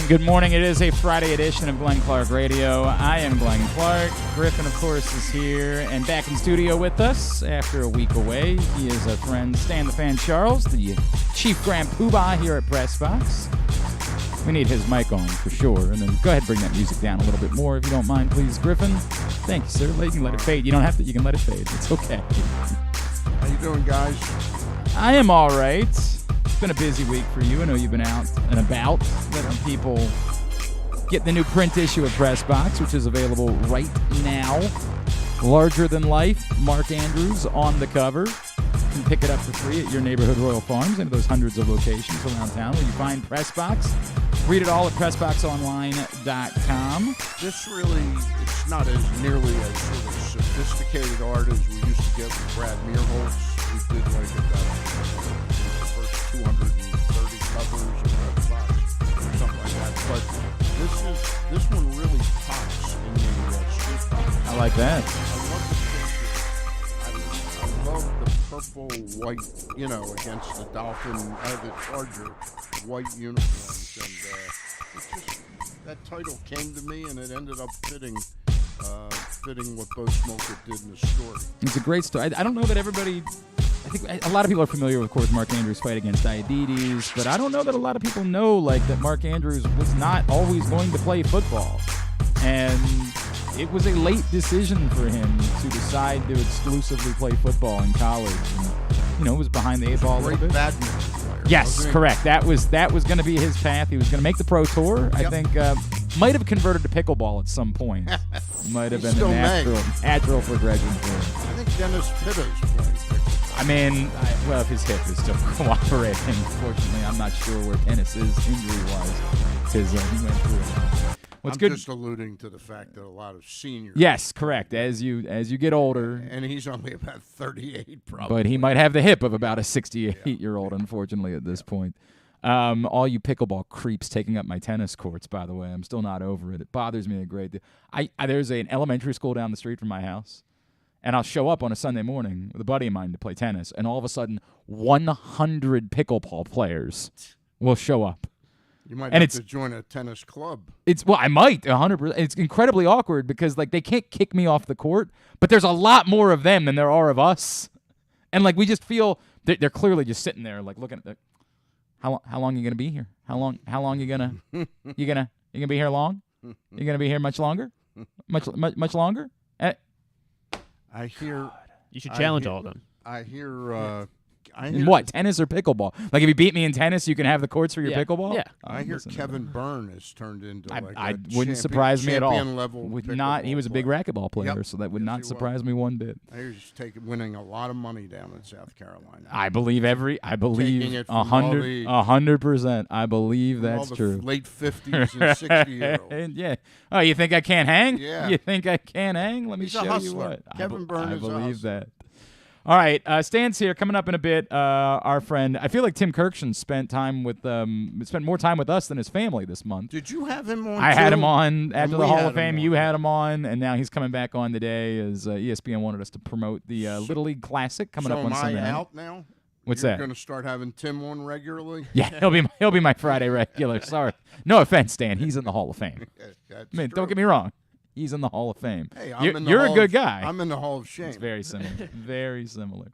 Good morning. It is a Friday edition of Glenn Clark Radio. I am Glenn Clark. Griffin, of course, is here and back in studio with us after a week away. He is our friend Stan the Fan Charles, the Chief Grand Poobah here at Press Box. We need his mic on for sure. And then go ahead and bring that music down a little bit more if you don't mind, please, Griffin. Thank you, sir. You can let it fade. You don't have to. You can let it fade. It's okay. How you doing, guys? I am all right. It's been a busy week for you. I know you've been out and about letting people get the new print issue of Press Box, which is available right now. Larger than life, Mark Andrews on the cover. You can pick it up for free at your neighborhood Royal Farms and those hundreds of locations around town where you find Press Box. Read it all at PressBoxOnline.com. This really, it's not as nearly as sort of sophisticated art as we used to get with Brad Meerholz. We did like about the first 230 covers of Red Sox or something like that. But this one really pops in the street box. I like that. I love the picture. I love the purple, white, against the the Charger white uniforms. And it's just, that title came to me, and it ended up fitting what Bo Smolka did in the story. It's a great story. I don't know that everybody... I think a lot of people are familiar with, of course, Mark Andrews' fight against diabetes, but I don't know that a lot of people know, that Mark Andrews was not always going to play football. And it was a late decision for him to decide to exclusively play football in college. And, it was behind the eight ball a little bit. Badminton player. Yes, correct. That was going to be his path. He was going to make the pro tour. Yep. I think might have converted to pickleball at some point. Might have been a natural progression for him. I think Dennis Pitta's playing pickleball. I mean, if his hip is still cooperating, unfortunately, I'm not sure where tennis is injury-wise because he went through it. I'm just alluding to the fact that a lot of seniors. Yes, correct. As you get older, and he's only about 38, probably. But he might have the hip of about a 68-year-old, unfortunately, at this point. All you pickleball creeps taking up my tennis courts, by the way, I'm still not over it. It bothers me a great deal. There's an elementary school down the street from my house. And I'll show up on a Sunday morning with a buddy of mine to play tennis, and all of a sudden, 100 pickleball players will show up. You might have to join a tennis club. I might, 100%. It's incredibly awkward because, they can't kick me off the court, but there's a lot more of them than there are of us. And, we just feel they're clearly just sitting there, looking at how long are you going to be here? How long you going to you gonna be here long? You going to be here much longer? Much longer? I hear. You should challenge all of them. I hear. In what? Tennis or pickleball? If you beat me in tennis, you can have the courts for your pickleball? Yeah. I hear Kevin Byrne has turned into I wouldn't surprise me at all. Level he was a big racquetball player, so that would not surprise me one bit. I hear he's winning a lot of money down in South Carolina. I believe 100%. I believe that's true. Late 50s and 60-year-olds. Yeah. Oh, you think I can't hang? Yeah. You think I can't hang? Let me show you what. Kevin Byrne is a hustler. I believe that. All right, Stan's here. Coming up in a bit, our friend. I feel like Tim Kurkjian spent more time with us than his family this month. Did you have him on? I had him on after the Hall of Fame. You had him on, and now he's coming back on today as ESPN wanted us to promote the Little League Classic coming up on Sunday. Am I out now? What's that? You're going to start having Tim on regularly? Yeah, he'll be my Friday regular. Sorry, no offense, Stan. He's in the Hall of Fame. Don't get me wrong. He's in the Hall of Fame. Hey, you're a good guy. I'm in the Hall of Shame. It's very similar. Very similar.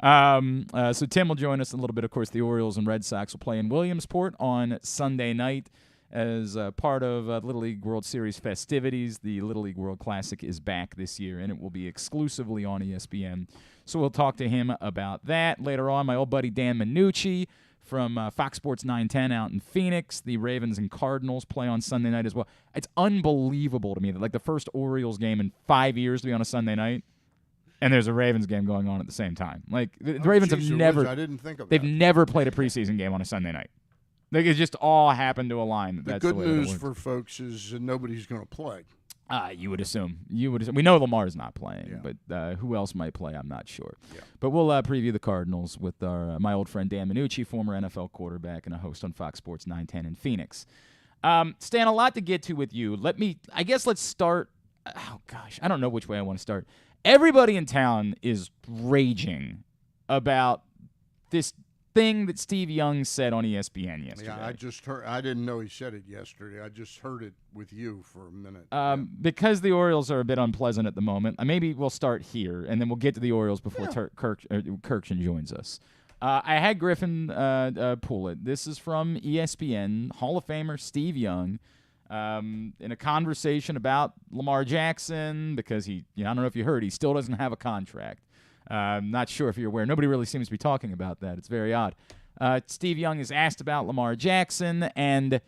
So Tim will join us in a little bit. Of course, the Orioles and Red Sox will play in Williamsport on Sunday night as part of Little League World Series festivities. The Little League World Classic is back this year, and it will be exclusively on ESPN. So we'll talk to him about that later on. My old buddy Dan Manucci from Fox Sports 910 out in Phoenix. The Ravens and Cardinals play on Sunday night as well. It's unbelievable to me that the first Orioles game in 5 years to be on a Sunday night, and there's a Ravens game going on at the same time. The Ravens have never. I didn't think of They've that. never played a preseason game on a Sunday night. It just all happened to align. The good news for folks is nobody's going to play. You would assume. We know Lamar's not playing, but who else might play, I'm not sure. Yeah. But we'll preview the Cardinals with my old friend Dan Manucci, former NFL quarterback and a host on Fox Sports 910 in Phoenix. Stan, a lot to get to with you. Let's start. Oh, gosh, I don't know which way I want to start. Everybody in town is raging about this thing that Steve Young said on ESPN yesterday. Yeah, I just heard. I didn't know he said it yesterday. I just heard it with you for a minute. Because the Orioles are a bit unpleasant at the moment, maybe we'll start here, and then we'll get to the Orioles before Kurkjian joins us. I had Griffin pull it. This is from ESPN, Hall of Famer Steve Young, in a conversation about Lamar Jackson, because I don't know if you heard, he still doesn't have a contract. I'm not sure if you're aware. Nobody really seems to be talking about that. It's very odd. Steve Young is asked about Lamar Jackson and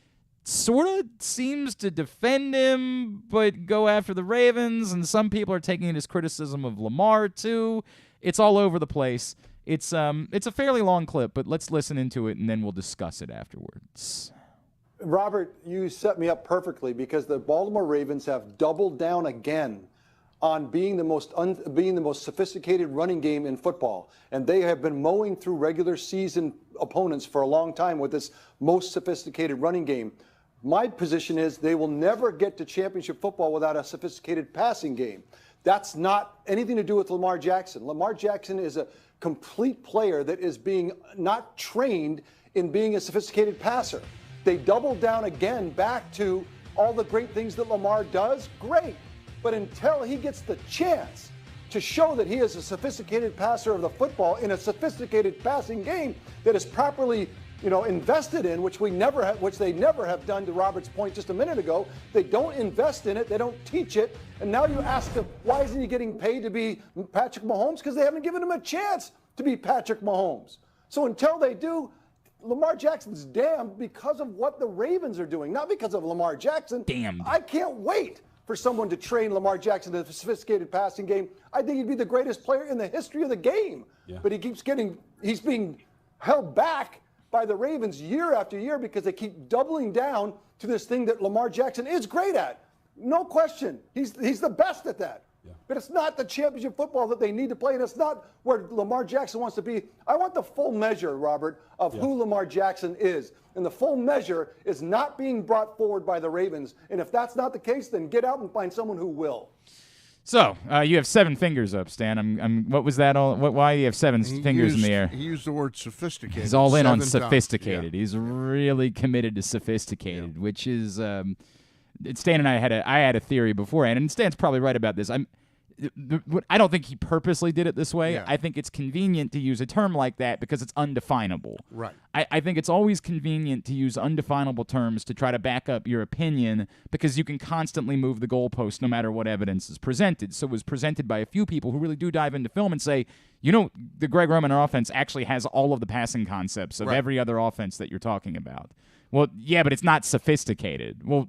sort of seems to defend him but go after the Ravens, and some people are taking it as criticism of Lamar too. It's all over the place. It's a fairly long clip, but let's listen into it and then we'll discuss it afterwards. Robert, you set me up perfectly because the Baltimore Ravens have doubled down again on being the most sophisticated running game in football. And they have been mowing through regular season opponents for a long time with this most sophisticated running game. My position is they will never get to championship football without a sophisticated passing game. That's not anything to do with Lamar Jackson. Lamar Jackson is a complete player that is being not trained in being a sophisticated passer. They doubled down again back to all the great things that Lamar does. Great. But until he gets the chance to show that he is a sophisticated passer of the football in a sophisticated passing game that is properly, invested in, which they never have done, to Robert's point just a minute ago. They don't invest in it. They don't teach it. And now you ask them, why isn't he getting paid to be Patrick Mahomes? Because they haven't given him a chance to be Patrick Mahomes. So until they do, Lamar Jackson's damned because of what the Ravens are doing, not because of Lamar Jackson. Damned. I can't wait for someone to train Lamar Jackson to a sophisticated passing game. I think he'd be the greatest player in the history of the game. Yeah. But he's being held back by the Ravens year after year because they keep doubling down to this thing that Lamar Jackson is great at. No question. He's the best at that. Yeah. But it's not the championship football that they need to play, and it's not where Lamar Jackson wants to be. I want the full measure, Robert, of who Lamar Jackson is. And the full measure is not being brought forward by the Ravens. And if that's not the case, then get out and find someone who will. So, you have 7 fingers up, Stan. What was that all? Why do you have 7 fingers in the air? He used the word sophisticated. He's all in on sophisticated. Yeah. He's really committed to sophisticated, which is Stan and I had a theory beforehand, and Stan's probably right about this. I don't think he purposely did it this way. Yeah. I think it's convenient to use a term like that because it's undefinable. Right. I think it's always convenient to use undefinable terms to try to back up your opinion because you can constantly move the goalpost no matter what evidence is presented. So it was presented by a few people who really do dive into film and say, the Greg Roman offense actually has all of the passing concepts of every other offense that you're talking about. Well, yeah, but it's not sophisticated. Well,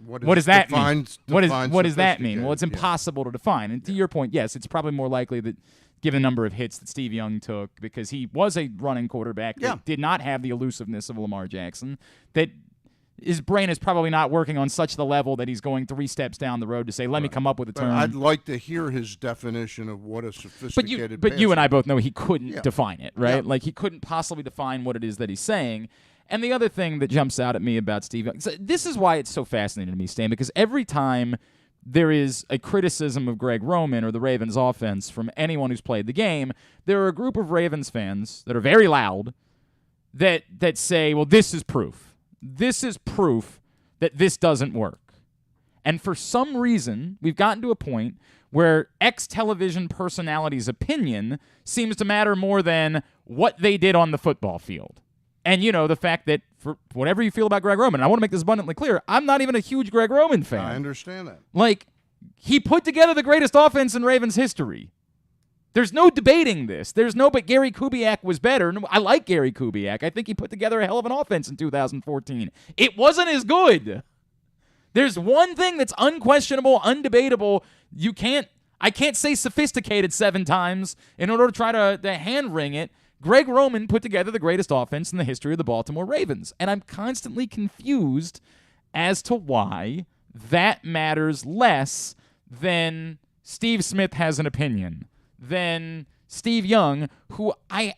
what does that mean? What does that mean? Well, it's impossible to define. And to your point, yes, it's probably more likely that, given the number of hits that Steve Young took, because he was a running quarterback that did not have the elusiveness of Lamar Jackson, that his brain is probably not working on such the level that he's going 3 steps down the road to say, let me come up with a term. I'd like to hear his definition of what a sophisticated But you and I both know he couldn't define it, right? Yeah. Like, he couldn't possibly define what it is that he's saying. And the other thing that jumps out at me about Steve Young, so this is why it's so fascinating to me, Stan, because every time there is a criticism of Greg Roman or the Ravens offense from anyone who's played the game, there are a group of Ravens fans that are very loud that say, well, this is proof. This is proof that this doesn't work. And for some reason, we've gotten to a point where ex-television personality's opinion seems to matter more than what they did on the football field. And, the fact that, for whatever you feel about Greg Roman, and I want to make this abundantly clear, I'm not even a huge Greg Roman fan. I understand that. Like, he put together the greatest offense in Ravens history. There's no debating this. But Gary Kubiak was better. I like Gary Kubiak. I think he put together a hell of an offense in 2014. It wasn't as good. There's one thing that's unquestionable, undebatable. I can't say sophisticated 7 times in order to try to hand-wring it. Greg Roman put together the greatest offense in the history of the Baltimore Ravens, and I'm constantly confused as to why that matters less than Steve Smith has an opinion, than Steve Young, who I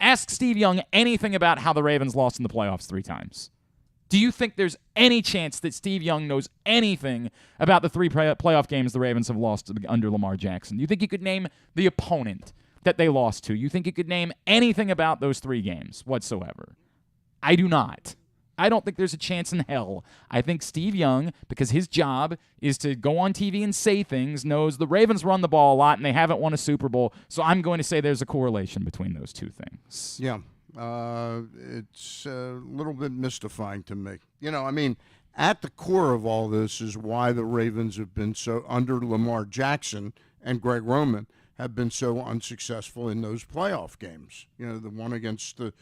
ask Steve Young anything about how the Ravens lost in the playoffs 3 times. Do you think there's any chance that Steve Young knows anything about the 3 playoff games the Ravens have lost under Lamar Jackson? Do you think you could name the opponent that they lost to? You think you could name anything about those 3 games whatsoever? I do not. I don't think there's a chance in hell. I think Steve Young, because his job is to go on TV and say things, knows the Ravens run the ball a lot and they haven't won a Super Bowl, so I'm going to say there's a correlation between those 2 things. Yeah. It's a little bit mystifying to me. I mean, at the core of all this is why the Ravens have been so, under Lamar Jackson and Greg Roman, have been so unsuccessful in those playoff games. The one against the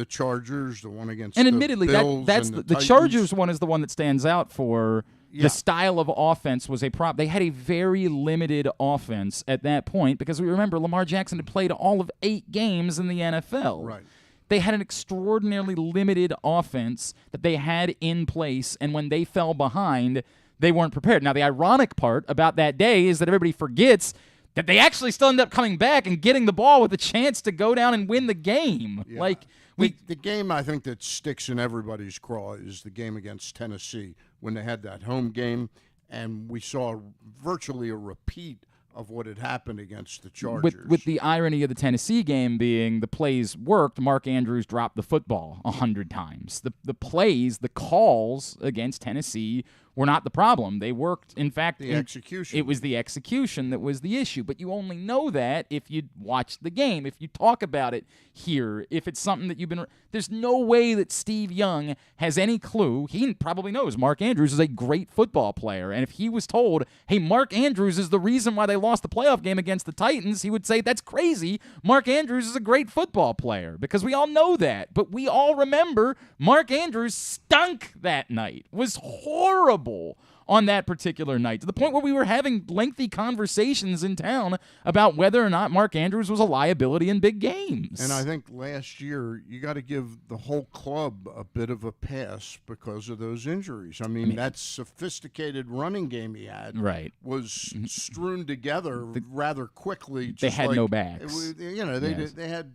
Chargers, the one against and the admittedly, Bills that's and the Chargers one is the one that stands out for the style of offense was a prop. They had a very limited offense at that point because we remember Lamar Jackson had played all of 8 games in the NFL. Right. They had an extraordinarily limited offense that they had in place, and when they fell behind, they weren't prepared. Now, the ironic part about that day is that everybody forgets that they actually still end up coming back and getting the ball with a chance to go down and win the game. Yeah. The game I think that sticks in everybody's craw is the game against Tennessee when they had that home game, and we saw virtually a repeat of what had happened against the Chargers. With the irony of the Tennessee game being the plays worked, Mark Andrews dropped the football 100 times. The plays, the calls against Tennessee were not the problem. They worked. In fact, the execution. It was the execution that was the issue. But you only know that if you watch the game, if you talk about it here, if it's something that you've been. There's no way that Steve Young has any clue. He probably knows Mark Andrews is a great football player. And if he was told, hey, Mark Andrews is the reason why they lost the playoff game against the Titans, he would say, that's crazy. Mark Andrews is a great football player, because we all know that. But we all remember Mark Andrews stunk that night, was horrible on that particular night, to the point where we were having lengthy conversations in town about whether or not Mark Andrews was a liability in big games. And I think last year you got to give the whole club a bit of a pass because of those injuries. I mean that sophisticated running game he had was strewn together rather quickly. They had no backs. They had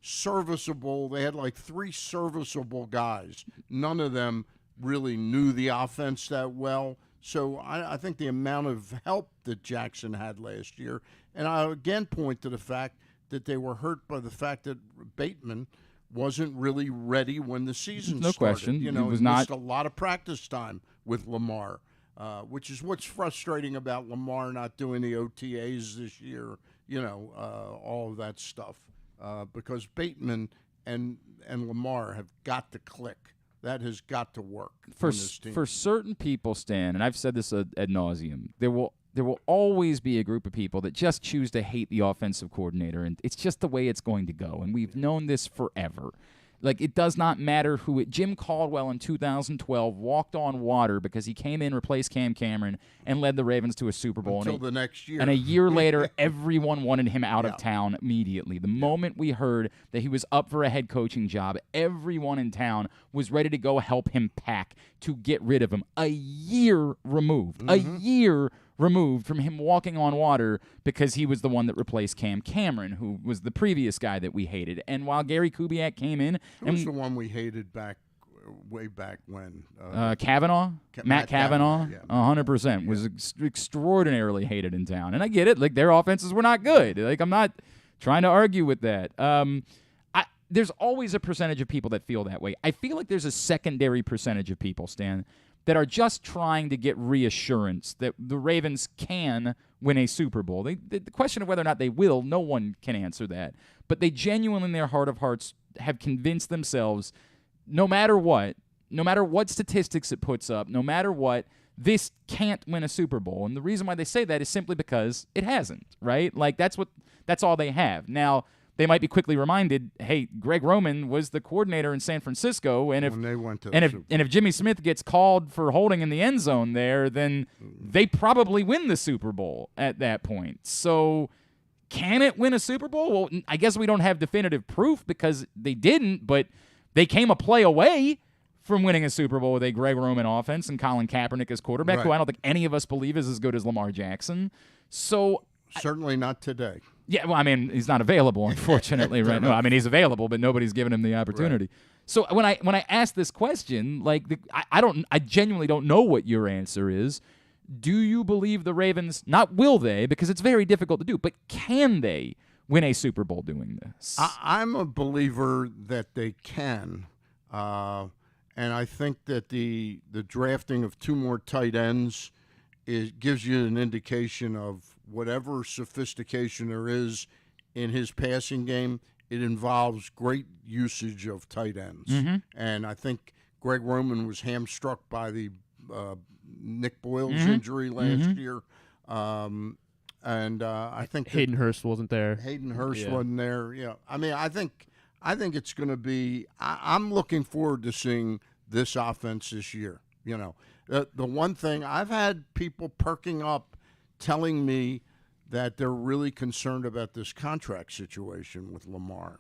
serviceable. They had like 3 serviceable guys. None of them really knew the offense that well. So I think the amount of help that Jackson had last year, and I again point to the fact that they were hurt by the fact that Bateman wasn't really ready when the season started. No question. He missed a lot of practice time with Lamar, which is what's frustrating about Lamar not doing the OTAs this year, all of that stuff, because Bateman and Lamar have got to click. That has got to work for this team. For certain people, Stan, and I've said this ad nauseum, there will always be a group of people that just choose to hate the offensive coordinator, and it's just the way it's going to go. And we've known this forever. Like, it does not matter who it. Jim Caldwell in 2012 walked on water because he came in, replaced Cam Cameron, and led the Ravens to a Super Bowl. Until the next year. And a year later, everyone wanted him out of town immediately. The moment we heard that he was up for a head coaching job, everyone in town was ready to go help him pack to get rid of him. A year removed. A year removed from him walking on water because he was the one that replaced Cam Cameron, who was the previous guy that we hated. And while Gary Kubiak came in... Who was the one we hated way back when? Kavanaugh? Matt Kavanaugh? 100%. Yeah. Was extraordinarily hated in town. And I get it. Like, their offenses were not good. Like, I'm not trying to argue with that. There's always a percentage of people that feel that way. I feel like there's a secondary percentage of people, Stan, that are just trying to get reassurance that the Ravens can win a Super Bowl. The question of whether or not they will, no one can answer that. But they genuinely, in their heart of hearts, have convinced themselves, no matter what statistics it puts up, no matter what, this can't win a Super Bowl. And the reason why they say that is simply because it hasn't, right? Like, that's all they have. Now, they might be quickly reminded, hey, Greg Roman was the coordinator in San Francisco, and if Jimmy Smith gets called for holding in the end zone there, then they probably win the Super Bowl at that point. So can it win a Super Bowl? Well, I guess we don't have definitive proof because they didn't, but they came a play away from winning a Super Bowl with a Greg Roman offense and Colin Kaepernick as quarterback, who I don't think any of us believe is as good as Lamar Jackson. So certainly not today. Yeah, well, I mean, he's not available, unfortunately, right now. I mean, he's available, but nobody's given him the opportunity. Right. So when I ask this question, like, I genuinely don't know what your answer is. Do you believe the Ravens? Not will they, because it's very difficult to do, but can they win a Super Bowl doing this. I'm a believer that they can. And I think that the drafting of 2 more tight ends gives you an indication of whatever sophistication there is in his passing game. It involves great usage of tight ends. And I think Greg Roman was hamstruck by the Nick Boyle's injury last year. And I think Hayden Hurst wasn't there. Hayden Hurst wasn't there. Yeah, I mean, I think it's going to be. I'm looking forward to seeing this offense this year. You know, the one thing I've had people perking up, telling me that they're really concerned about this contract situation with Lamar.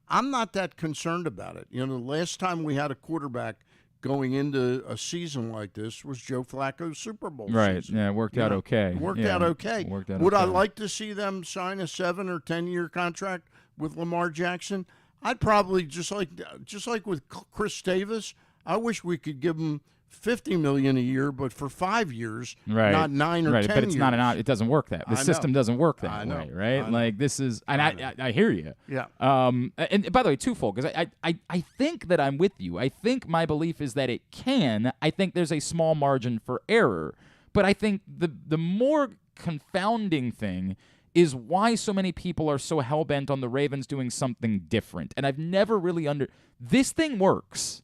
I'm not that concerned about it. You know, the last time we had a quarterback going into a season like this was Joe Flacco's Super Bowl season. Yeah, it worked out okay. Worked out okay. Would I like to see them sign a 7 or 10-year contract with Lamar Jackson? I'd probably just like with Chris Davis. I wish we could give him $50 million a year, but for 5 years, not 9 or 10 but it's years. not it doesn't work that. The system doesn't work that way, right? Like this is, and I hear you. Yeah. And by the way, twofold, because I think that I'm with you. I think my belief is that it can. I think there's a small margin for error, but I think the more confounding thing is why so many people are so hell-bent on the Ravens doing something different. And I've never really this thing works.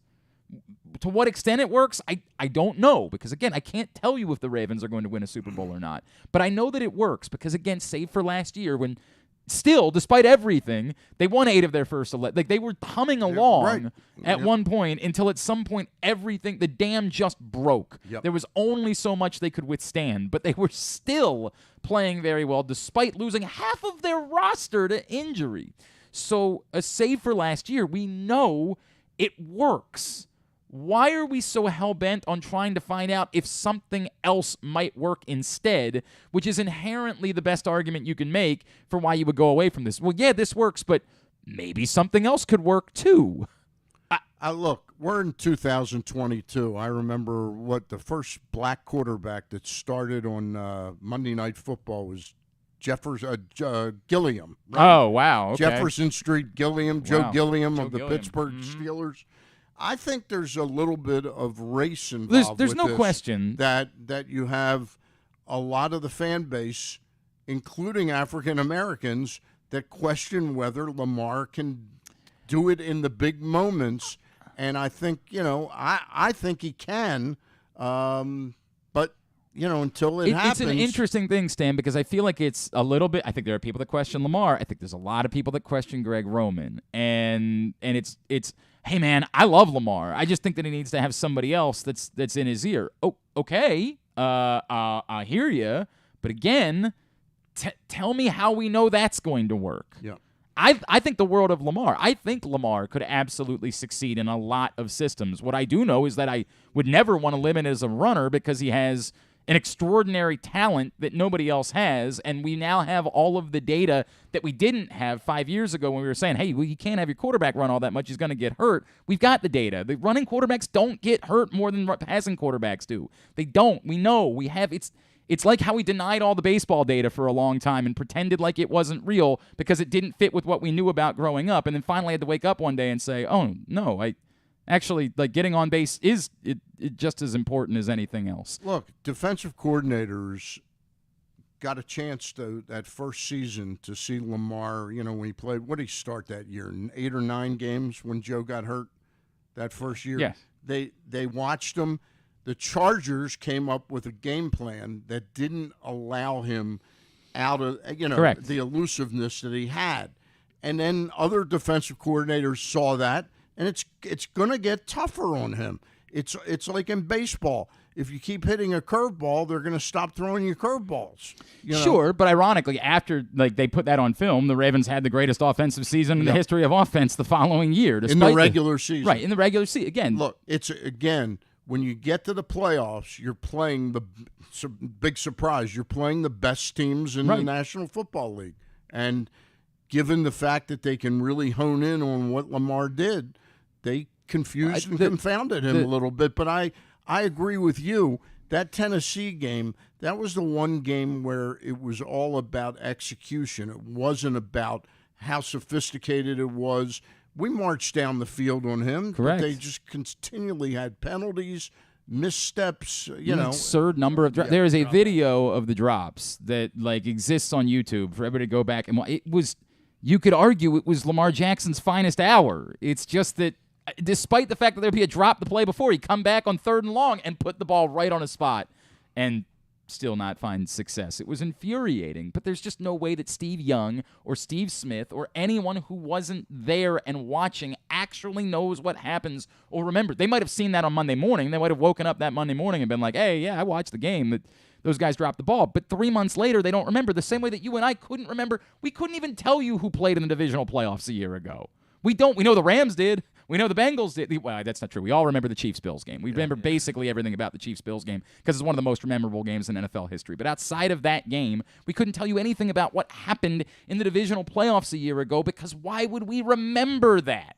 To what extent it works, I don't know, because, again, I can't tell you if the Ravens are going to win a Super Bowl or not. But I know that it works because, again, save for last year when still, despite everything, they won 8 of their first 11. Like, they were humming along at one point until at some point the dam just broke. Yep. There was only so much they could withstand, but they were still playing very well despite losing half of their roster to injury. So a save for last year, we know it works. Why are we so hell-bent on trying to find out if something else might work instead, which is inherently the best argument you can make for why you would go away from this? Well, yeah, this works, but maybe something else could work too. Look, we're in 2022. I remember the first black quarterback that started on Monday Night Football was Gilliam. Right? Oh, wow. Okay. Jefferson Street Gilliam, Joe Gilliam of the Gilliam. Pittsburgh Steelers. I think there's a little bit of race involved. There's with no this, question that you have a lot of the fan base, including African Americans, that question whether Lamar can do it in the big moments. And I think, I think he can, but until it happens. It's an interesting thing, Stan, because I feel like it's a little bit. I think there are people that question Lamar. I think there's a lot of people that question Greg Roman, and it's. Hey man, I love Lamar. I just think that he needs to have somebody else that's in his ear. Oh, okay. I hear you, but again, tell me how we know that's going to work. Yeah. I think the world of Lamar. I think Lamar could absolutely succeed in a lot of systems. What I do know is that I would never want to limit as a runner because he has an extraordinary talent that nobody else has, and we now have all of the data that we didn't have 5 years ago when we were saying, hey, well, you can't have your quarterback run all that much. He's going to get hurt. We've got the data. The running quarterbacks don't get hurt more than passing quarterbacks do. They don't. We know. We have. It's like how we denied all the baseball data for a long time and pretended like it wasn't real because it didn't fit with what we knew about growing up, and then finally had to wake up one day and say, oh, no, actually, like, getting on base is it just as important as anything else. Look, defensive coordinators got a chance that first season to see Lamar, when he played. What did he start that year? 8 or 9 games when Joe got hurt that first year? Yes. They watched him. The Chargers came up with a game plan that didn't allow him out of, Correct. the elusiveness that he had. And then other defensive coordinators saw that. And it's going to get tougher on him. It's like in baseball. If you keep hitting a curveball, they're going to stop throwing you curveballs. Sure, but ironically, after they put that on film, the Ravens had the greatest offensive season in the history of offense the following year. In the regular season. Right, in the regular season. Again, look, when you get to the playoffs, you're playing big surprise. You're playing the best teams in the National Football League. And given the fact that they can really hone in on what Lamar did, they confused and confounded him a little bit. But I agree with you that Tennessee game, that was the one game where it was all about execution. It wasn't about how sophisticated it was. We marched down the field on him. Correct. But they just continually had penalties, missteps, An absurd number of drops. There is a video of the drops that exists on YouTube for everybody to go back and watch. It was, you could argue it was Lamar Jackson's finest hour. It's just that despite the fact that there'd be a drop the play before, he'd come back on 3rd and long and put the ball right on his spot and still not find success. It was infuriating, but there's just no way that Steve Young or Steve Smith or anyone who wasn't there and watching actually knows what happens or remembers. They might have seen that on Monday morning. They might have woken up that Monday morning and been like, hey, yeah, I watched the game that those guys dropped the ball. But 3 months later, they don't remember, the same way that you and I couldn't remember. We couldn't even tell you who played in the divisional playoffs a year ago. We don't. We know the Rams did. We know the Bengals did. Well, that's not true. We all remember the Chiefs-Bills game. We remember basically everything about the Chiefs-Bills game because it's one of the most memorable games in NFL history. But outside of that game, we couldn't tell you anything about what happened in the divisional playoffs a year ago because why would we remember that?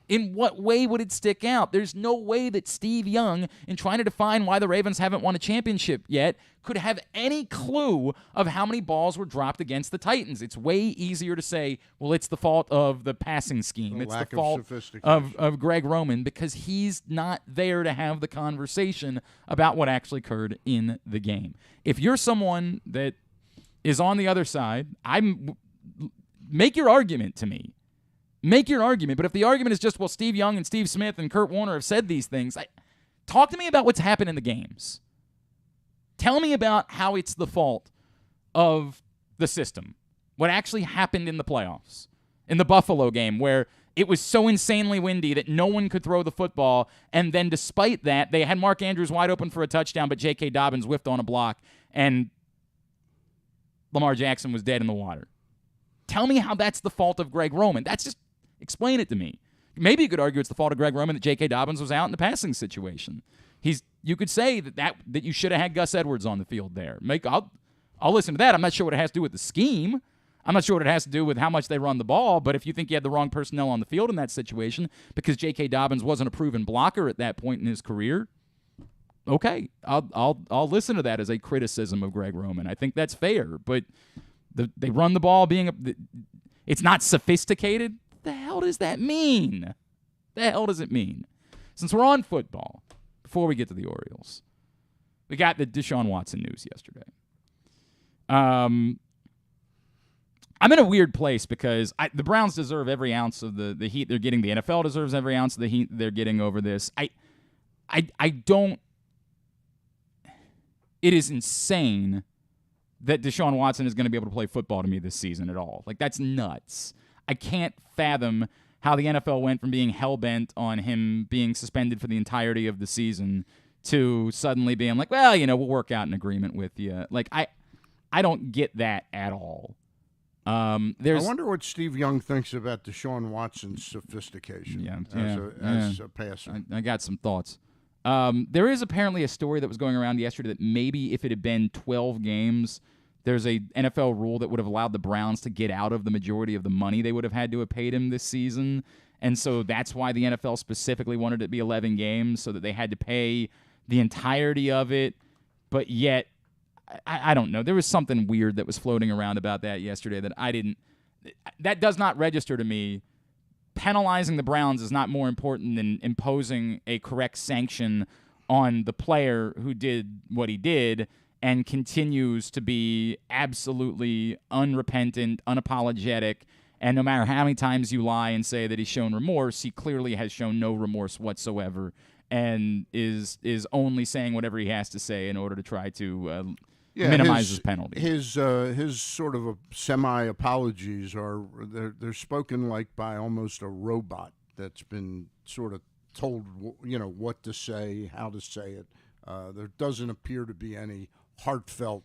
In what way would it stick out? There's no way that Steve Young, in trying to define why the Ravens haven't won a championship yet, could have any clue of how many balls were dropped against the Titans. It's way easier to say, well, it's the fault of the passing scheme. It's the fault of Greg Roman because he's not there to have the conversation about what actually occurred in the game. If you're someone that is on the other side, make your argument to me. Make your argument, but if the argument is just, well, Steve Young and Steve Smith and Kurt Warner have said these things, talk to me about what's happened in the games. Tell me about how it's the fault of the system, what actually happened in the playoffs, in the Buffalo game where it was so insanely windy that no one could throw the football, and then despite that, they had Mark Andrews wide open for a touchdown, but J.K. Dobbins whiffed on a block, and Lamar Jackson was dead in the water. Tell me how that's the fault of Greg Roman. Explain it to me. Maybe you could argue it's the fault of Greg Roman that J.K. Dobbins was out in the passing situation. You could say that you should have had Gus Edwards on the field there. I'll listen to that. I'm not sure what it has to do with the scheme. I'm not sure what it has to do with how much they run the ball, but if you think you had the wrong personnel on the field in that situation because J.K. Dobbins wasn't a proven blocker at that point in his career, okay, I'll listen to that as a criticism of Greg Roman. I think that's fair, but they run the ball it's not sophisticated. The hell does that mean? The hell does it mean? Since we're on football, before we get to the Orioles, we got the Deshaun Watson news yesterday. I'm in a weird place because the Browns deserve every ounce of the heat they're getting. The NFL deserves every ounce of the heat they're getting over this. I don't. It is insane that Deshaun Watson is going to be able to play football to me this season at all. That's nuts. I can't fathom how the NFL went from being hell-bent on him being suspended for the entirety of the season to suddenly being like, well, we'll work out an agreement with you. I don't get that at all. I wonder what Steve Young thinks about Deshaun Watson's sophistication as a passer. I got some thoughts. There is apparently a story that was going around yesterday that maybe if it had been 12 games, there's a NFL rule that would have allowed the Browns to get out of the majority of the money they would have had to have paid him this season. And so that's why the NFL specifically wanted it to be 11 games so that they had to pay the entirety of it. But yet, I don't know. There was something weird that was floating around about that yesterday that does not register to me. Penalizing the Browns is not more important than imposing a correct sanction on the player who did what he did and continues to be absolutely unrepentant, unapologetic, and no matter how many times you lie and say that he's shown remorse, he clearly has shown no remorse whatsoever and is only saying whatever he has to say in order to try to minimize his penalty. His sort of semi-apologies they're spoken like by almost a robot that's been sort of told what to say, how to say it. There doesn't appear to be any heartfelt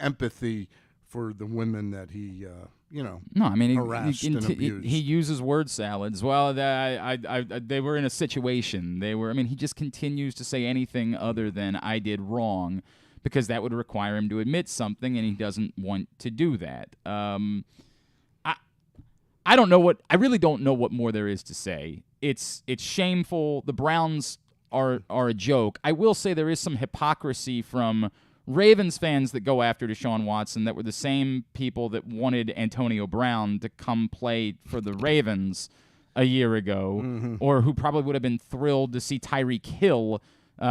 empathy for the women that he harassed and abused. He uses word salads. Well, they were in a situation. He just continues to say anything other than I did wrong because that would require him to admit something, and he doesn't want to do that. I really don't know what more there is to say. It's shameful. The Browns are a joke. I will say there is some hypocrisy from Ravens fans that go after Deshaun Watson that were the same people that wanted Antonio Brown to come play for the Ravens a year ago, or who probably would have been thrilled to see Tyreek Hill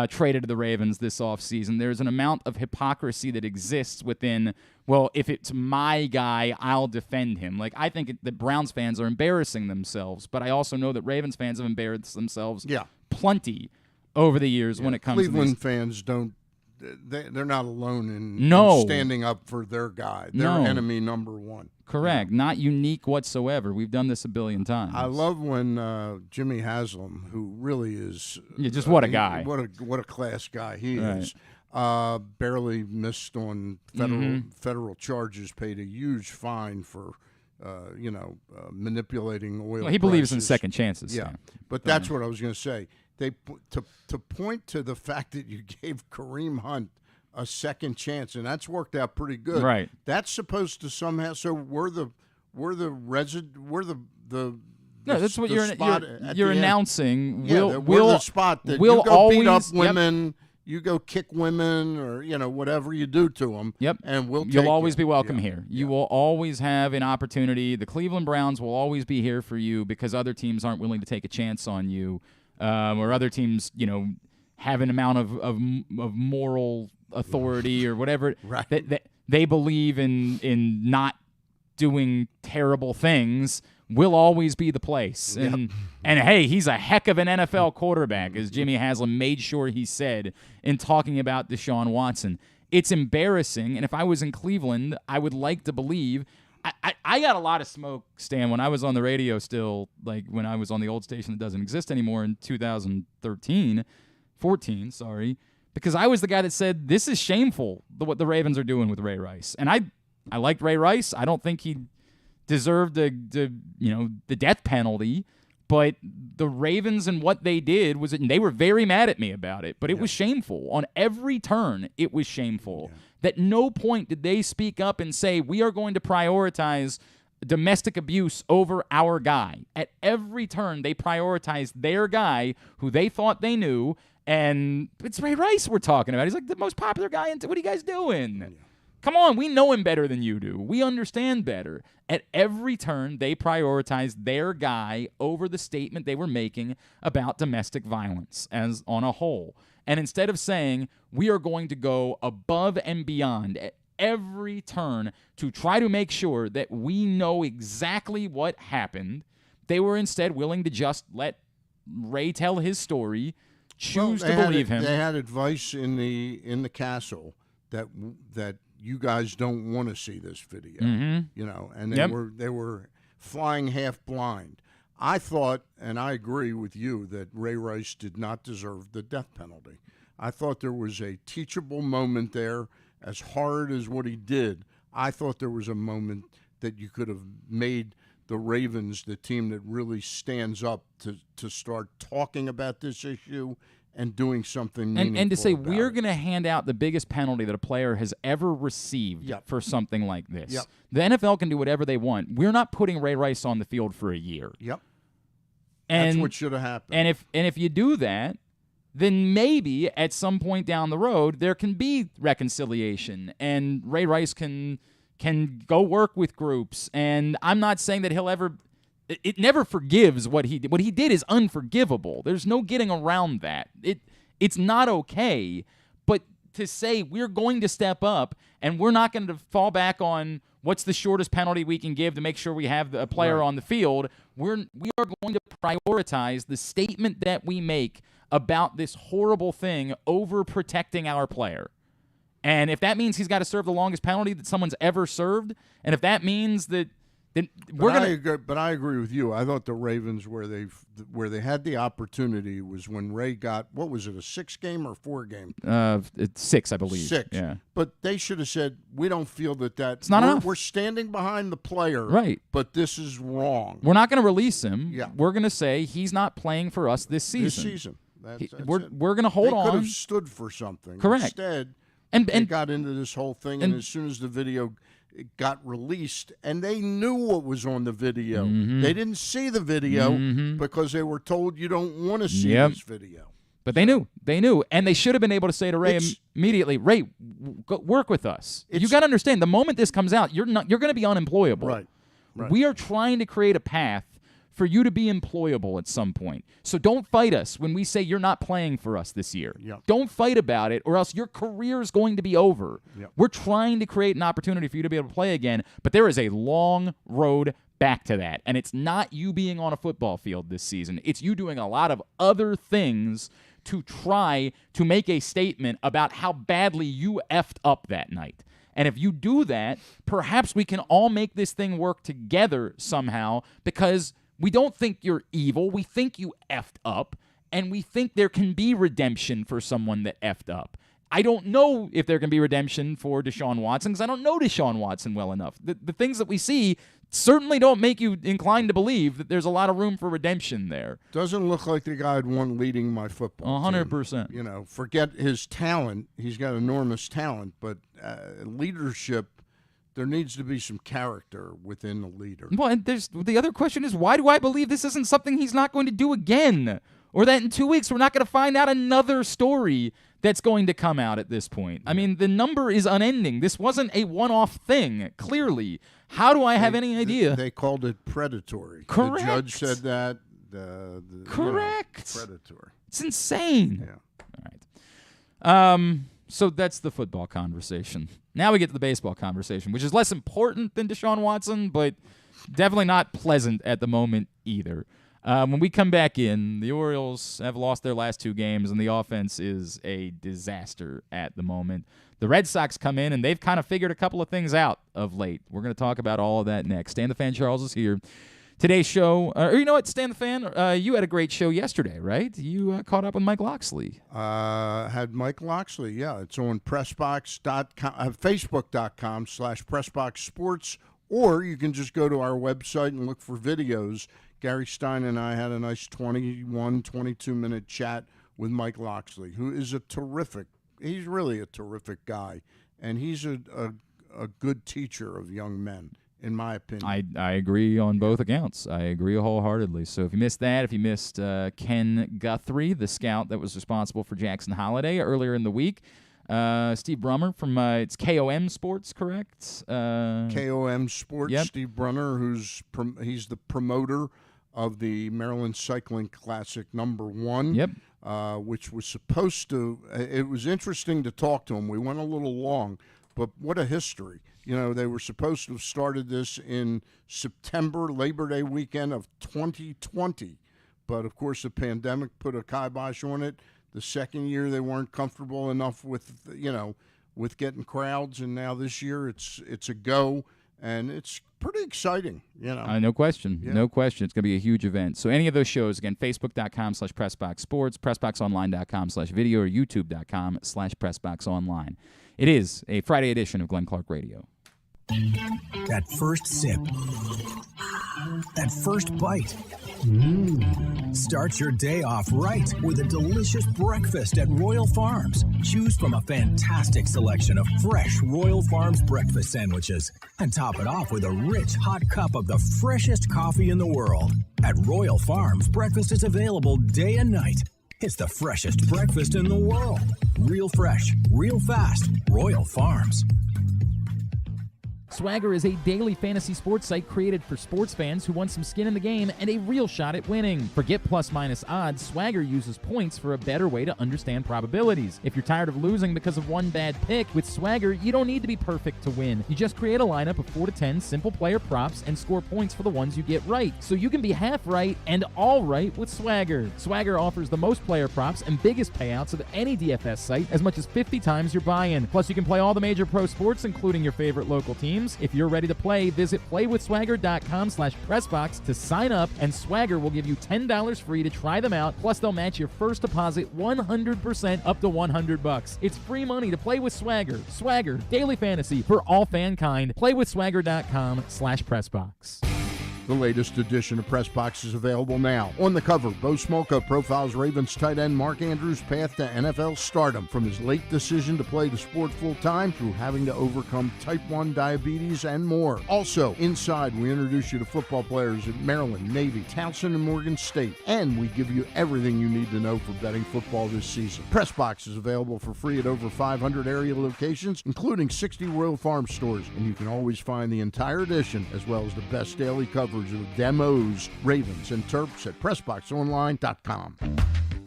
traded to the Ravens this offseason. There's an amount of hypocrisy that exists within, well, if it's my guy, I'll defend him. Like, I think that Browns fans are embarrassing themselves, but I also know that Ravens fans have embarrassed themselves plenty over the years when it comes to Cleveland fans don't. They're not alone in standing up for their guy, their enemy number one. Correct. Not unique whatsoever. We've done this a billion times. I love when Jimmy Haslam, who really is just what a guy. What a class guy he is. Barely missed on federal charges, paid a huge fine for manipulating oil. Well, he believes in second chances. Yeah. But that's what I was going to say. They to point to the fact that you gave Kareem Hunt a second chance, and that's worked out pretty good. Right. That's supposed to somehow. So we're the no, that's what you're announcing. Yeah, we're the spot that we'll you go always beat up women. Yep. You go kick women, or whatever you do to them. Yep. And you'll always be welcome here. You will always have an opportunity. The Cleveland Browns will always be here for you because other teams aren't willing to take a chance on you. Or other teams, have an amount of moral authority or whatever that they believe in not doing terrible things. Will always be the place. And hey, he's a heck of an NFL quarterback, as Jimmy Haslam made sure he said in talking about Deshaun Watson. It's embarrassing, and if I was in Cleveland, I would like to believe. I got a lot of smoke, Stan, when I was on the radio still, like when I was on the old station that doesn't exist anymore in 14, because I was the guy that said, this is shameful, what the Ravens are doing with Ray Rice. And I liked Ray Rice. I don't think he deserved the death penalty, but the Ravens and what they did was, and they were very mad at me about it, but it was shameful. On every turn, it was shameful. Yeah. At no point did they speak up and say, we are going to prioritize domestic abuse over our guy. At every turn, they prioritized their guy who they thought they knew, and it's Ray Rice we're talking about. He's like the most popular guy. What are you guys doing? Yeah. Come on, we know him better than you do. We understand better. At every turn, they prioritized their guy over the statement they were making about domestic violence as on a whole. And instead of saying, we are going to go above and beyond at every turn to try to make sure that we know exactly what happened, they were instead willing to just let Ray tell his story, choose to believe him. They had advice in the castle that you guys don't want to see this video, and they were flying half blind. I thought, and I agree with you, that Ray Rice did not deserve the death penalty. I thought there was a teachable moment there. As hard as what he did, I thought there was a moment that you could have made the Ravens the team that really stands up to start talking about this issue and doing something meaningful and to say about we're it. going to hand out the biggest penalty that a player has ever received for something like this. Yep. The NFL can do whatever they want. We're not putting Ray Rice on the field for a year. Yep. And that's what should have happened. And if you do that, then maybe at some point down the road there can be reconciliation and Ray Rice can go work with groups. And I'm not saying that he'll ever. It never forgives what he did. What he did is unforgivable. There's no getting around that. It's not okay. But to say we're going to step up and we're not going to fall back on what's the shortest penalty we can give to make sure we have a player on the field, we are going to prioritize the statement that we make about this horrible thing over protecting our player. And if that means he's got to serve the longest penalty that someone's ever served, and if that means that then we're going to. But I agree with you. I thought the Ravens, where they had the opportunity, was when Ray got, what was it, a 6-game or 4-game? It's 6, I believe. 6. Yeah. But they should have said, we don't feel that it's not enough. We're standing behind the player, right? But this is wrong. We're not going to release him. Yeah. We're going to say he's not playing for us this season. We're going to hold on. They could have stood for something. Correct. Instead, and they got into this whole thing, and as soon as the video got released, and they knew what was on the video. They didn't see the video because they were told you don't want to see this video. But they knew. They knew. And they should have been able to say to Ray immediately, Ray, go work with us. You got to understand, the moment this comes out, you're going to be unemployable. Right. We are trying to create a path for you to be employable at some point. So don't fight us when we say you're not playing for us this year. Yep. Don't fight about it, or else your career is going to be over. Yep. We're trying to create an opportunity for you to be able to play again, but there is a long road back to that. And it's not you being on a football field this season. It's you doing a lot of other things to try to make a statement about how badly you effed up that night. And if you do that, perhaps we can all make this thing work together somehow, because we don't think you're evil. We think you effed up, and we think there can be redemption for someone that effed up. I don't know if there can be redemption for Deshaun Watson, because I don't know Deshaun Watson well enough. The things that we see certainly don't make you inclined to believe that there's a lot of room for redemption there. Doesn't look like the guy I'd want leading my football 100%. team. You know, forget his talent. He's got enormous talent, but leadership, there needs to be some character within the leader. Well, and the other question is, why do I believe this isn't something he's not going to do again? Or that in 2 weeks we're not going to find out another story that's going to come out at this point. I mean, the number is unending. This wasn't a one-off thing, clearly. How do I have any idea? They called it predatory. Correct. The judge said that. Correct. Predatory. It's insane. Yeah. All right. So that's the football conversation. Now we get to the baseball conversation, which is less important than Deshaun Watson, but definitely not pleasant at the moment either. When we come back in, the Orioles have lost their last 2 games, and the offense is a disaster at the moment. The Red Sox come in, and they've kind of figured a couple of things out of late. We're going to talk about all of that next. Stan the Fan Charles is here. Today's show, or you know what, Stan the Fan, you had a great show yesterday, right? You caught up with Mike Loxley. Had Mike Loxley, yeah. It's on pressbox.com, facebook.com/pressboxsports, or you can just go to our website and look for videos. Gary Stein and I had a nice 22-minute chat with Mike Loxley, who is he's really a terrific guy, and he's a good teacher of young men, in my opinion. I agree on both accounts. I agree wholeheartedly. So if you missed that, if you missed Ken Guthrie, the scout that was responsible for Jackson Holiday earlier in the week, Steve Brummer from it's KOM Sports, correct? KOM Sports, yep. Steve Brunner, he's the promoter of the Maryland Cycling Classic #1. Yep. Which was supposed to, it was interesting to talk to him. We went a little long, but what a history. You know, they were supposed to have started this in September, Labor Day weekend of 2020. But, of course, the pandemic put a kibosh on it. The second year they weren't comfortable enough with, with getting crowds. And now this year it's a go. And it's pretty exciting, No question. Yeah. No question. It's going to be a huge event. So any of those shows, again, facebook.com/PressBoxSports, PressBoxOnline.com/video, or YouTube.com/PressBoxOnline. It is a Friday edition of Glenn Clark Radio. That first sip. That first bite. Start your day off right with a delicious breakfast at Royal Farms. Choose from a fantastic selection of fresh Royal Farms breakfast sandwiches and top it off with a rich hot cup of the freshest coffee in the world. At Royal Farms, breakfast is available day and night. It's the freshest breakfast in the world. Real fresh, real fast. Royal Farms. Swagger is a daily fantasy sports site created for sports fans who want some skin in the game and a real shot at winning. Forget plus-minus odds, Swagger uses points for a better way to understand probabilities. If you're tired of losing because of one bad pick, with Swagger, you don't need to be perfect to win. You just create a lineup of 4 to 10 simple player props and score points for the ones you get right. So you can be half right and all right with Swagger. Swagger offers the most player props and biggest payouts of any DFS site, as much as 50 times your buy-in. Plus, you can play all the major pro sports, including your favorite local teams. If you're ready to play, visit playwithswagger.com/pressbox to sign up, and Swagger will give you $10 free to try them out. Plus, they'll match your first deposit 100% up to $100. It's free money to play with Swagger. Swagger, daily fantasy for all fankind. Playwithswagger.com/pressbox. The latest edition of Press Box is available now. On the cover, Bo Smolka profiles Ravens tight end Mark Andrews' path to NFL stardom, from his late decision to play the sport full-time through having to overcome type 1 diabetes and more. Also, inside, we introduce you to football players at Maryland, Navy, Towson, and Morgan State. And we give you everything you need to know for betting football this season. Press Box is available for free at over 500 area locations, including 60 Royal Farm stores. And you can always find the entire edition, as well as the best daily coverage of the Demos, Ravens, and Terps at PressBoxOnline.com.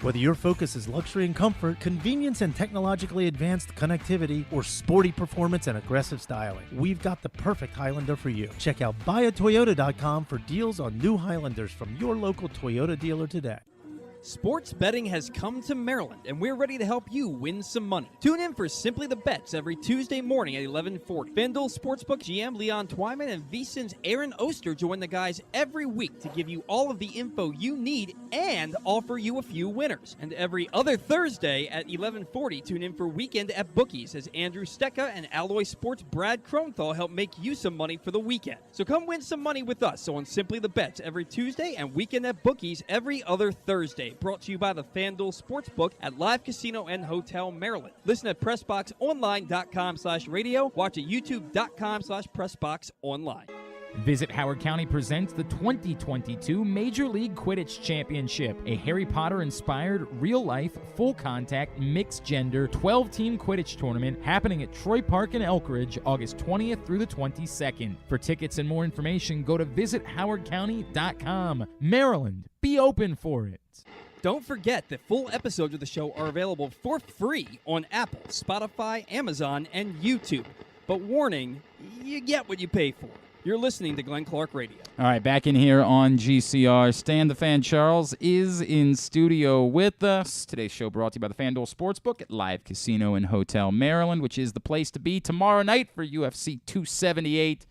Whether your focus is luxury and comfort, convenience and technologically advanced connectivity, or sporty performance and aggressive styling, we've got the perfect Highlander for you. Check out buyatoyota.com for deals on new Highlanders from your local Toyota dealer today. Sports betting has come to Maryland, and we're ready to help you win some money. Tune in for Simply the Bets every Tuesday morning at 11:40. FanDuel Sportsbook GM Leon Twyman and VSiN's Aaron Oster join the guys every week to give you all of the info you need and offer you a few winners. And every other Thursday at 11:40, tune in for Weekend at Bookies as Andrew Stecca and Alloy Sports' Brad Kronthal help make you some money for the weekend. So come win some money with us on Simply the Bets every Tuesday and Weekend at Bookies every other Thursday. Brought to you by the FanDuel Sportsbook at Live Casino and Hotel Maryland. Listen at PressBoxOnline.com/radio. Watch at YouTube.com/PressBoxOnline. Visit Howard County presents the 2022 Major League Quidditch Championship, a Harry Potter-inspired, real-life, full-contact, mixed-gender, 12-team Quidditch tournament happening at Troy Park in Elkridge, August 20th through the 22nd. For tickets and more information, go to visithowardcounty.com. Maryland, be open for it. Don't forget that full episodes of the show are available for free on Apple, Spotify, Amazon, and YouTube. But warning, you get what you pay for. You're listening to Glenn Clark Radio. All right, back in here on GCR. Stan the Fan Charles is in studio with us. Today's show brought to you by the FanDuel Sportsbook at Live Casino and Hotel Maryland, which is the place to be tomorrow night for UFC 278.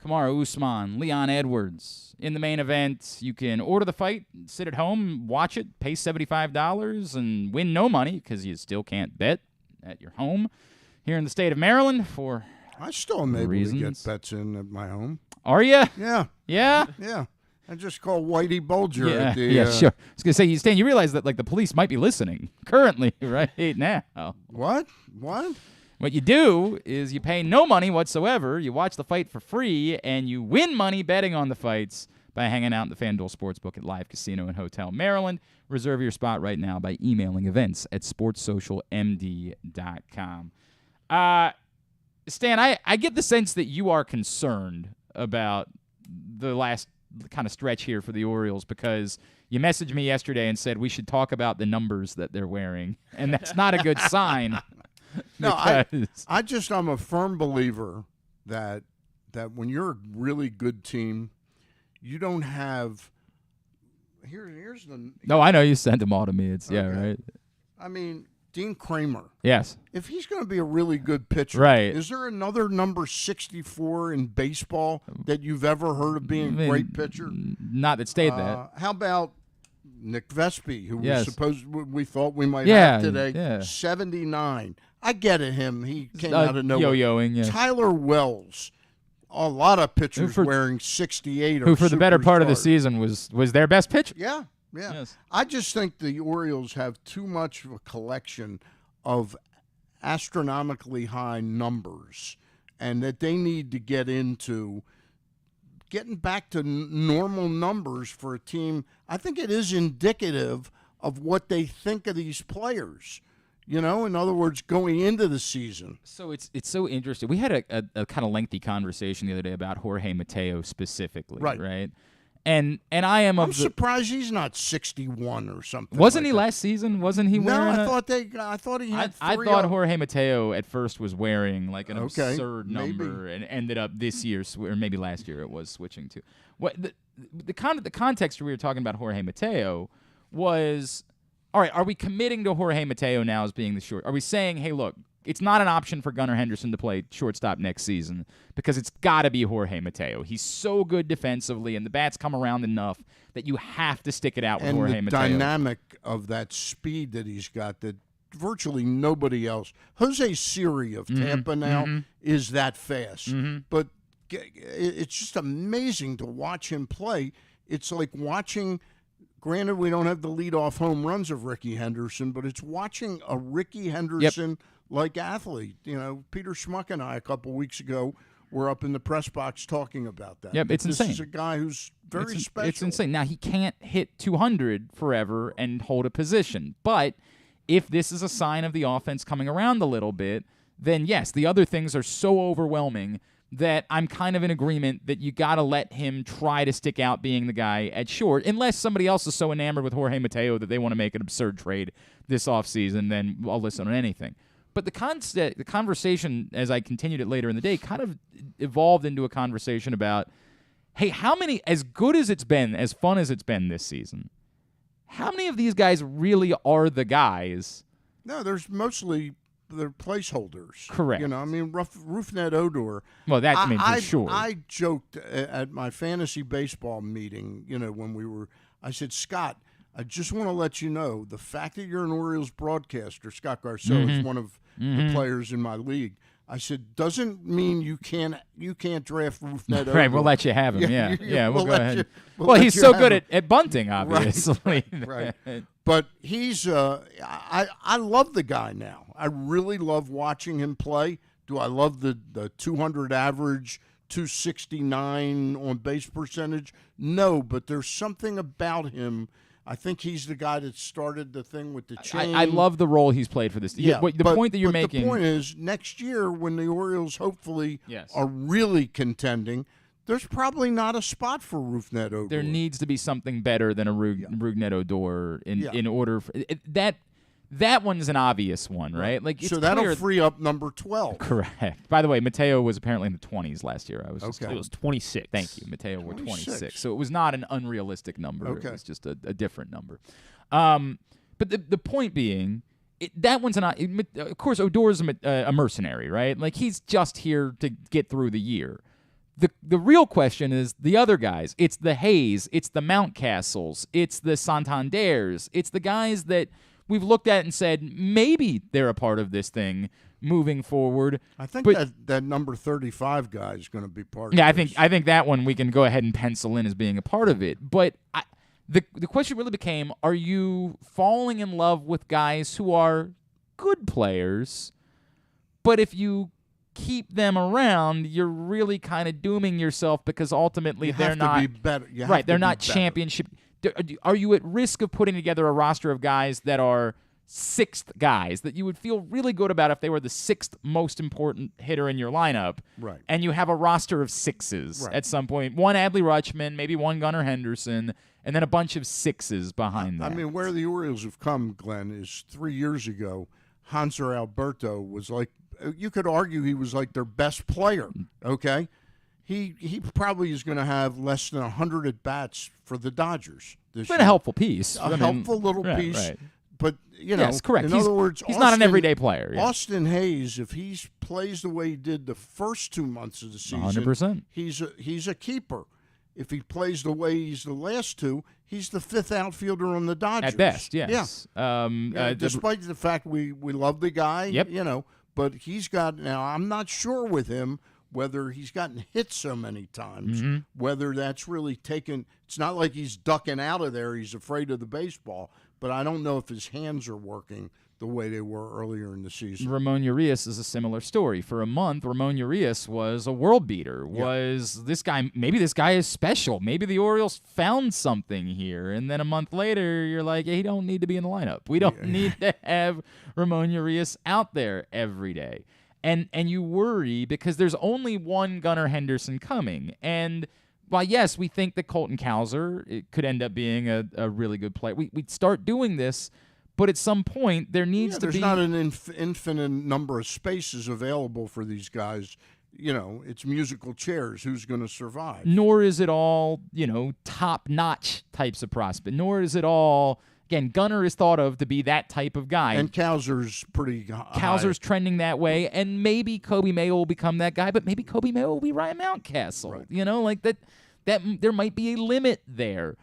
Kamaru Usman, Leon Edwards. In the main event, you can order the fight, sit at home, watch it, pay $75, and win no money because you still can't bet at your home here in the state of Maryland for I still am able reasons. to get bets in at my home. Are you? Yeah. Yeah? Yeah. I just call Whitey Bulger at the... Yeah, sure. I was going to say, Stan, you realize that like the police might be listening currently right now. What? What you do is you pay no money whatsoever, you watch the fight for free, and you win money betting on the fights by hanging out in the FanDuel Sportsbook at Live Casino and Hotel Maryland. Reserve your spot right now by emailing events@sportssocialmd.com. Stan, I get the sense that you are concerned about the last kind of stretch here for the Orioles because you messaged me yesterday and said we should talk about the numbers that they're wearing, and that's not a good sign. No, I'm a firm believer that when you're a really good team, you don't have here's the No, I know you sent them all to me. It's okay. Yeah, right. I mean, Dean Kramer. Yes. If he's going to be a really good pitcher, right. Is there another number 64 in baseball that you've ever heard of being a great pitcher? Not that stayed that. How about Nick Vespi, who we thought we might have have today? Yeah. 79. I get it, him. He came out of nowhere. Yo-yoing, yeah. Tyler Wells. A lot of pitchers wearing 68 who for the better part of the season was their best pitcher. Yeah, yeah. Yes. I just think the Orioles have too much of a collection of astronomically high numbers, and that they need to get into getting back to normal numbers for a team. I think it is indicative of what they think of these players. You know, in other words, going into the season. So it's so interesting. We had a kind of lengthy conversation the other day about Jorge Mateo specifically, right? And I'm surprised he's not 61 or something. Wasn't he last season? Wasn't he wearing? No, I thought he had. I thought Jorge Mateo at first was wearing like an absurd number, and ended up this year, or maybe last year, it was switching to. What the context we were talking about Jorge Mateo was. All right, are we committing to Jorge Mateo now as being the short? Are we saying, hey, look, it's not an option for Gunnar Henderson to play shortstop next season because it's got to be Jorge Mateo. He's so good defensively, and the bats come around enough that you have to stick it out with Jorge Mateo. And the dynamic of that speed that he's got that virtually nobody else. Jose Siri of Tampa now is that fast. But it's just amazing to watch him play. It's like watching. Granted, we don't have the leadoff home runs of Ricky Henderson, but it's watching a Ricky Henderson-like athlete. You know, Peter Schmuck and I a couple weeks ago were up in the press box talking about that. Yep, it's insane. This is a guy who's very special. It's insane. Now, he can't hit 200 forever and hold a position, but if this is a sign of the offense coming around a little bit, then yes, the other things are so overwhelming that I'm kind of in agreement that you got to let him try to stick out being the guy at short, unless somebody else is so enamored with Jorge Mateo that they want to make an absurd trade this offseason, then I'll listen on anything. But the conversation, as I continued it later in the day, kind of evolved into a conversation about, hey, how many, as good as it's been, as fun as it's been this season, how many of these guys really are the guys? No, there's mostly they're placeholders. Correct. You know, I mean, Rougned Odor. Well, that, for sure. I joked at my fantasy baseball meeting, you know, when I said, Scott, I just want to let you know the fact that you're an Orioles broadcaster, Scott Garceau is one of the players in my league. I said, doesn't mean you can't draft Rougned Odor. Right, we'll let you have him. Yeah, we'll go ahead. Well, he's so good at bunting, obviously. Right. But he's I love the guy now. I really love watching him play. Do I love the 200 average, 269 on base percentage? No, but there's something about him. I think he's the guy that started the thing with the chain. I love the role he's played for this team. Yeah, the point that you're making. The point is, next year when the Orioles hopefully are really contending, there's probably not a spot for Rougned Odor. There needs to be something better than a Rougned Odor in order for that one's an obvious one, right? Like, so that'll free up number 12. Correct. By the way, Mateo was apparently in the 20s last year. It was 26. Thank you. Mateo were 26. So it was not an unrealistic number. Okay. It was just a different number. But the point being, that one's not. Of course, Odor's a mercenary, right? Like, he's just here to get through the year. The real question is the other guys. It's the Hayes. It's the Mountcastles. It's the Santanders. It's the guys that we've looked at and said maybe they're a part of this thing moving forward. I think that number 35 guy is going to be part of this. I think that one we can go ahead and pencil in as being a part of it. But the question really became, are you falling in love with guys who are good players, but if you keep them around, you're really kind of dooming yourself because ultimately they're not to be better. Right, they're not championship. Are you at risk of putting together a roster of guys that are sixth guys that you would feel really good about if they were the sixth most important hitter in your lineup? Right. And you have a roster of sixes at some point. One Adley Rutschman, maybe one Gunnar Henderson, and then a bunch of sixes behind that. I mean, where the Orioles have come, Glenn, is 3 years ago, Hanser Alberto was like, you could argue he was like their best player, okay? He probably is going to have less than 100 at-bats for the Dodgers this year. But a helpful piece. Helpful little piece. Right. But, you know, yes, correct. In other words, he's not an everyday player. Yeah. Austin Hayes, if he plays the way he did the first 2 months of the season, 100%. He's a keeper. If he plays the way he's the last two, he's the fifth outfielder on the Dodgers. At best, yes. Yeah. Despite the fact we love the guy, you know, but he's got, now I'm not sure with him whether he's gotten hit so many times, whether that's really taken, it's not like he's ducking out of there, he's afraid of the baseball, but I don't know if his hands are working the way they were earlier in the season. Ramon Urias is a similar story. For a month, Ramon Urias was a world beater. Was this guy, maybe this guy is special. Maybe the Orioles found something here. And then a month later, you're like, hey, he don't need to be in the lineup. We don't need to have Ramon Urias out there every day. And you worry because there's only one Gunnar Henderson coming. And while, yes, we think that Colton Cowser could end up being a really good player, we'd start doing this. But at some point, there needs to be... There's not an infinite number of spaces available for these guys. You know, it's musical chairs. Who's going to survive? Nor is it all, you know, top-notch types of prospect. Nor is it all... Again, Gunnar is thought of to be that type of guy. And Cowser's pretty high. Cowser's trending that way, and maybe Kobe Mayo will become that guy, but maybe Kobe Mayo will be Ryan Mountcastle. Right. You know, like that there might be a limit there.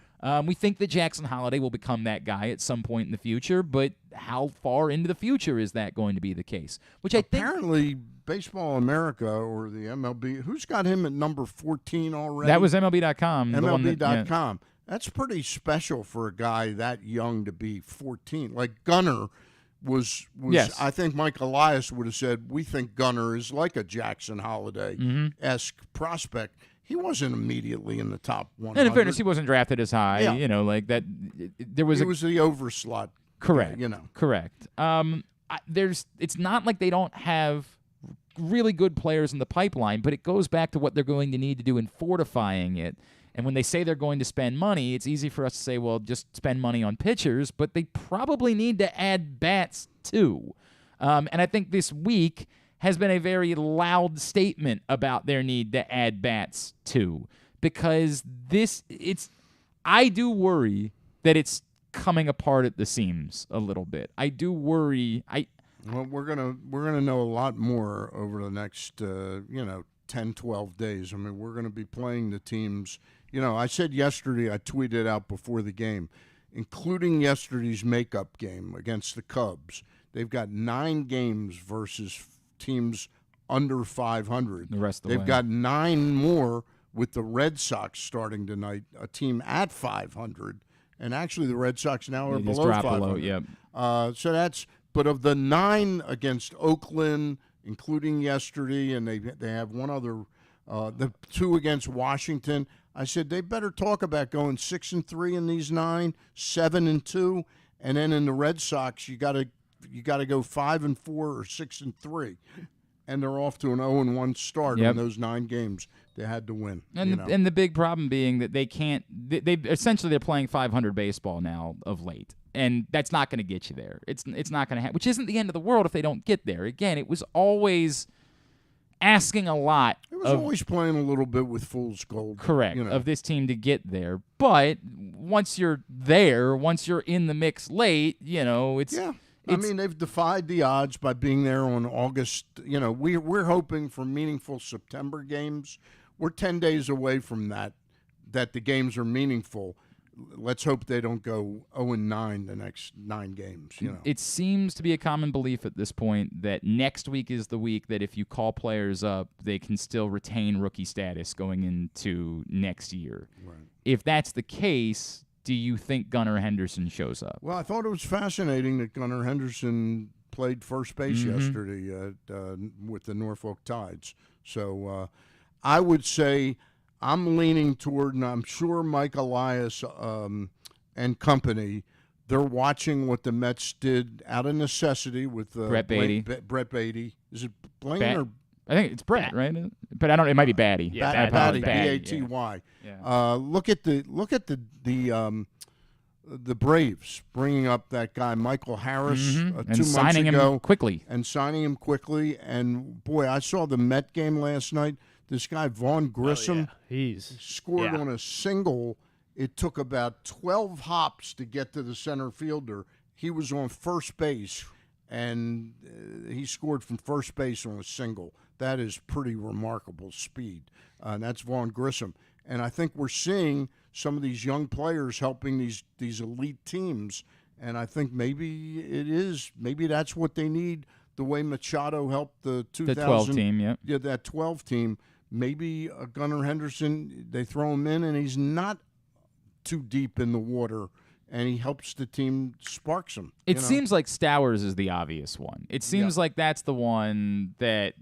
We think that Jackson Holliday will become that guy at some point in the future, but how far into the future is that going to be the case? Which I think apparently Baseball America or the MLB, who's got him at number 14 already? that was MLB.com. MLB.com. That's pretty special for a guy that young to be 14. Like Gunnar was Yes. I think Mike Elias would have said, we think Gunnar is like a Jackson Holliday-esque prospect. He wasn't immediately in the top 100. And in fairness, he wasn't drafted as high. Yeah. You know, like that. There was He was the overslot. correct. You know. Correct. It's not like they don't have really good players in the pipeline, but it goes back to what they're going to need to do in fortifying it. And when they say they're going to spend money, it's easy for us to say, well, just spend money on pitchers, but they probably need to add bats too. And I think this week has been a very loud statement about their need to add bats too, because I do worry that it's coming apart at the seams a little bit. I do worry. Well, we're gonna know a lot more over the next 10, 12 days. I mean, we're gonna be playing the teams. You know, I said yesterday, I tweeted out before the game, including yesterday's makeup game against the Cubs. They've got 9 games versus teams under 500. The rest of the They've way. got 9 more with the Red Sox starting tonight, a team at 500. And actually, the Red Sox now are They just below dropped 500. below, yep. So that's, but of the 9 against Oakland, including yesterday, and they have one other, the 2 against Washington. I said they better talk about going 6-3 in these 9, 7-2, and then in the Red Sox you got to go 5-4 or 6-3, and they're off to an 0-1 start in those 9 games they had to win. And the big problem being that they can't. They essentially they're playing 500 baseball now of late, and that's not going to get you there. It's not going to happen. Which isn't the end of the world if they don't get there. Again, it was always asking a lot. It was always playing a little bit with fool's gold. Correct, of this team to get there. But once you're there, once you're in the mix late, it's... Yeah. I mean, they've defied the odds by being there on August. We're hoping for meaningful September games. We're 10 days away from that the games are meaningful. Let's hope they don't go 0-9 the next 9 games. It seems to be a common belief at this point that next week is the week that if you call players up, they can still retain rookie status going into next year. Right. If that's the case, do you think Gunnar Henderson shows up? Well, I thought it was fascinating that Gunnar Henderson played first base yesterday with the Norfolk Tides. So I would say I'm leaning toward, and I'm sure Mike Elias and company, they're watching what the Mets did out of necessity with Brett Beatty. Brett Beatty. Is it Blaine or I think it's Brett, right? But I don't. It might be Batty. Yeah, Batty? Batty, B-A-T-Y. Yeah. Look at the Braves bringing up that guy Michael Harris 2 And months signing ago him quickly. And boy, I saw the Met game last night. This guy Vaughn Grissom He's scored on a single. It took about 12 hops to get to the center fielder. He was on first base, and he scored from first base on a single. That is pretty remarkable speed. And that's Vaughn Grissom. And I think we're seeing some of these young players helping these elite teams. And I think maybe that's what they need, the way Machado helped the 12 team, yeah. Yeah, that 12 team. Maybe Gunnar Henderson, they throw him in, and he's not too deep in the water, and he helps the team, sparks them. It seems like Stowers is the obvious one. It seems like that's the one that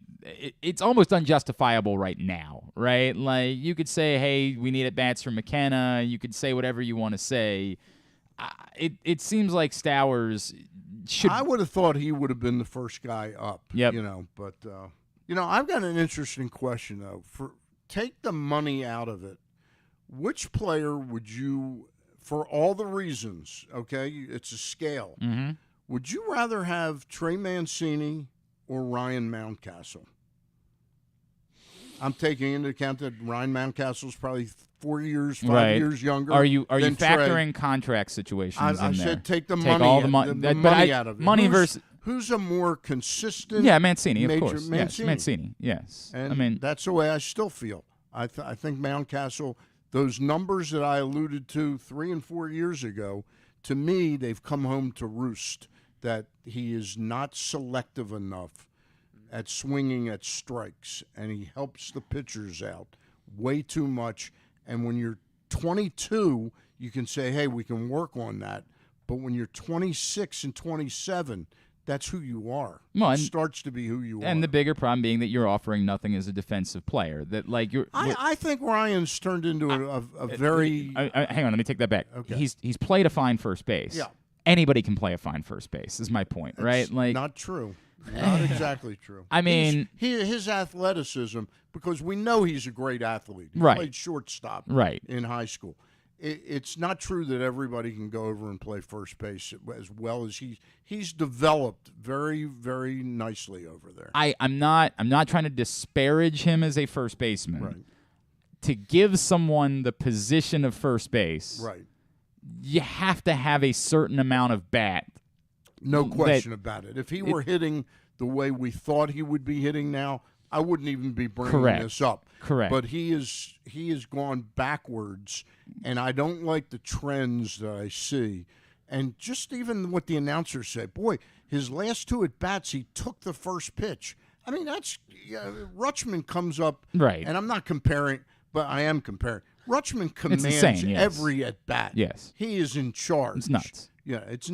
it's almost unjustifiable right now, right? Like you could say, hey, we need at-bats from McKenna. You could say whatever you want to say. It seems like Stowers should. I would have thought he would have been the first guy up. Yep. But I've got an interesting question though. Take the money out of it. Which player would you, for all the reasons, okay, it's a scale, would you rather have Trey Mancini or Ryan Mountcastle? I'm taking into account that Ryan Mountcastle is probably 4 years, 5 years younger. Are you than factoring Trey. contract situations I in there? said take the Take money, all the money out of it. Money versus. Who's a more consistent? Yeah, Mancini, of major course. Mancini. Yes, Mancini. Yes. And that's the way I still feel. I think Mountcastle, those numbers that I alluded to 3 and 4 years ago, to me, they've come home to roost, that he is not selective enough at swinging at strikes, and he helps the pitchers out way too much. And when you're 22, you can say, hey, we can work on that. But when you're 26 and 27, that's who you are. Well, it starts to be who you are. And the bigger problem being that you're offering nothing as a defensive player. That like I think Ryan's turned into a very. Hang on, let me take that back. Okay. He's played a fine first base. Yeah. Anybody can play a fine first base. Is my point, right? It's like not true. Not exactly true. I mean, his athleticism, because we know he's a great athlete. He Right. played shortstop Right. in high school. It's not true that everybody can go over and play first base as well as he's developed very, very nicely over there. I'm not trying to disparage him as a first baseman. Right. To give someone the position of first base, Right. you have to have a certain amount of bat. No question about it. If he were hitting the way we thought he would be hitting now, I wouldn't even be bringing this up. Correct. But he has gone backwards, and I don't like the trends that I see. And just even what the announcers say, boy, his last 2 at-bats, he took the first pitch. I mean, that's Rutschman comes up, Right. and I'm not comparing, but I am comparing. Rutschman commands insane, yes. every at-bat. Yes. He is in charge. It's nuts. Yeah, it's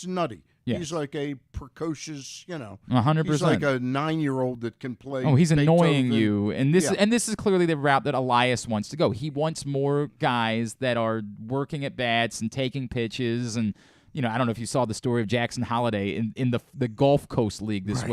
nutty. Yes. He's like a precocious, 100%. He's like a 9-year-old that can play. Oh, he's annoying Beethoven. you, and this is clearly the route that Elias wants to go. He wants more guys that are working at bats and taking pitches, and I don't know if you saw the story of Jackson Holliday in the Gulf Coast League this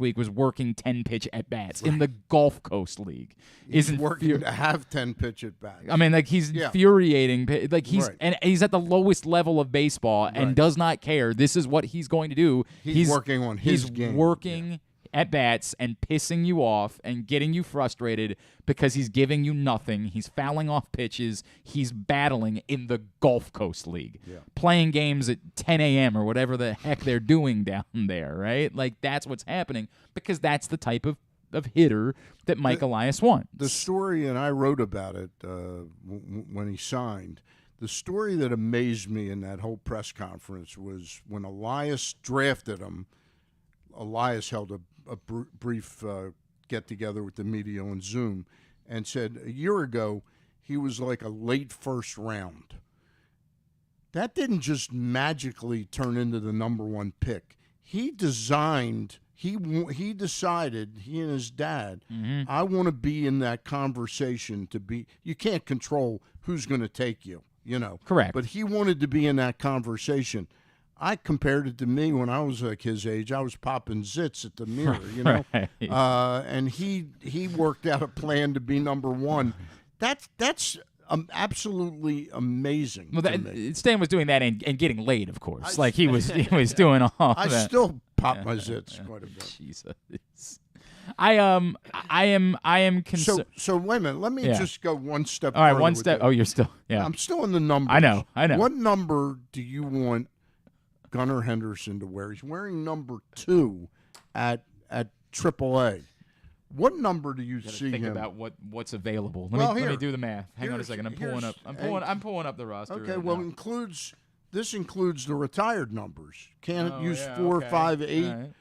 week was working 10-pitch at bats in the Gulf Coast League. He's working to have 10-pitch at bats. I mean, like he's infuriating. Like he's Right. he's at the lowest level of baseball and does not care. This is what he's going to do. He's working on his he's game. working at bats and pissing you off and getting you frustrated because he's giving you nothing. He's fouling off pitches. He's battling in the Gulf Coast League, playing games at 10 a.m. or whatever the heck they're doing down there, right? Like that's what's happening because that's the type of hitter that Mike Elias wants. The story, and I wrote about it when he signed, the story that amazed me in that whole press conference was when Elias drafted him. Elias held a brief get-together with the media on Zoom and said a year ago he was like a late first round. That didn't just magically turn into the number 1 pick. He decided, he and his dad, I want to be in that conversation to be, you can't control who's going to take you, Correct. But he wanted to be in that conversation. I compared it to me when I was like his age. I was popping zits at the mirror, Right. And he worked out a plan to be number 1. That's absolutely amazing. Well, Stan was doing that and getting laid, of course. He was doing all I that. still pop my zits quite a bit. Jesus. I am concerned. So wait a minute. Let me just go one step. All right, further one with step. you. Oh, you're still. Yeah. I'm still in the numbers. I know. What number do you want Gunnar Henderson to wear? He's wearing number 2 at AAA. What number do you see think him? about what's available. Let me do the math. Hang on a Here's- second. I'm here's- pulling up the roster. Okay, right well, now. this includes the retired numbers. Can it use yeah, 4, okay. 5, 8, All right.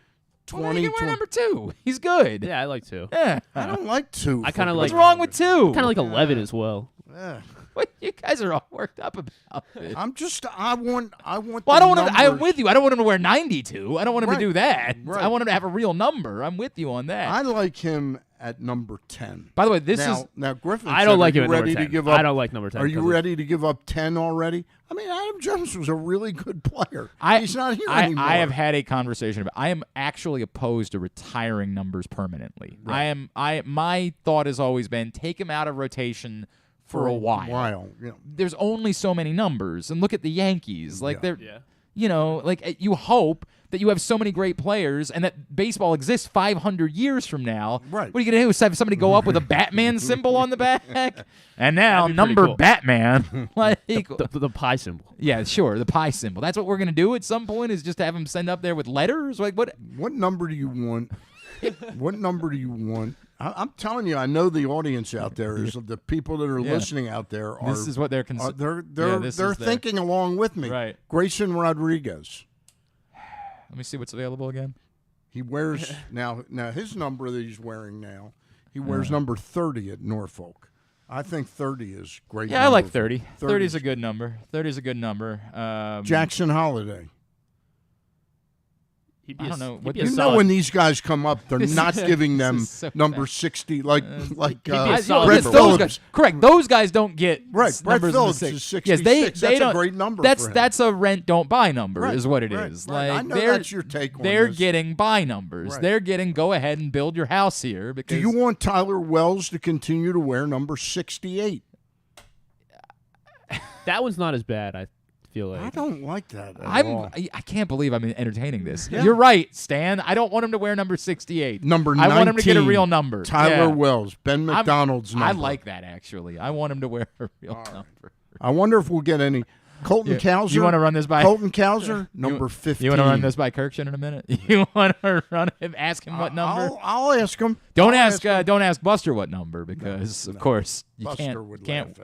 20? Well, then you can wear 20? number 2. He's good. Yeah, I like 2. Yeah. I don't like 2. I kinda What's like- wrong with 2? Kind of like 11 as well. Yeah. What you guys are all worked up about it. I want. Well, the I don't want him. I'm numbers. with you. I don't want him to wear 92. I don't want him Right. to do that. Right. I want him to have a real number. I'm with you on that. I like him at number 10. By the way, this is now Griffin. I don't said, like are him you at ready number 10. to give up? I don't like number 10. Are you 'cause ready to give up 10 already? I mean, Adam Jones was a really good player. He's not here anymore. I have had a conversation about. I am actually opposed to retiring numbers permanently. Right. My thought has always been take him out of rotation for a while. There's only so many numbers, and look at the Yankees. Like they're, you hope that you have so many great players, and that baseball exists 500 years from now. Right. What are you gonna do? Is have somebody go up with a Batman symbol on the back? And now That'd be pretty number cool. Batman, like the pie symbol. yeah, sure, the pie symbol. That's what we're gonna do at some point. Is just have him send up there with letters. Like what? What number do you want? What number do you want I'm telling you, I know the audience out there is the people that are listening out there are. This is what they're they're thinking along with me. Right. Grayson Rodriguez. Let me see what's available again. He wears now his number that he's wearing now. He wears number 30 at Norfolk. I think 30 is great. Yeah, I like 30. 30 is a good number. 30 is a good number. Jackson Holiday. I don't know. You know when these guys come up, they're not giving them number 60 like Brett Phillips. Correct. Those guys don't get Brett Phillips is 66. Yes, that's a great number. That's a rent don't buy number is what it is. Right. Like I know that's your take on they're this. getting buy numbers. Right. They're getting go ahead and build your house here. Because do you want Tyler Wells to continue to wear number 68? That one's not as bad, I feel like. I don't like that at all. I can't believe I'm entertaining this. Yeah. You're right, Stan. I don't want him to wear number 68. Number 19. I want him to get a real number. Tyler Wells, Ben McDonald's number. I like that, actually. I want him to wear a real number. I wonder if we'll get any. Colton Cowser. You want to run this by Colton Cowser, number 15. You want to run this by Kurkjian in a minute? You want to run him, ask him what number? I'll ask him. Don't ask Buster what number because of course you Buster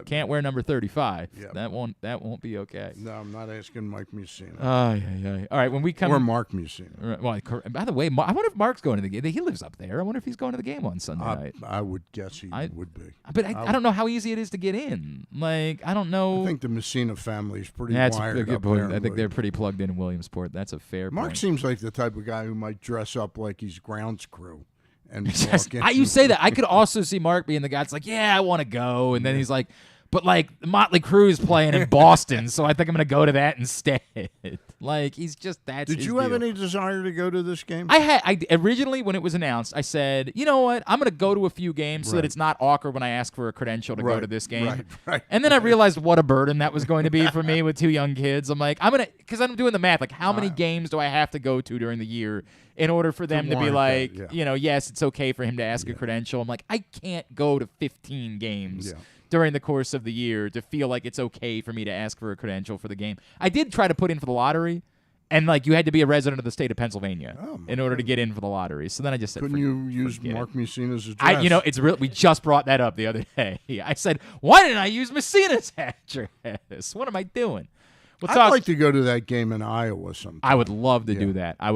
can't wear number 35. Yep. That won't be okay. No, I'm not asking Mike Mussina. All right, when we come or Mark Mussina. Well, by the way, I wonder if Mark's going to the game. He lives up there. I wonder if he's going to the game on Sunday night. I would guess he would be. But I don't know how easy it is to get in. Like I don't know. I think the Mussina family is pretty That's wired a good up point. there. I think they're pretty plugged in Williamsport. That's a fair Mark point. seems like the type of guy who might dress up like he's grounds crew. And walk in. You say that. I could also see Mark being the guy that's like, yeah, I want to go. And then he's like, but like Motley Crue's playing in Boston, so I think I'm going to go to that instead. Like he's just that's. Did you have any desire to go to this game? I originally when it was announced, I said, you know what, I'm going to go to a few games so that it's not awkward when I ask for a credential to go to this game. Right. And then I realized what a burden that was going to be for me with 2 young kids. I'm like, because I'm doing the math. Like, how many games do I have to go to during the year in order for them to be like, yes, it's okay for him to ask a credential. I'm like, I can't go to 15 games. During the course of the year to feel like it's okay for me to ask for a credential for the game. I did try to put in for the lottery, and like you had to be a resident of the state of Pennsylvania in order to get in for the lottery. So then I just said, couldn't you use Mark Mussina's address? It's real. We just brought that up the other day. I said, why didn't I use Mussina's address? What am I doing? I'd like to go to that game in Iowa sometime. I would love to do that. All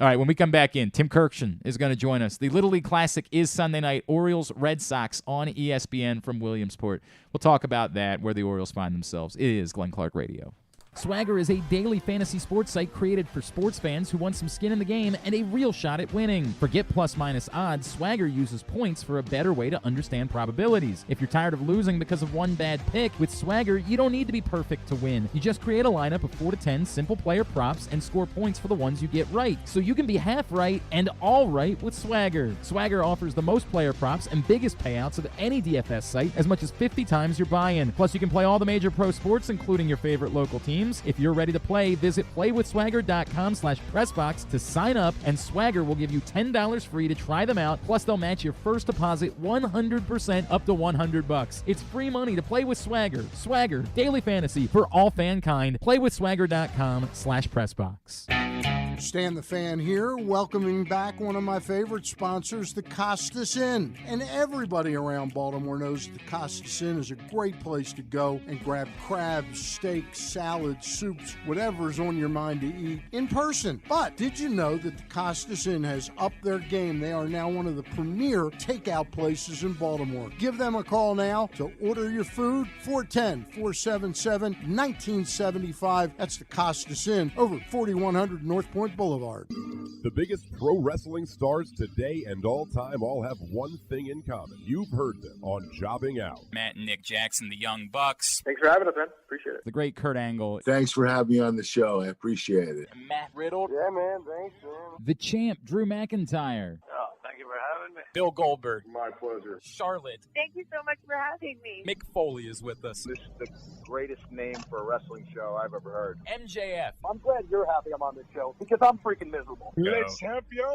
right, when we come back in, Tim Kurkjian is going to join us. The Little League Classic is Sunday night. Orioles, Red Sox on ESPN from Williamsport. We'll talk about that, where the Orioles find themselves. It is Glenn Clark Radio. Swagger is a daily fantasy sports site created for sports fans who want some skin in the game and a real shot at winning. Forget plus-minus odds, Swagger uses points for a better way to understand probabilities. If you're tired of losing because of one bad pick, with Swagger, you don't need to be perfect to win. You just create a lineup of 4 to 10 simple player props and score points for the ones you get right. So you can be half right and all right with Swagger. Swagger offers the most player props and biggest payouts of any DFS site, as much as 50 times your buy-in. Plus, you can play all the major pro sports, including your favorite local teams. If you're ready to play, visit playwithswagger.com/pressbox to sign up, and Swagger will give you $10 free to try them out. Plus, they'll match your first deposit 100% up to $100. It's free money to play with Swagger. Swagger, daily fantasy for all fankind. Playwithswagger.com/pressbox. Stan the Fan here, welcoming back one of my favorite sponsors, the Costas Inn. And everybody around Baltimore knows the Costas Inn is a great place to go and grab crabs, steaks, salads, soups, whatever's on your mind to eat in person. But did you know that the Costas Inn has upped their game? They are now one of the premier takeout places in Baltimore. Give them a call now to order your food, 410-477-1975. That's the Costas Inn over 4100 North Point Boulevard. The biggest pro wrestling stars today and all time all have one thing in common. You've heard them on Jobbing Out. Matt and Nick Jackson, the Young Bucks. Thanks for having us, man. Appreciate it. The great Kurt Angle. Thanks for having me on the show. I appreciate it. Matt Riddle. Yeah, man. Thanks, man. The champ, Drew McIntyre. Oh, thank you for having me. Bill Goldberg. My pleasure. Charlotte. Thank you so much for having me. Mick Foley is with us. This is the greatest name for a wrestling show I've ever heard. MJF. I'm glad you're happy I'm on this show because I'm freaking miserable. Le champion.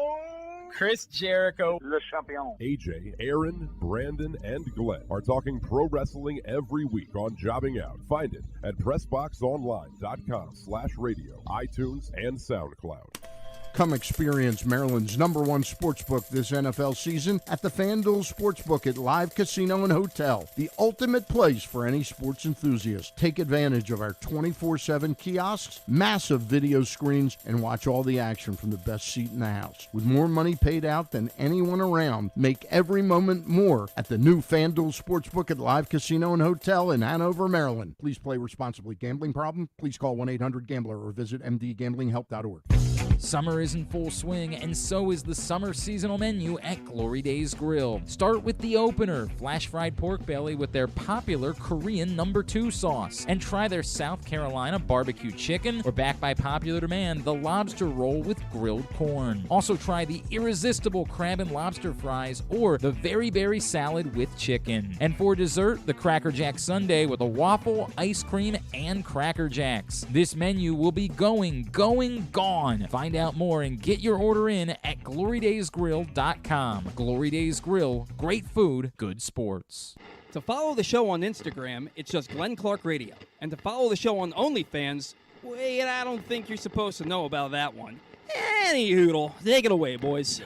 Chris Jericho. Le champion. AJ, Aaron, Brandon, and Glenn are talking pro wrestling every week on Jobbing Out. Find it at PressBoxOnline.com/radio, iTunes, and SoundCloud. Come experience Maryland's #1 sportsbook this NFL season at the FanDuel Sportsbook at Live Casino and Hotel, the ultimate place for any sports enthusiast. Take advantage of our 24/7 kiosks, massive video screens, and watch all the action from the best seat in the house. With more money paid out than anyone around, make every moment more at the new FanDuel Sportsbook at Live Casino and Hotel in Hanover, Maryland. Please play responsibly. Gambling problem? Please call 1-800-GAMBLER or visit mdgamblinghelp.org. Summer is in full swing, and so is the summer seasonal menu at Glory Days Grill. Start with the opener, flash-fried pork belly with their popular Korean #2 sauce. And try their South Carolina barbecue chicken, or back by popular demand, the lobster roll with grilled corn. Also try the irresistible crab and lobster fries, or the very berry salad with chicken. And for dessert, the Cracker Jack sundae with a waffle, ice cream, and Cracker Jacks. This menu will be gone. Find out more and get your order in at glorydaysgrill.com. Glory Days Grill, great food, good sports. To follow the show on Instagram, it's just Glenn Clark Radio. And to follow the show on OnlyFans, wait, I don't think you're supposed to know about that one. Any hoodle, take it away, boys.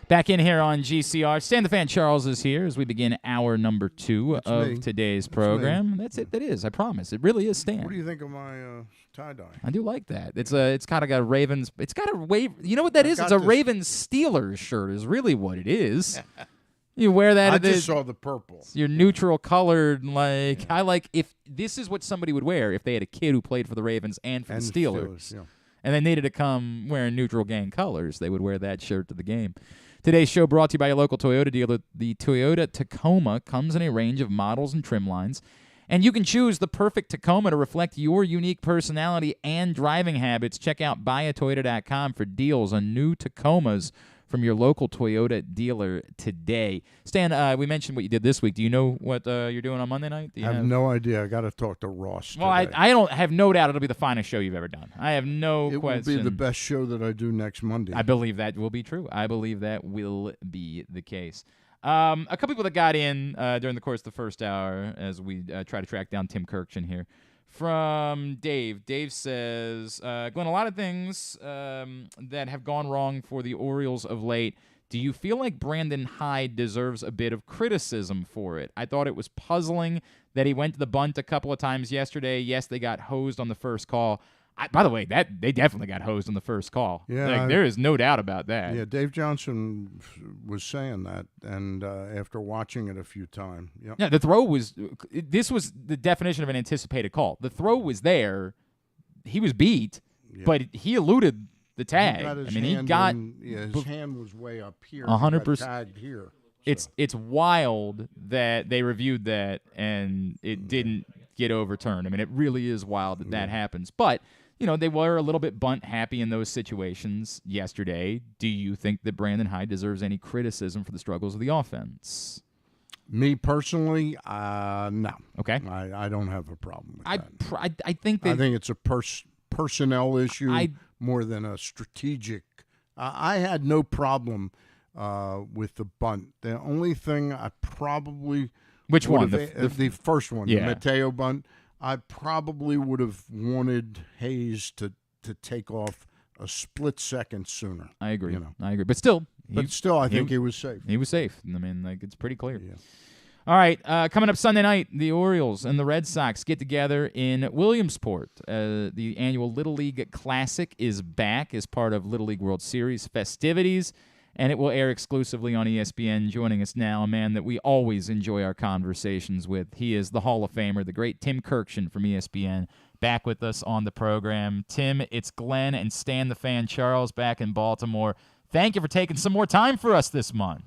Back in here on GCR. Stan the Fan Charles is here as we begin hour number 2 of today's program. That's it. That is. I promise. It really is Stan. What do you think of my tie-dye? I do like that. It's kind of got a Ravens. It's got a wave. You know what that is? It's a Ravens Steelers shirt. Is really what it is. You wear that. I just saw the purple. Your neutral colored. I like if this is what somebody would wear if they had a kid who played for the Ravens and for the Steelers. Yeah. And they needed to come wearing neutral gang colors. They would wear that shirt to the game. Today's show brought to you by your local Toyota dealer. The Toyota Tacoma comes in a range of models and trim lines, and you can choose the perfect Tacoma to reflect your unique personality and driving habits. Check out buyatoyota.com for deals on new Tacomas from your local Toyota dealer today. Stan, we mentioned what you did this week. Do you know what you're doing on Monday night? I have no idea. I got to talk to Ross today. Well, I don't have no doubt it'll be the finest show you've ever done. I have no question. It will be the best show that I do next Monday. I believe that will be true. I believe that will be the case. A couple people that got in during the course of the first hour as we try to track down Tim Kurkjian here. From Dave. Dave says, Glenn, a lot of things that have gone wrong for the Orioles of late. Do you feel like Brandon Hyde deserves a bit of criticism for it? I thought it was puzzling that he went to the bunt a couple of times yesterday. Yes, they got hosed on the first call. By the way, they definitely got hosed on the first call. Yeah, there is no doubt about that. Yeah, Dave Johnson was saying that, and after watching it a few times. Yep. Yeah, the throw was – this was the definition of an anticipated call. The throw was there. He was beat, but he eluded the tag. His hand was way up here. 100%. Tagged here. So. It's wild that they reviewed that and it didn't get overturned. I mean, it really is wild that happens. But – they were a little bit bunt happy in those situations yesterday. Do you think that Brandon Hyde deserves any criticism for the struggles of the offense? Me personally, no. Okay. I don't have a problem with that. I think it's a personnel issue more than a strategic. I had no problem with the bunt. The only thing I probably which one? The first one, yeah. The Mateo bunt. I probably would have wanted Hayes to take off a split second sooner. I agree. I agree. But still, I think he was safe. He was safe. I mean, it's pretty clear. Yeah. All right. Coming up Sunday night, the Orioles and the Red Sox get together in Williamsport. The annual Little League Classic is back as part of Little League World Series festivities, and it will air exclusively on ESPN. Joining us now, a man that we always enjoy our conversations with. He is the Hall of Famer, the great Tim Kurkjian from ESPN, back with us on the program. Tim, it's Glenn and Stan the Fan Charles back in Baltimore. Thank you for taking some more time for us this month.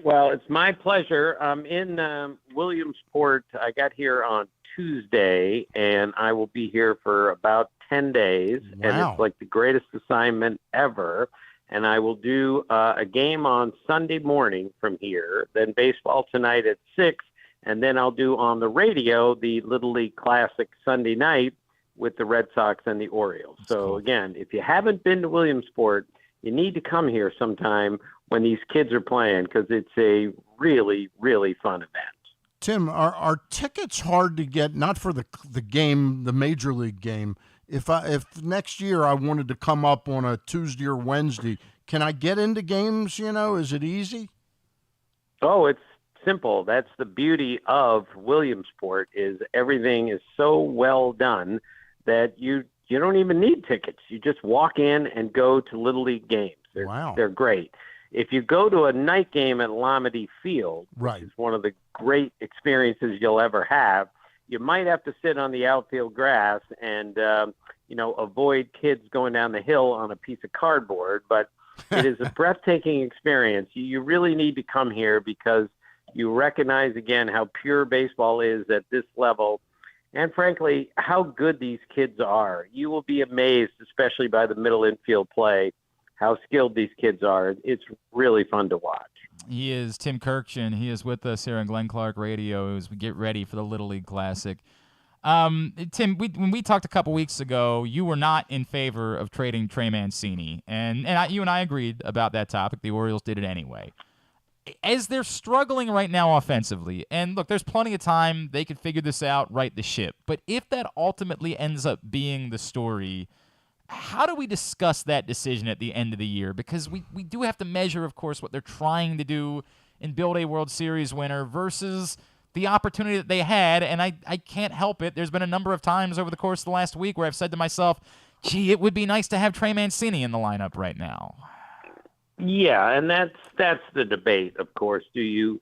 Well, it's my pleasure. I'm in Williamsport. I got here on Tuesday, and I will be here for about 10 days. Wow. And it's like the greatest assignment ever. And I will do a game on Sunday morning from here, then baseball tonight at 6, and then I'll do on the radio the Little League Classic Sunday night with the Red Sox and the Orioles. That's cool. Again, if you haven't been to Williamsport, you need to come here sometime when these kids are playing because it's a really, really fun event. Tim, are tickets hard to get, not for the game, the Major League game if next year I wanted to come up on a Tuesday or Wednesday, can I get into games? Is it easy? Oh, it's simple. That's the beauty of Williamsport, is everything is so well done that you don't even need tickets. You just walk in and go to Little League games. They're great. If you go to a night game at Lamar Field, right, which is one of the great experiences you'll ever have, you might have to sit on the outfield grass and avoid kids going down the hill on a piece of cardboard. But it is a breathtaking experience. You really need to come here because you recognize again how pure baseball is at this level, and frankly, how good these kids are. You will be amazed, especially by the middle infield play, how skilled these kids are. It's really fun to watch. He is Tim Kurkjian. He is with us here on Glenn Clark Radio as we get ready for the Little League Classic. Tim, when we talked a couple weeks ago, you were not in favor of trading Trey Mancini, and you and I agreed about that topic. The Orioles did it anyway. As they're struggling right now offensively, and look, there's plenty of time, they could figure this out, right the ship. But if that ultimately ends up being the story, how do we discuss that decision at the end of the year? Because we do have to measure, of course, what they're trying to do and build a World Series winner versus the opportunity that they had. And I can't help it. There's been a number of times over the course of the last week where I've said to myself, gee, it would be nice to have Trey Mancini in the lineup right now. Yeah, and that's the debate, of course. Do you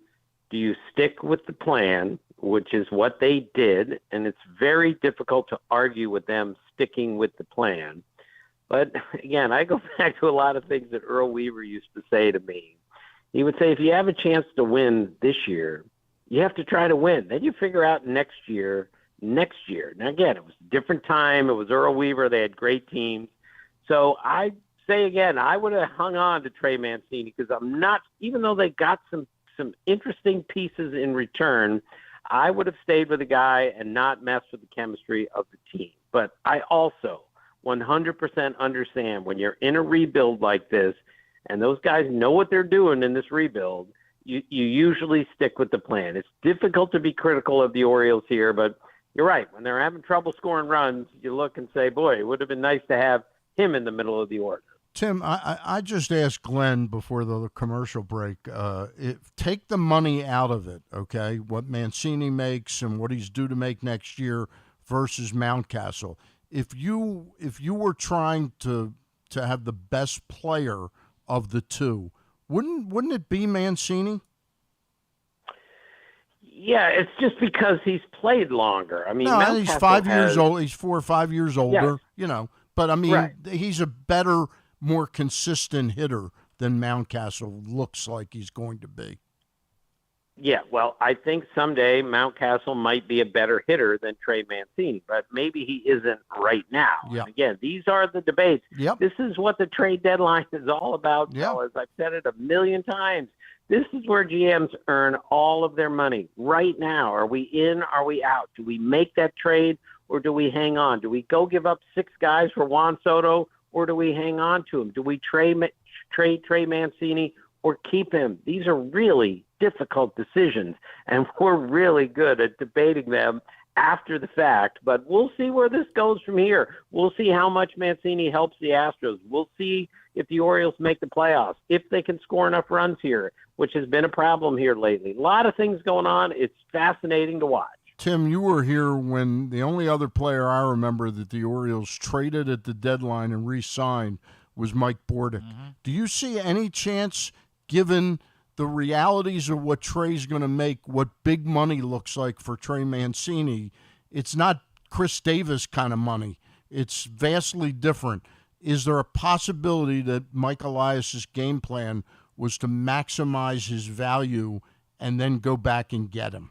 stick with the plan, which is what they did, and it's very difficult to argue with them sticking with the plan. But again, I go back to a lot of things that Earl Weaver used to say to me. He would say, if you have a chance to win this year, you have to try to win. Then you figure out next year. Now, again, it was a different time. It was Earl Weaver. They had great teams. So I say again, I would have hung on to Trey Mancini because I'm not, even though they got some interesting pieces in return, I would have stayed with the guy and not messed with the chemistry of the team. But I also 100% understand when you're in a rebuild like this, and those guys know what they're doing in this rebuild, you usually stick with the plan. It's difficult to be critical of the Orioles here, but you're right. When they're having trouble scoring runs, you look and say, boy, it would have been nice to have him in the middle of the order. Tim, I just asked Glenn before the commercial break, take the money out of it, okay, what Mancini makes and what he's due to make next year versus Mountcastle. If you were trying to have the best player of the two, wouldn't it be Mancini? Yeah, it's just because he's played longer. I mean, no, he's 5 years old. He's 4 or 5 years older, But, I mean, right. He's a better, more consistent hitter than Mountcastle looks like he's going to be. Yeah, well, I think someday Mountcastle might be a better hitter than Trey Mancini, but maybe he isn't right now. Yep. Again, these are the debates. Yep. This is what the trade deadline is all about, fellas. I've said it a million times. This is where GMs earn all of their money right now. Are we in? Are we out? Do we make that trade or do we hang on? Do we go give up 6 guys for Juan Soto or do we hang on to him? Do we trade Trey Mancini or keep him? These are really difficult decisions, and we're really good at debating them after the fact. But we'll see where this goes from here. We'll see how much Mancini helps the Astros. We'll see if the Orioles make the playoffs, if they can score enough runs here, which has been a problem here lately. A lot of things going on. It's fascinating to watch. Tim, you were here when the only other player I remember that the Orioles traded at the deadline and re-signed was Mike Bordick. Mm-hmm. Do you see any chance, given the realities of what Trey's going to make, what big money looks like for Trey Mancini? It's not Chris Davis kind of money. It's vastly different. Is there a possibility that Mike Elias's game plan was to maximize his value and then go back and get him?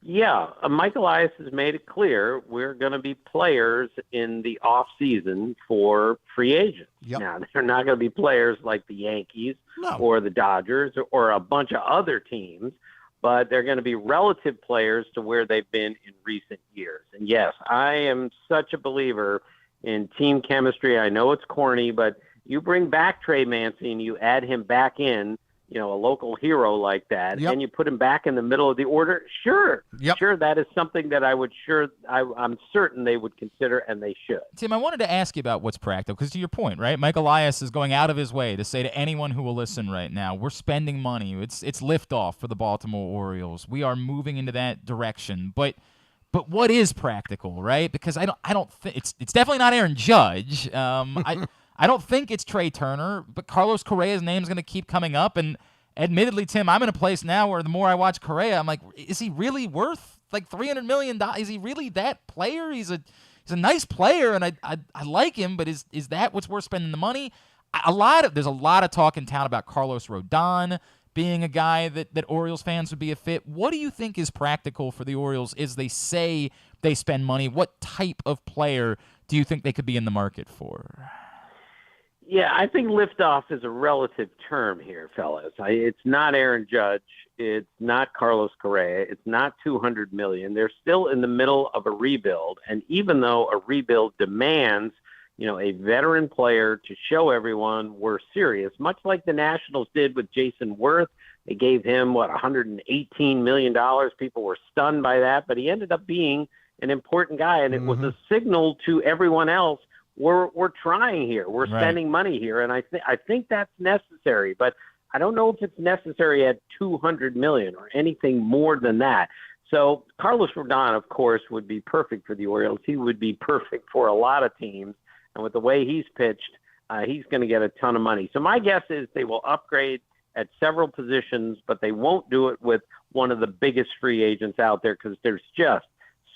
Yeah, Mike Elias has made it clear we're going to be players in the off season for free agents. Yep. Now, they're not going to be players like the Yankees or the Dodgers or a bunch of other teams, but they're going to be relative players to where they've been in recent years. And yes, I am such a believer in team chemistry. I know it's corny, but you bring back Trey Mancini, you add him back in, a local hero like that, Yep. and you put him back in the middle of the order, sure, Yep. sure, that is something that I'm certain they would consider, and they should. Tim, I wanted to ask you about what's practical, because to your point, right, Mike Elias is going out of his way to say to anyone who will listen right now, we're spending money. It's liftoff for the Baltimore Orioles. We are moving into that direction. But what is practical, right? Because I don't think it's definitely not Aaron Judge. I don't think it's Trey Turner, but Carlos Correa's name is going to keep coming up. And admittedly, Tim, I'm in a place now where the more I watch Correa, I'm like, is he really worth like $300 million? Is he really that player? He's a nice player, and I like him, but is that what's worth spending the money? There's a lot of talk in town about Carlos Rodon being a guy that Orioles fans would be a fit. What do you think is practical for the Orioles as they say they spend money? What type of player do you think they could be in the market for? Yeah, I think liftoff is a relative term here, fellas. It's not Aaron Judge. It's not Carlos Correa. It's not $200 million. They're still in the middle of a rebuild. And even though a rebuild demands, a veteran player to show everyone we're serious, much like the Nationals did with Jason Worth. They gave him, $118 million. People were stunned by that, but he ended up being an important guy. And it was a signal to everyone else, we're trying here. We're spending money here, and I think that's necessary. But I don't know if it's necessary at $200 million or anything more than that. So Carlos Rodon, of course, would be perfect for the Orioles. He would be perfect for a lot of teams, and with the way he's pitched, he's going to get a ton of money. So my guess is they will upgrade at several positions, but they won't do it with one of the biggest free agents out there because there's just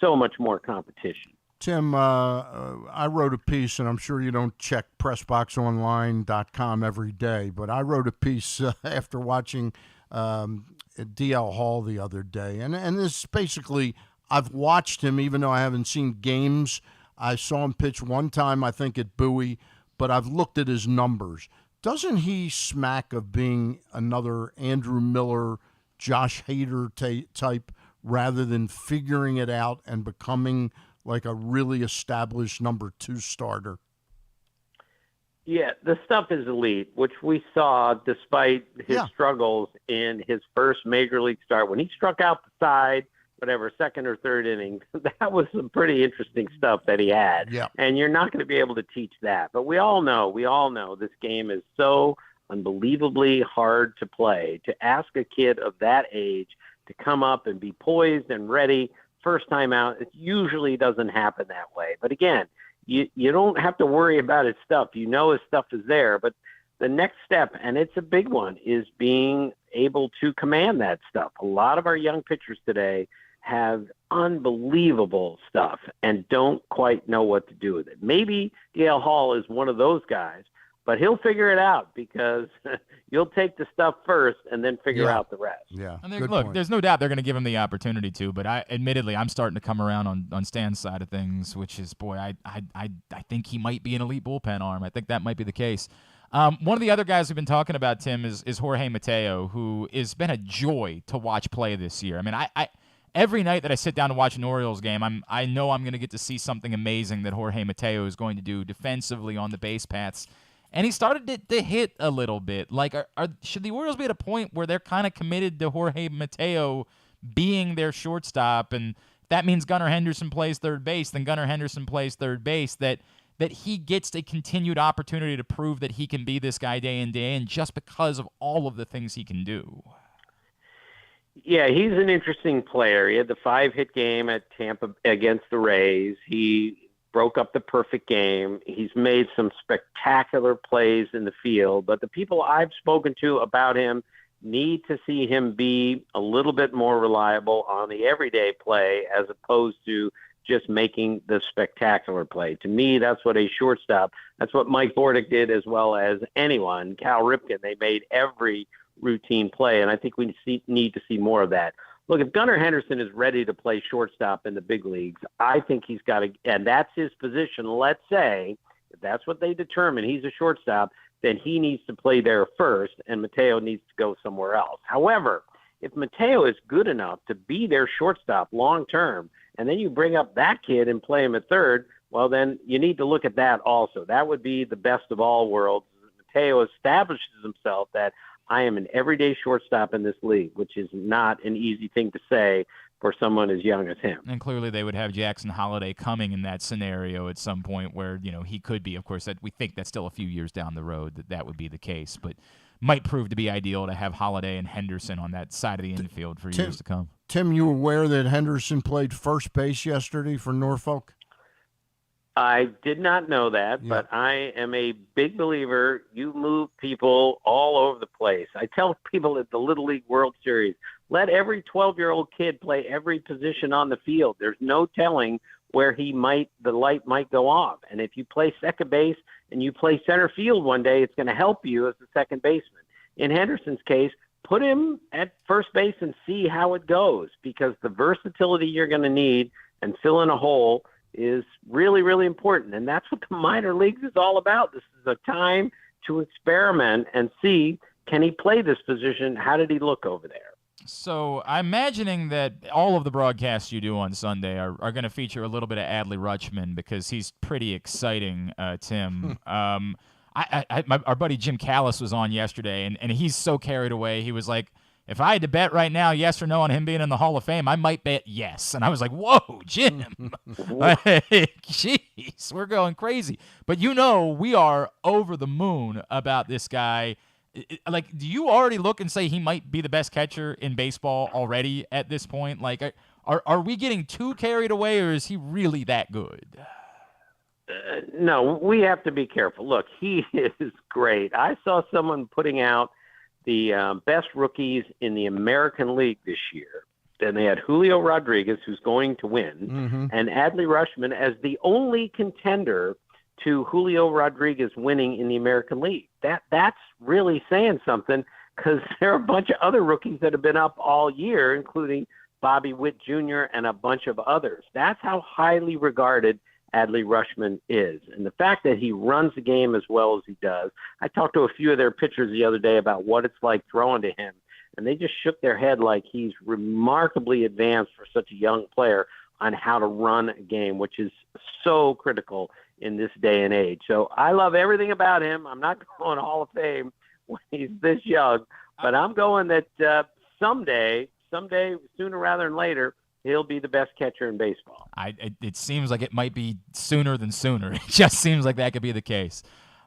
so much more competition. Tim, I wrote a piece, and I'm sure you don't check PressBoxOnline.com every day, but I wrote a piece after watching DL Hall the other day. And this basically, I've watched him, even though I haven't seen games. I saw him pitch one time, I think, at Bowie, but I've looked at his numbers. Doesn't he smack of being another Andrew Miller, Josh Hader type, rather than figuring it out and becoming like a really established number 2 starter? Yeah, the stuff is elite, which we saw despite his struggles in his first major league start. When he struck out the side, second or third inning, that was some pretty interesting stuff that he had. Yeah. And you're not going to be able to teach that. But we all know this game is so unbelievably hard to play. To ask a kid of that age to come up and be poised and ready first time out, it usually doesn't happen that way. But again, you don't have to worry about his stuff. His stuff is there. But the next step, and it's a big one, is being able to command that stuff. A lot of our young pitchers today have unbelievable stuff and don't quite know what to do with it. Maybe DL Hall is one of those guys, but he'll figure it out because you'll take the stuff first and then figure out the rest. Yeah. And there's no doubt they're going to give him the opportunity to, but admittedly, I'm starting to come around on Stan's side of things, which is, I think he might be an elite bullpen arm. I think that might be the case. One of the other guys we've been talking about, Tim, is Jorge Mateo, who has been a joy to watch play this year. I mean, I every night that I sit down to watch an Orioles game, I know I'm going to get to see something amazing that Jorge Mateo is going to do defensively on the base paths. And he started to hit a little bit. Like, should the Orioles be at a point where they're kind of committed to Jorge Mateo being their shortstop, and if that means Gunnar Henderson plays third base, then Gunnar Henderson plays third base, that he gets a continued opportunity to prove that he can be this guy day in, day in, just because of all of the things he can do? Yeah, he's an interesting player. He had the 5-hit game at Tampa against the Rays. He broke up the perfect game. He's made some spectacular plays in the field, but the people I've spoken to about him need to see him be a little bit more reliable on the everyday play as opposed to just making the spectacular play. To me, that's what a shortstop, that's what Mike Bordick did as well as anyone. Cal Ripken, they made every routine play, and I think we need to see more of that. Look, if Gunnar Henderson is ready to play shortstop in the big leagues, I think he's got to, and that's his position. Let's say, if that's what they determine, he's a shortstop, then he needs to play there first, and Mateo needs to go somewhere else. However, if Mateo is good enough to be their shortstop long-term, and then you bring up that kid and play him at third, well, then you need to look at that also. That would be the best of all worlds. Mateo establishes himself that I am an everyday shortstop in this league, which is not an easy thing to say for someone as young as him. And clearly they would have Jackson Holliday coming in that scenario at some point where, he could be. Of course, that we think that's still a few years down the road that would be the case, but might prove to be ideal to have Holliday and Henderson on that side of the infield for years to come. Tim, you aware that Henderson played first base yesterday for Norfolk? I did not know that, but I am a big believer. You move people all over the place. I tell people at the Little League World Series, let every 12-year-old kid play every position on the field. There's no telling where the light might go off. And if you play second base and you play center field one day, it's going to help you as a second baseman. In Henderson's case, put him at first base and see how it goes, because the versatility you're going to need and fill in a hole is really, really important. And that's what the minor leagues is all about. This is a time to experiment and see, can he play this position? How did he look over there? So I'm imagining that all of the broadcasts you do on Sunday are going to feature a little bit of Adley Rutschman, because he's pretty exciting, Tim. Our buddy Jim Callis was on yesterday, and he's so carried away. He was like, if I had to bet right now, yes or no, on him being in the Hall of Fame, I might bet yes. And I was like, whoa, Jim. Jeez, we're going crazy. But we are over the moon about this guy. Like, do you already look and say he might be the best catcher in baseball already at this point? Like, are we getting too carried away, or is he really that good? No, we have to be careful. Look, he is great. I saw someone putting out the best rookies in the American League this year. Then they had Julio Rodriguez, who's going to win, and Adley Rutschman as the only contender to Julio Rodriguez winning in the American League. That's really saying something, because there are a bunch of other rookies that have been up all year, including Bobby Witt Jr. and a bunch of others. That's how highly regarded Adley Rutschman is. And the fact that he runs the game as well as he does. I talked to a few of their pitchers the other day about what it's like throwing to him, and they just shook their head like he's remarkably advanced for such a young player on how to run a game, which is so critical in this day and age. So I love everything about him. I'm not going Hall of Fame when he's this young, but I'm going that someday, sooner rather than later, he'll be the best catcher in baseball. It seems like it might be sooner than sooner. It just seems like that could be the case.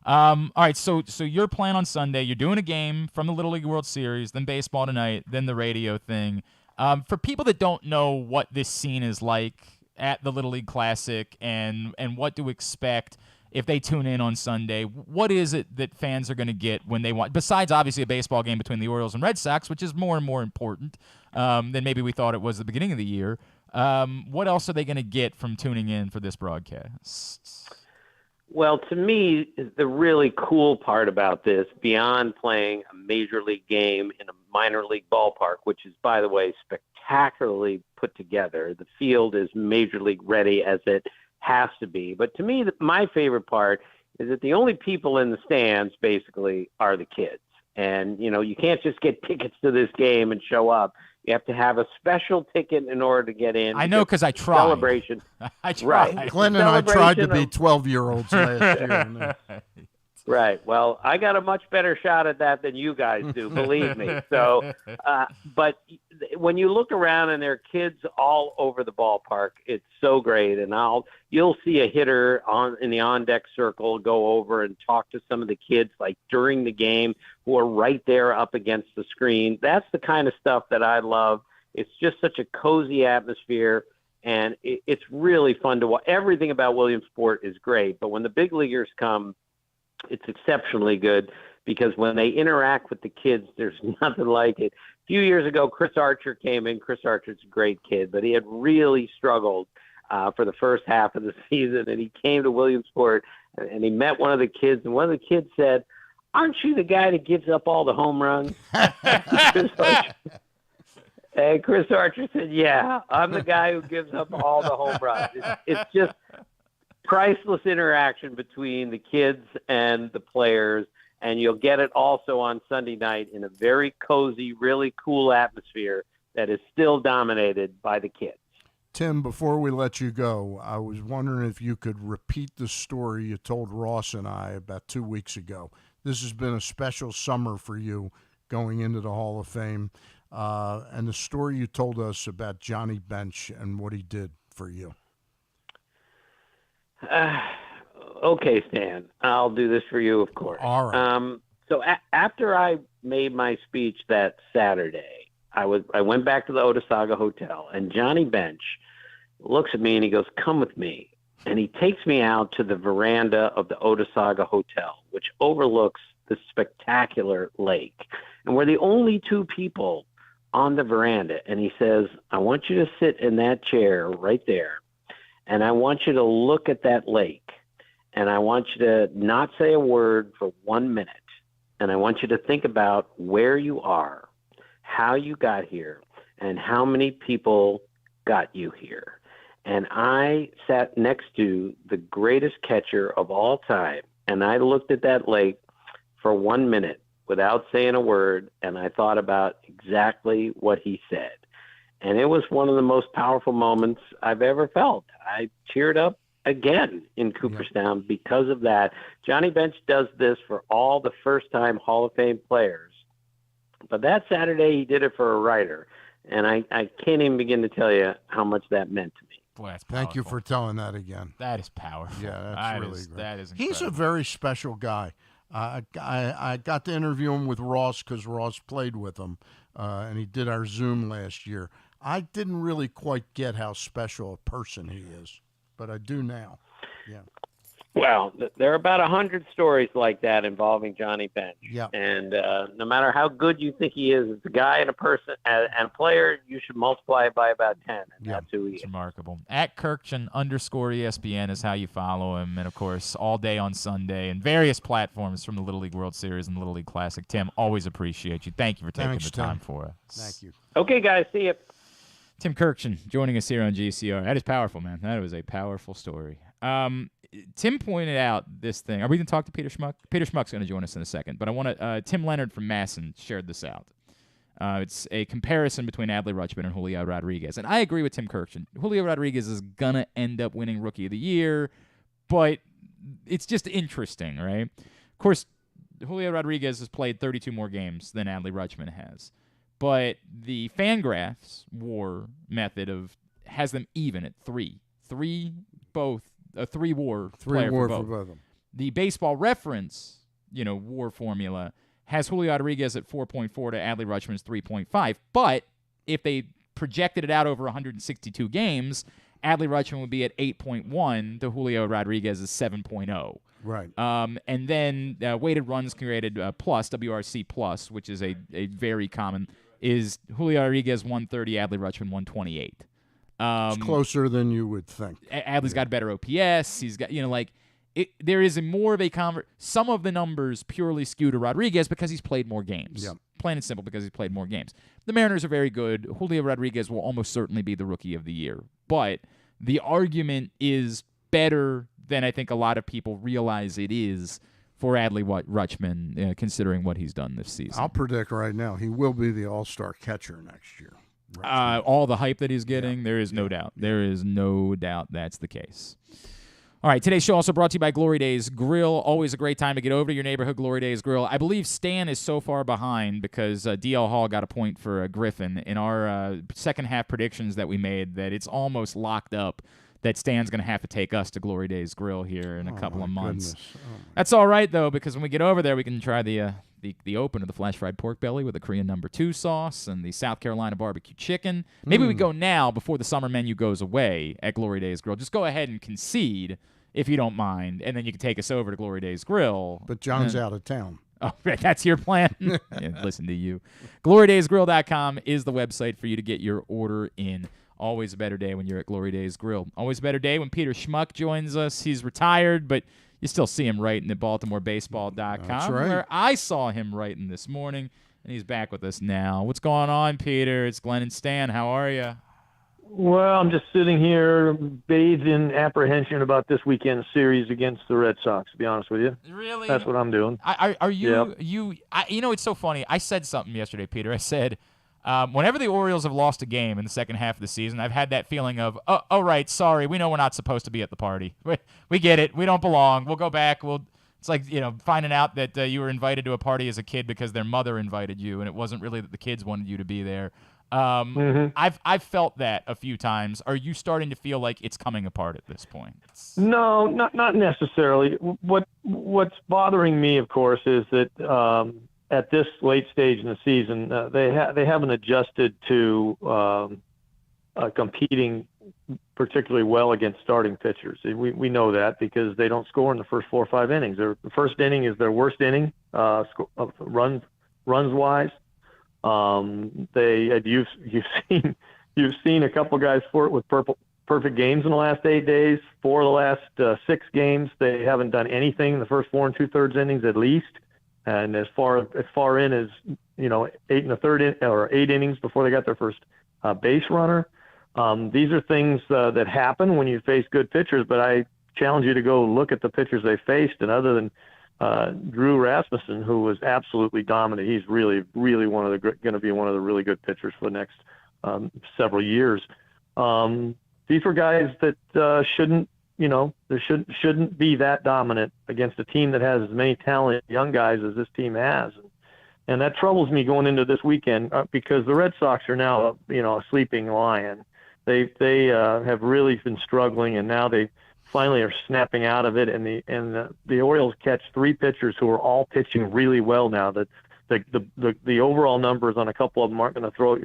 All right, so your plan on Sunday, you're doing a game from the Little League World Series, then baseball tonight, then the radio thing. For people that don't know what this scene is like at the Little League Classic and what to expect if they tune in on Sunday, what is it that fans are going to get when they want, besides obviously a baseball game between the Orioles and Red Sox, which is more and more important than maybe we thought it was at the beginning of the year. What else are they going to get from tuning in for this broadcast? Well, to me, the really cool part about this, beyond playing a major league game in a minor league ballpark, which is, by the way, spectacularly put together. The field is major league ready, as it has to be. But to me, my favorite part is that the only people in the stands basically are the kids. And, you can't just get tickets to this game and show up. You have to have a special ticket in order to get in. I know, because I tried. Celebration. I tried. Right. Glenn and I tried to be 12-year-olds last year. Right. Well, I got a much better shot at that than you guys do, believe me. So, but when you look around and there are kids all over the ballpark, it's so great. And you'll see a hitter in the on-deck circle go over and talk to some of the kids like during the game who are right there up against the screen. That's the kind of stuff that I love. It's just such a cozy atmosphere, and it's really fun to watch. Everything about Williamsport is great, but when the big leaguers come, it's exceptionally good, because when they interact with the kids, there's nothing like it. A few years ago, Chris Archer came in. Chris Archer's a great kid, but he had really struggled for the first half of the season, and he came to Williamsport, and he met one of the kids, and one of the kids said, "Aren't you the guy that gives up all the home runs?" And Chris Archer said, "Yeah, I'm the guy who gives up all the home runs." It's just priceless interaction between the kids and the players, and you'll get it also on Sunday night in a very cozy, really cool atmosphere that is still dominated by the kids. Tim, before we let you go, I was wondering if you could repeat the story you told Ross and I about 2 weeks ago. this has been a special summer for you going into the Hall of Fame. And the story you told us about Johnny Bench and what he did for you. Okay, Stan, I'll do this for you, of course. All right. So after I made my speech that Saturday, I went back to the Otesaga Hotel, and Johnny Bench looks at me and he goes, "Come with me." And he takes me out to the veranda of the Otesaga Hotel, which overlooks this spectacular lake. And we're the only two people on the veranda. And he says, "I want you to sit in that chair right there. And I want you to look at that lake. And I want you to not say a word for 1 minute. And I want you to think about where you are, how you got here, and how many people got you here." And I sat next to the greatest catcher of all time, and I looked at that lake for 1 minute without saying a word, and I thought about exactly what he said. And it was one of the most powerful moments I've ever felt. I teared up again in Cooperstown because of that. Johnny Bench does this for all the first-time Hall of Fame players. But that Saturday, he did it for a writer. And I can't even begin to tell you how much that meant to me. Boy, that's Thank you for telling that again. That is powerful. Yeah, that's really great. That is incredible. He's a very special guy. I got to interview him with Ross because Ross played with him, and he did our Zoom last year. I didn't really quite get how special a person he is, but I do now. Yeah. Well, there are about 100 stories like that involving Johnny Bench. Yeah. And no matter how good you think he is as a guy and a person and a player, you should multiply it by about 10. And that's who he is. Remarkable. At Kurkjian _ESPN is how you follow him. And, of course, all day on Sunday and various platforms from the Little League World Series and Little League Classic. Tim, always appreciate you. Thank you for taking the time for us. Thank you. Okay, guys. See you. Tim Kurkjian joining us here on GCR. That is powerful, man. That was a powerful story. Tim pointed out this thing. Are we going to talk to Peter Schmuck? Peter Schmuck's going to join us in a second. But I want to Tim Leonard from Masson shared this out. It's a comparison between Adley Rutschman and Julio Rodriguez. And I agree with Tim Kurkjian. Julio Rodriguez is going to end up winning Rookie of the Year, but it's just interesting, right? Of course, Julio Rodriguez has played 32 more games than Adley Rutschman has. But the Fangraphs WAR method has them even at 3. 3 both. A 3 WAR player for both. of them. The Baseball Reference, WAR formula has Julio Rodriguez at 4.4 to Adley Rutschman's 3.5. But if they projected it out over 162 games, Adley Rutschman would be at 8.1 to Julio Rodriguez's 7.0. Right. And then weighted runs created plus, WRC plus, which is a very common, is Julio Rodriguez 130, Adley Rutschman 128. It's closer than you would think. Adley's got a better OPS. He's got, there is more of a some of the numbers purely skew to Rodriguez because he's played more games. Yep. Plain and simple, because he's played more games. The Mariners are very good. Julio Rodriguez will almost certainly be the Rookie of the Year. But the argument is better than I think a lot of people realize it is for Adley Rutschman, considering what he's done this season. I'll predict right now he will be the all-star catcher next year. All the hype that he's getting, there is no doubt. There is no doubt that's the case. All right, today's show also brought to you by Glory Days Grill. Always a great time to get over to your neighborhood Glory Days Grill. I believe Stan is so far behind because DL Hall got a point for Griffin in our second half predictions that we made that it's almost locked up that Stan's going to have to take us to Glory Days Grill here in a couple of months. That's all right, though, because when we get over there, we can try the opener, the flash fried pork belly with the Korean No. 2 sauce and the South Carolina barbecue chicken. Maybe we go now before the summer menu goes away at Glory Days Grill. Just go ahead and concede if you don't mind, and then you can take us over to Glory Days Grill. But John's out of town. Oh, that's your plan? Listen to you. GloryDaysGrill.com is the website for you to get your order in. Always a better day when you're at Glory Days Grill. Always a better day when Peter Schmuck joins us. He's retired, but you still see him writing at BaltimoreBaseball.com, That's right. where I saw him writing this morning, and he's back with us now. What's going on, Peter? It's Glenn and Stan. How are you? Well, I'm just sitting here bathed in apprehension about this weekend's series against the Red Sox, to be honest with you. Really? That's what I'm doing. Are you? Yep. It's so funny. I said something yesterday, Peter. I said, whenever the Orioles have lost a game in the second half of the season, I've had that feeling of, oh right, sorry, we know we're not supposed to be at the party. We get it. We don't belong. We'll go back. We'll It's like, finding out that you were invited to a party as a kid because their mother invited you, and it wasn't really that the kids wanted you to be there. I've felt that a few times. Are you starting to feel like it's coming apart at this point? No, not necessarily. What's bothering me, of course, is that at this late stage in the season, they haven't adjusted to competing particularly well against starting pitchers. We know that because they don't score in the first 4 or 5 innings. The first inning is their worst inning, runs wise. You've seen a couple guys for it with perfect games in the last 8 days. 4 of the last 6 games, they haven't done anything in the first 4 2/3 innings at least. And as far in as 8 1/3 or 8 innings before they got their first base runner. These are things that happen when you face good pitchers, but I challenge you to go look at the pitchers they faced, and other than Drew Rasmussen, who was absolutely dominant, he's really, really going to be one of the really good pitchers for the next several years. These were guys that shouldn't be that dominant against a team that has as many talented young guys as this team has. And that troubles me going into this weekend because the Red Sox are now, a sleeping lion. They have really been struggling, and now they finally are snapping out of it. And the Orioles catch 3 pitchers who are all pitching really well now. That the overall numbers on a couple of them aren't going to throw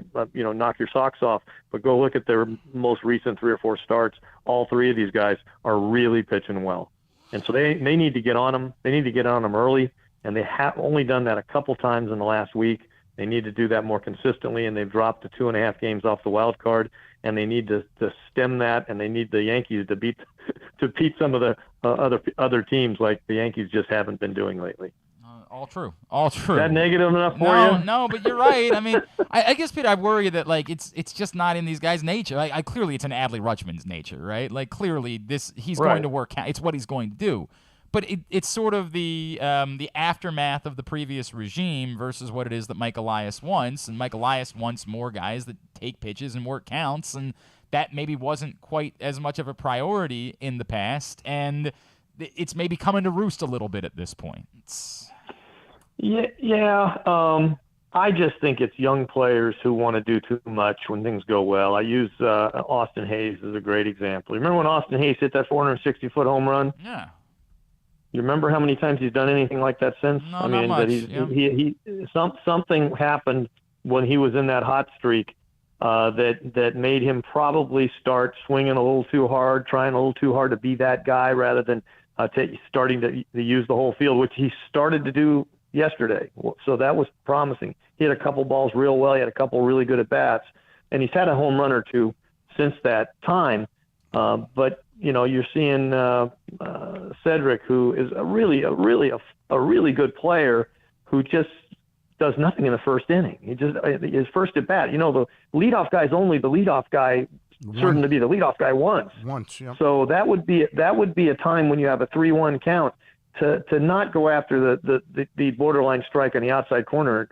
knock your socks off. But go look at their most recent 3 or 4 starts. All 3 of these guys are really pitching well, and so they need to get on them. They need to get on them early. And they have only done that a couple times in the last week. They need to do that more consistently, and they've dropped to 2.5 games off the wild card, and they need to stem that, and they need the Yankees to beat some of the other teams like the Yankees just haven't been doing lately. All true. Is that negative enough for you? No, but you're right. I mean, I guess, Peter, I worry that it's just not in these guys' nature. Clearly it's in Adley Rutschman's nature, right? Like clearly he's going to work. It's what he's going to do. But it's sort of the aftermath of the previous regime versus what it is that Mike Elias wants. And Mike Elias wants more guys that take pitches and work counts. And that maybe wasn't quite as much of a priority in the past. And it's maybe coming to roost a little bit at this point. I just think it's young players who want to do too much when things go well. I use Austin Hayes as a great example. You remember when Austin Hayes hit that 460-foot home run? Yeah. You remember how many times he's done anything like that since? No, not much. Something happened when he was in that hot streak that made him probably start swinging a little too hard, trying a little too hard to be that guy rather than starting to use the whole field, which he started to do yesterday. So that was promising. He hit a couple balls real well. He had a couple really good at-bats, and he's had a home run or 2 since that time. But you're seeing Cedric, who is a really good player, who just does nothing in the first inning. He just his first at bat. The leadoff guy is only the leadoff guy, certain to be the leadoff guy once. Yeah. So that would be a time when you have a 3-1 count to not go after the borderline strike on the outside corner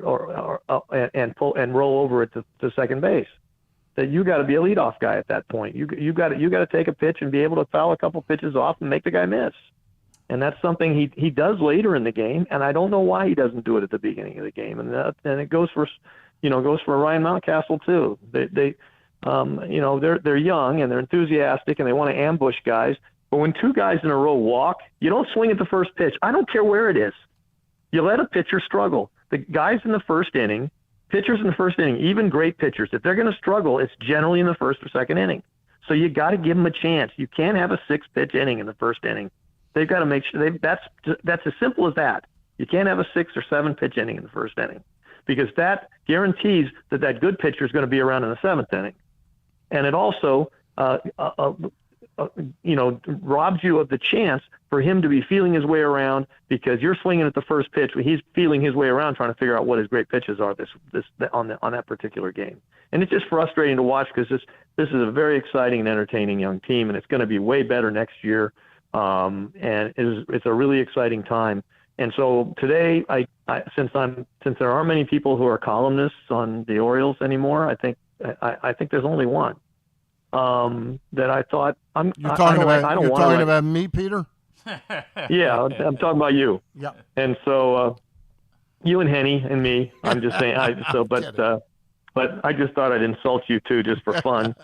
and pull and roll over it to second base. That you got to be a leadoff guy at that point. You got to take a pitch and be able to foul a couple pitches off and make the guy miss. And that's something he does later in the game, and I don't know why he doesn't do it at the beginning of the game. And it goes for Ryan Mountcastle too. They're young and they're enthusiastic and they want to ambush guys. But when 2 guys in a row walk, you don't swing at the first pitch. I don't care where it is. You let a pitcher struggle. The guys in the first inning. Pitchers in the first inning, even great pitchers, if they're going to struggle, it's generally in the first or second inning. So you got to give them a chance. You can't have a 6-pitch inning in the first inning. They've got to make sure that's as simple as that. You can't have a 6 or 7-pitch inning in the first inning because that guarantees that good pitcher is going to be around in the 7th inning, and it also robs you of the chance for him to be feeling his way around because you're swinging at the first pitch. He's feeling his way around trying to figure out what his great pitches are on that particular game. And it's just frustrating to watch because this is a very exciting and entertaining young team, and it's going to be way better next year. And it's a really exciting time. And so today, since there aren't many people who are columnists on the Orioles anymore, I think there's only one. That I thought You're talking about me, Peter? Yeah, I'm talking about you. Yeah. And so you and Henny and me, I'm just saying. But I just thought I'd insult you too, just for fun.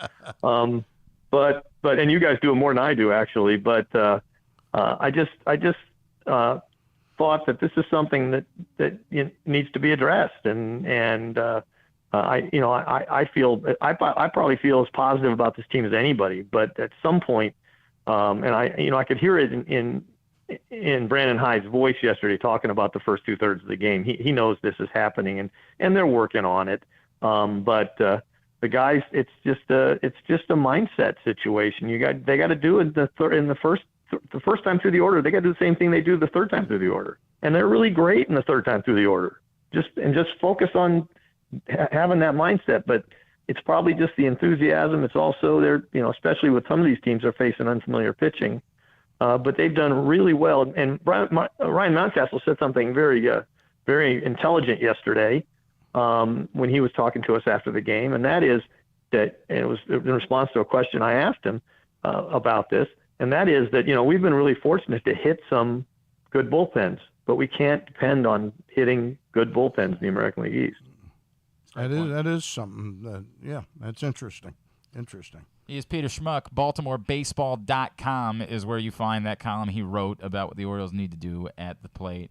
But and you guys do it more than I do actually. But I just thought that this is something that needs to be addressed, and I feel I probably feel as positive about this team as anybody. But at some point, and I could hear it in Brandon Hyde's voice yesterday talking about the first 2/3 of the game. He knows this is happening, and they're working on it. But the guys, it's just a mindset situation. They got to do it the first time through the order. They got to do the same thing they do the third time through the order, and they're really great in the third time through the order. Just focus on having that mindset. But it's probably just the enthusiasm. It's also especially with some of these teams are facing unfamiliar pitching. But they've done really well. And Ryan Mountcastle said something very, very intelligent yesterday when he was talking to us after the game, and that is that, and it was in response to a question I asked him about this, and that is that we've been really fortunate to hit some good bullpens, but we can't depend on hitting good bullpens in the American League East. That is something that's interesting. He is Peter Schmuck. BaltimoreBaseball.com is where you find that column he wrote about what the Orioles need to do at the plate.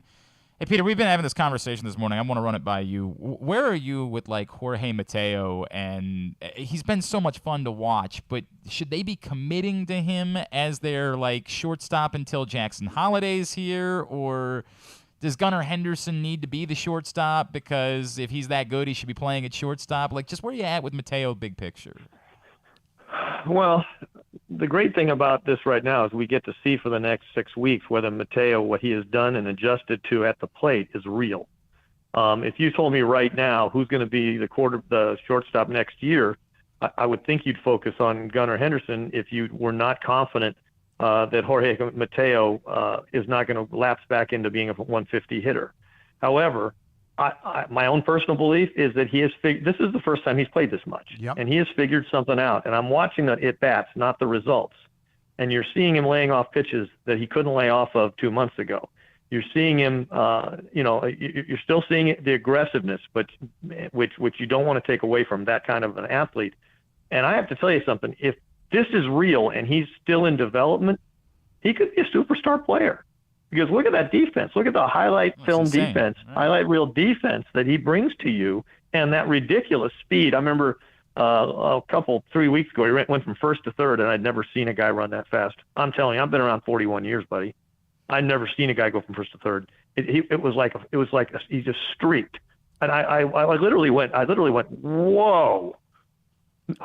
Hey, Peter, we've been having this conversation this morning. I want to run it by you. Where are you with, Jorge Mateo? And he's been so much fun to watch, but should they be committing to him as their, shortstop until Jackson Holliday's here? Or does Gunnar Henderson need to be the shortstop? Because if he's that good, he should be playing at shortstop. Just where are you at with Mateo, big picture? Well, the great thing about this right now is we get to see for the next 6 weeks whether Mateo, what he has done and adjusted to at the plate, is real. If you told me right now who's going to be the shortstop next year, I would think you'd focus on Gunnar Henderson if you were not confident that Jorge Mateo is not going to lapse back into being a 150 hitter. However, my own personal belief is that he has this is the first time he's played this much, and he has figured something out. And I'm watching the at-bats, not the results. And you're seeing him laying off pitches that he couldn't lay off of 2 months ago. You're seeing him, you're still seeing the aggressiveness, but which you don't want to take away from that kind of an athlete. And I have to tell you something. If this is real and he's still in development, he could be a superstar player. Because look at that defense. Look at the highlight film defense, highlight reel defense that he brings to you, and that ridiculous speed. I remember 3 weeks ago, he went from first to third, and I'd never seen a guy run that fast. I'm telling you, I've been around 41 years, buddy. I'd never seen a guy go from first to third. It was like he just streaked, and I literally went, whoa!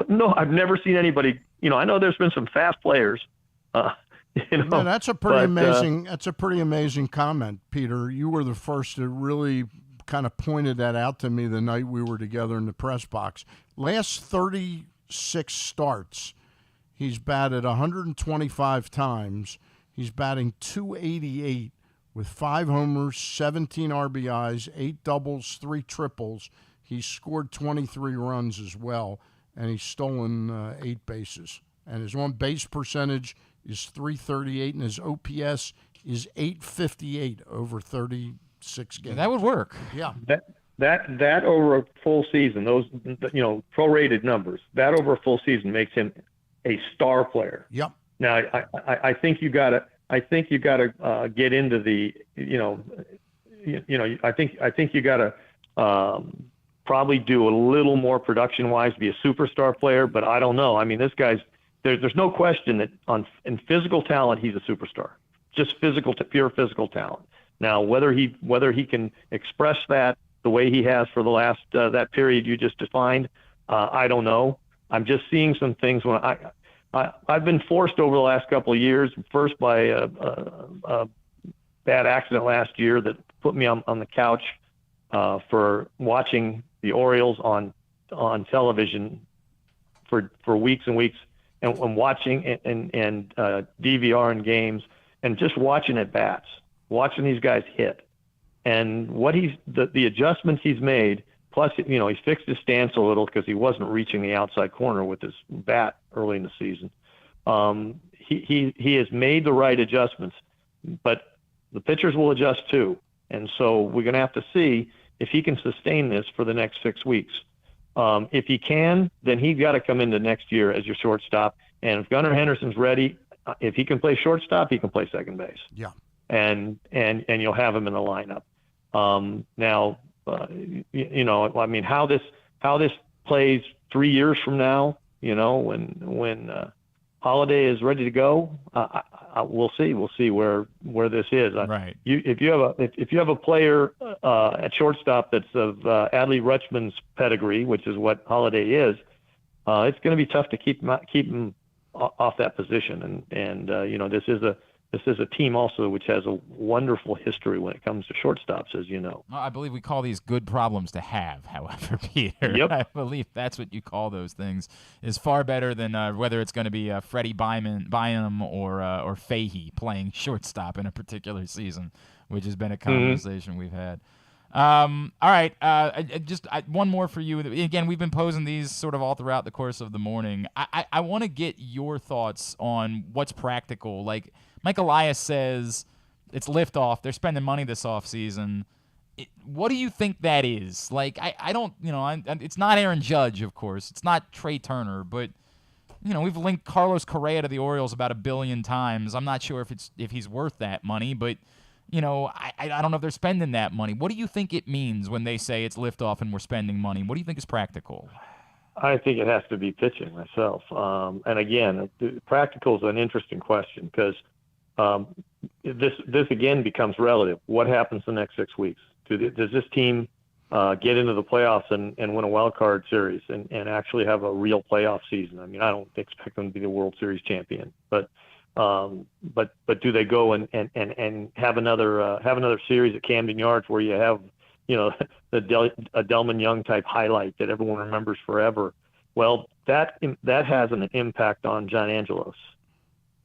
No, I've never seen anybody. I know there's been some fast players. That's a pretty amazing. That's a pretty amazing comment, Peter. You were the first to really kind of pointed that out to me the night we were together in the press box. Last 36 starts, he's batted 125 times. He's batting .288 with 5 homers, 17 RBIs, 8 doubles, 3 triples. He's scored 23 runs as well, and he's stolen 8 bases. And his on-base percentage is .338, and his OPS is .858 over 36 games. That would work. Yeah. That over a full season, those prorated numbers, that over a full season makes him a star player. Yep. Now I think you got to get into the I think you got to probably do a little more production wise to be a superstar player, but I don't know. I mean, this guy's. There's no question that in physical talent, he's a superstar. Just pure physical talent. Now, whether he can express that the way he has for the last that period you just defined, I don't know. I'm just seeing some things when I've been forced over the last couple of years. First by a bad accident last year that put me on the couch for watching the Orioles on television for weeks and weeks. And watching and DVRing games and just watching at bats, watching these guys hit, and what the adjustments he's made. Plus, he's fixed his stance a little because he wasn't reaching the outside corner with his bat early in the season. He has made the right adjustments, but the pitchers will adjust too. And so we're going to have to see if he can sustain this for the next 6 weeks. If he can, then he's got to come into next year as your shortstop. And if Gunnar Henderson's ready, if he can play shortstop, he can play second base. Yeah. And you'll have him in the lineup. Now, I mean, how this plays 3 years from now, when Holiday is ready to go, we'll see. We'll see where this is. Right. If you have a player at shortstop that's of Adley Rutschman's pedigree, which is what Holiday is, it's going to be tough to keep him off that position. And this is a team also which has a wonderful history when it comes to shortstops, as you know. I believe we call these good problems to have, however, Peter. Yep. I believe that's what you call those things. Is far better than whether it's going to be Freddie Bynum or Fahey playing shortstop in a particular season, which has been a conversation we've had. All right, just one more for you. Again, we've been posing these sort of all throughout the course of the morning. I want to get your thoughts on what's practical. Like Mike Elias says, it's liftoff. They're spending money this offseason. What do you think that is? Like, I don't, it's not Aaron Judge, of course. It's not Trey Turner, but we've linked Carlos Correa to the Orioles about 1 billion times. I'm not sure if he's worth that money, but I don't know if they're spending that money. What do you think it means when they say it's liftoff and we're spending money? What do you think is practical? I think it has to be pitching myself. And again, practical is an interesting question because this again becomes relative. What happens the next 6 weeks? Does this team get into the playoffs and win a wild card series and actually have a real playoff season? I mean, I don't expect them to be the World Series champion, but do they go and have another series at Camden Yards where you have a Delman Young type highlight that everyone remembers forever? Well, that has an impact on John Angelos,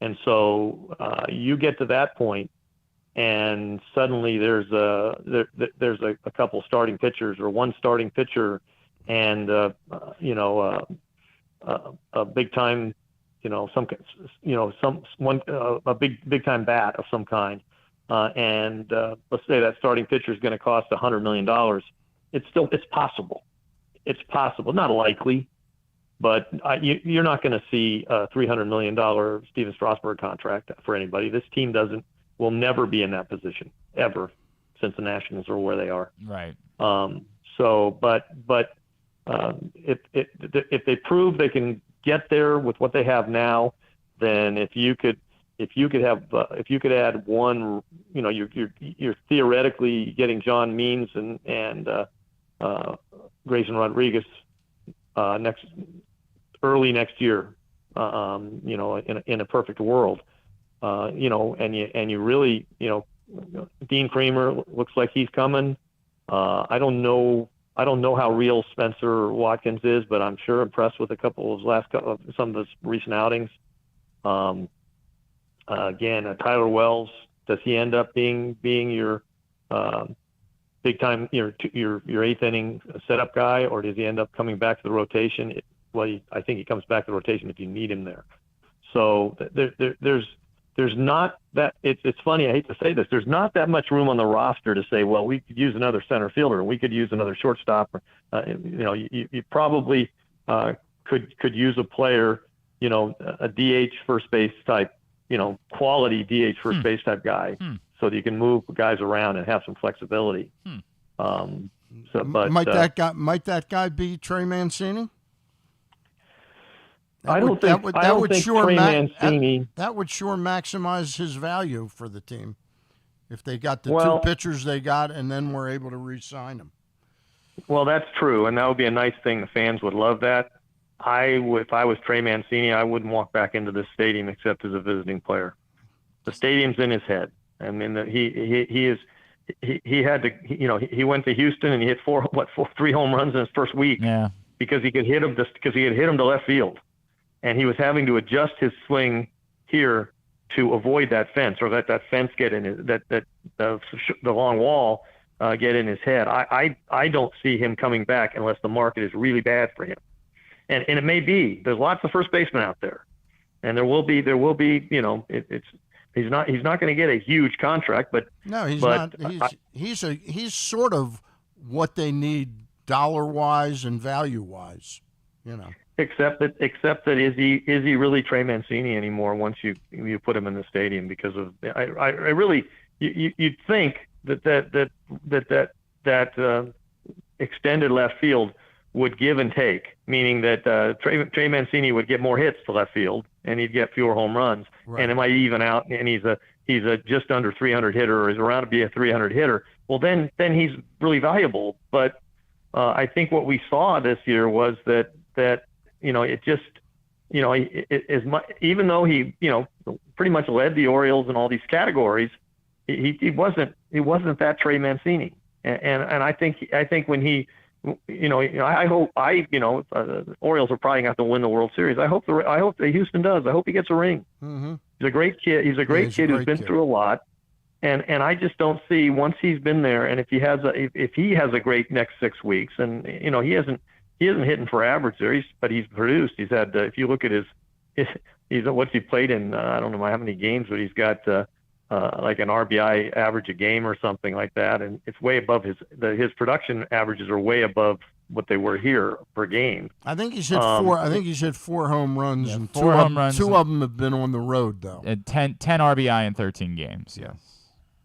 and so you get to that point, and suddenly there's a couple starting pitchers or one starting pitcher, and a big time. A big time bat of some kind, and let's say that starting pitcher is going to cost $100 million. It's possible. It's possible, not likely, but you're not going to see a $300 million Steven Strasburg contract for anybody. This team will never be in that position ever, since the Nationals are where they are. Right. If they prove they can get there with what they have now, then if you could add one, you're theoretically getting John Means and Grayson Rodriguez early next year, in a perfect world, and you really, Dean Kremer looks like he's coming. I don't know how real Spencer Watkins is, but I'm sure impressed with a couple of some of his recent outings. Again, Tyler Wells, does he end up being your big time, your eighth inning setup guy, or does he end up coming back to the rotation? I think he comes back to the rotation if you need him there. So there's not that. It's funny. I hate to say this. There's not that much room on the roster to say, well, we could use another center fielder, we could use another shortstop. You probably could use a player, a DH first base type, quality DH first base type guy, so that you can move guys around and have some flexibility. Might that guy be Trey Mancini? That would sure maximize his value for the team if they got the two pitchers they got and then were able to re-sign him. Well, that's true, and that would be a nice thing. The fans would love that. If I was Trey Mancini, I wouldn't walk back into this stadium except as a visiting player. The stadium's in his head. I mean, he had to, he went to Houston and he hit three home runs in his first week. Yeah. Because he could hit him to left field. And he was having to adjust his swing here to avoid that fence, or that fence get in his, the long wall get in his head. I don't see him coming back unless the market is really bad for him. And it may be. There's lots of first basemen out there, and there will be. He's not going to get a huge contract, but no, he's but not. He's sort of what they need dollar-wise and value-wise, you know. Except that is he really Trey Mancini anymore once you put him in the stadium? Because of I really you'd think that extended left field would give and take, meaning that Trey Mancini would get more hits to left field and he'd get fewer home runs, right. And it might even out. And he's a just under 300 hitter, or is around to be a 300 hitter. Well, then he's really valuable. But I think what we saw this year was that it just even though he pretty much led the Orioles in all these categories, he wasn't that Trey Mancini. And I think when he, I hope the Orioles are probably going to have to win the World Series. I hope that Houston does. I hope he gets a ring. Mm-hmm. He's a great kid. He's a great kid who's been through a lot. And I just don't see, once he's been there, and if he has a great next 6 weeks, and he isn't hitting for average there, but he's produced. He's had, if you look at what's he played in, I don't know how many games, but he's got like an RBI average a game or something like that, and it's way above his production averages are way above what they were here per game. I think he's hit four. I think he's hit 4 home runs, and two of them have been on the road though. 10 RBI in 13 games. Yes.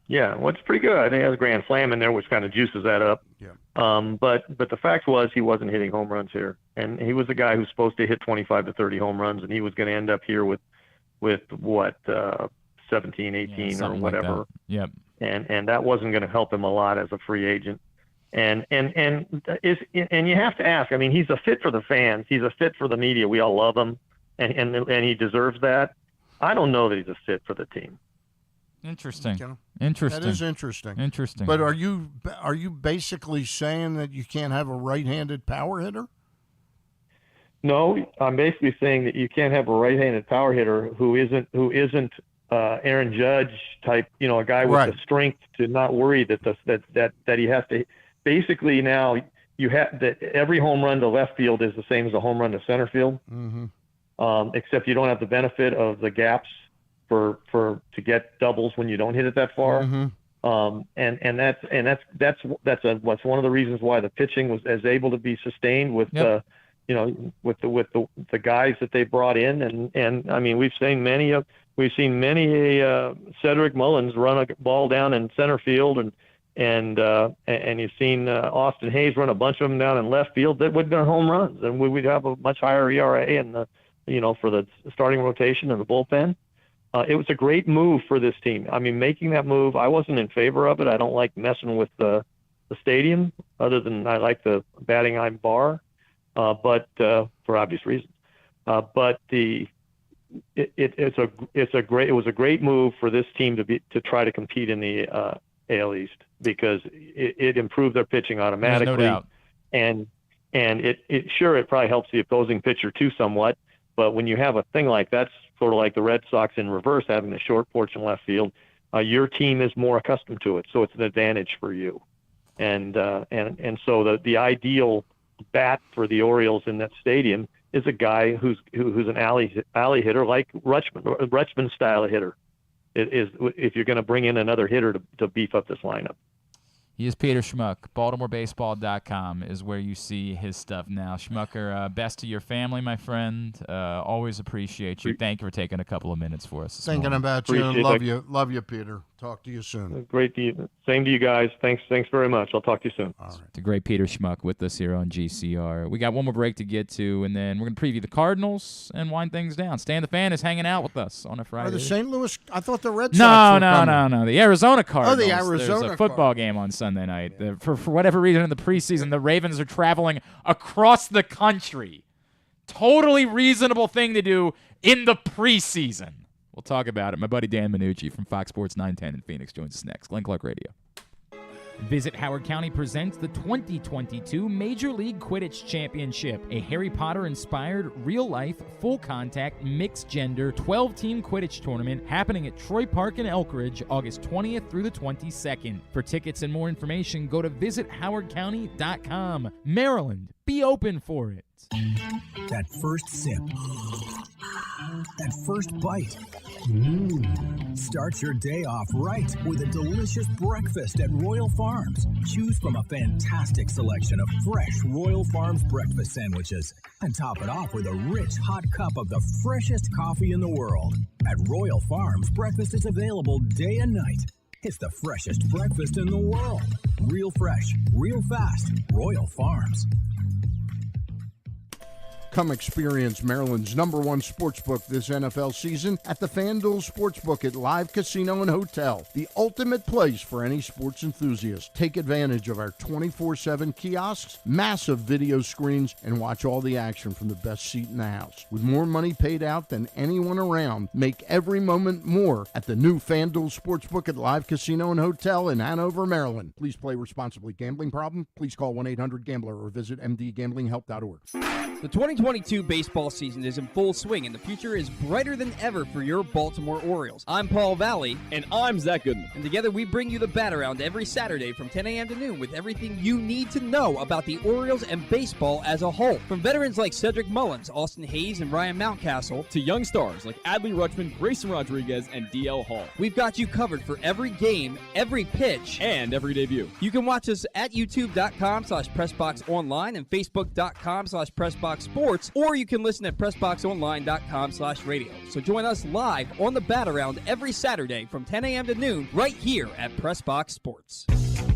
Yeah, well, it's pretty good. I think he has a grand slam in there, which kind of juices that up. Yeah. But the fact was he wasn't hitting home runs here, and he was a guy who's supposed to hit 25 to 30 home runs, and he was going to end up here with what 17, 18 or whatever. Like yep. And that wasn't going to help him a lot as a free agent. And you have to ask. I mean, he's a fit for the fans. He's a fit for the media. We all love him, and he deserves that. I don't know that he's a fit for the team. Interesting. That is interesting. But are you basically saying that you can't have a right-handed power hitter? No, I'm basically saying that you can't have a right-handed power hitter who isn't Aaron Judge type, a guy with the strength to not worry that he has to. Basically, now you have that every home run to left field is the same as a home run to center field, except you don't have the benefit of the gaps to get doubles when you don't hit it that far. And that's one of the reasons why the pitching was able to be sustained with with the guys that they brought in, and I mean we've seen many Cedric Mullins run a ball down in center field, and you've seen Austin Hayes run a bunch of them down in left field that would have been home runs, and we would have a much higher ERA in the for the starting rotation and the bullpen. It was a great move for this team. I mean, making that move, I wasn't in favor of it. I don't like messing with the stadium, other than I like the batting eye bar, but for obvious reasons. But it was a great move for this team to try to compete in the AL East, because it improved their pitching automatically. There's no doubt. And it probably helps the opposing pitcher too somewhat. But when you have a thing like that's sort of like the Red Sox in reverse, having a short porch in left field, your team is more accustomed to it, so it's an advantage for you. And so the ideal bat for the Orioles in that stadium is a guy who's an alley hitter like Rutschman style hitter. It is if you're going to bring in another hitter to beef up this lineup. He is Peter Schmuck. BaltimoreBaseball.com is where you see his stuff now. Schmucker, best to your family, my friend. Always appreciate you. Thank you for taking a couple of minutes for us. Thinking about you and love you, Peter. Talk to you soon. Great to you. Same to you guys. Thanks very much. I'll talk to you soon. All right. The great Peter Schmuck with us here on GCR. We got one more break to get to, and then we're going to preview the Cardinals and wind things down. Stan the Fan is hanging out with us on a Friday. Are the St. Louis? I thought the Red Sox were coming. No. The Arizona Cardinals. Oh, the Arizona There's a football game on Sunday night. Yeah. For whatever reason in the preseason, the Ravens are traveling across the country. Totally reasonable thing to do in the preseason. We'll talk about it. My buddy Dan Manucci from Fox Sports 910 in Phoenix joins us next. Glenn Clark Radio. Visit Howard County presents the 2022 Major League Quidditch Championship, a Harry Potter-inspired, real-life, full-contact, mixed-gender, 12-team Quidditch tournament happening at Troy Park in Elkridge, August 20th through the 22nd. For tickets and more information, go to visithowardcounty.com. Maryland, be open for it. That first sip. That first bite. Start your day off right with a delicious breakfast at Royal Farms. Choose from a fantastic selection of fresh Royal Farms breakfast sandwiches and top it off with a rich hot cup of the freshest coffee in the world. At Royal Farms, breakfast is available day and night. It's the freshest breakfast in the world. Real fresh, real fast. Royal Farms. Come experience Maryland's #1 sportsbook this NFL season at the FanDuel Sportsbook at Live Casino and Hotel, the ultimate place for any sports enthusiast. Take advantage of our 24/7 kiosks, massive video screens, and watch all the action from the best seat in the house. With more money paid out than anyone around, make every moment more at the new FanDuel Sportsbook at Live Casino and Hotel in Hanover, Maryland. Please play responsibly. Gambling problem? Please call 1-800-GAMBLER or visit mdgamblinghelp.org. The 2022 baseball season is in full swing, and the future is brighter than ever for your Baltimore Orioles. I'm Paul Valley. And I'm Zach Goodman. And together we bring you the Bat Around every Saturday from 10 a.m. to noon with everything you need to know about the Orioles and baseball as a whole. From veterans like Cedric Mullins, Austin Hayes, and Ryan Mountcastle, To young stars like Adley Rutschman, Grayson Rodriguez, and DL Hall. we've got you covered for every game, every pitch, And every debut. You can watch us at youtube.com/PressBoxOnline and Facebook.com/PressBoxSports, or you can listen at PressBoxOnline.com/radio. So join us live on the Bat Around every Saturday from 10 a.m. to noon right here at PressBox Sports.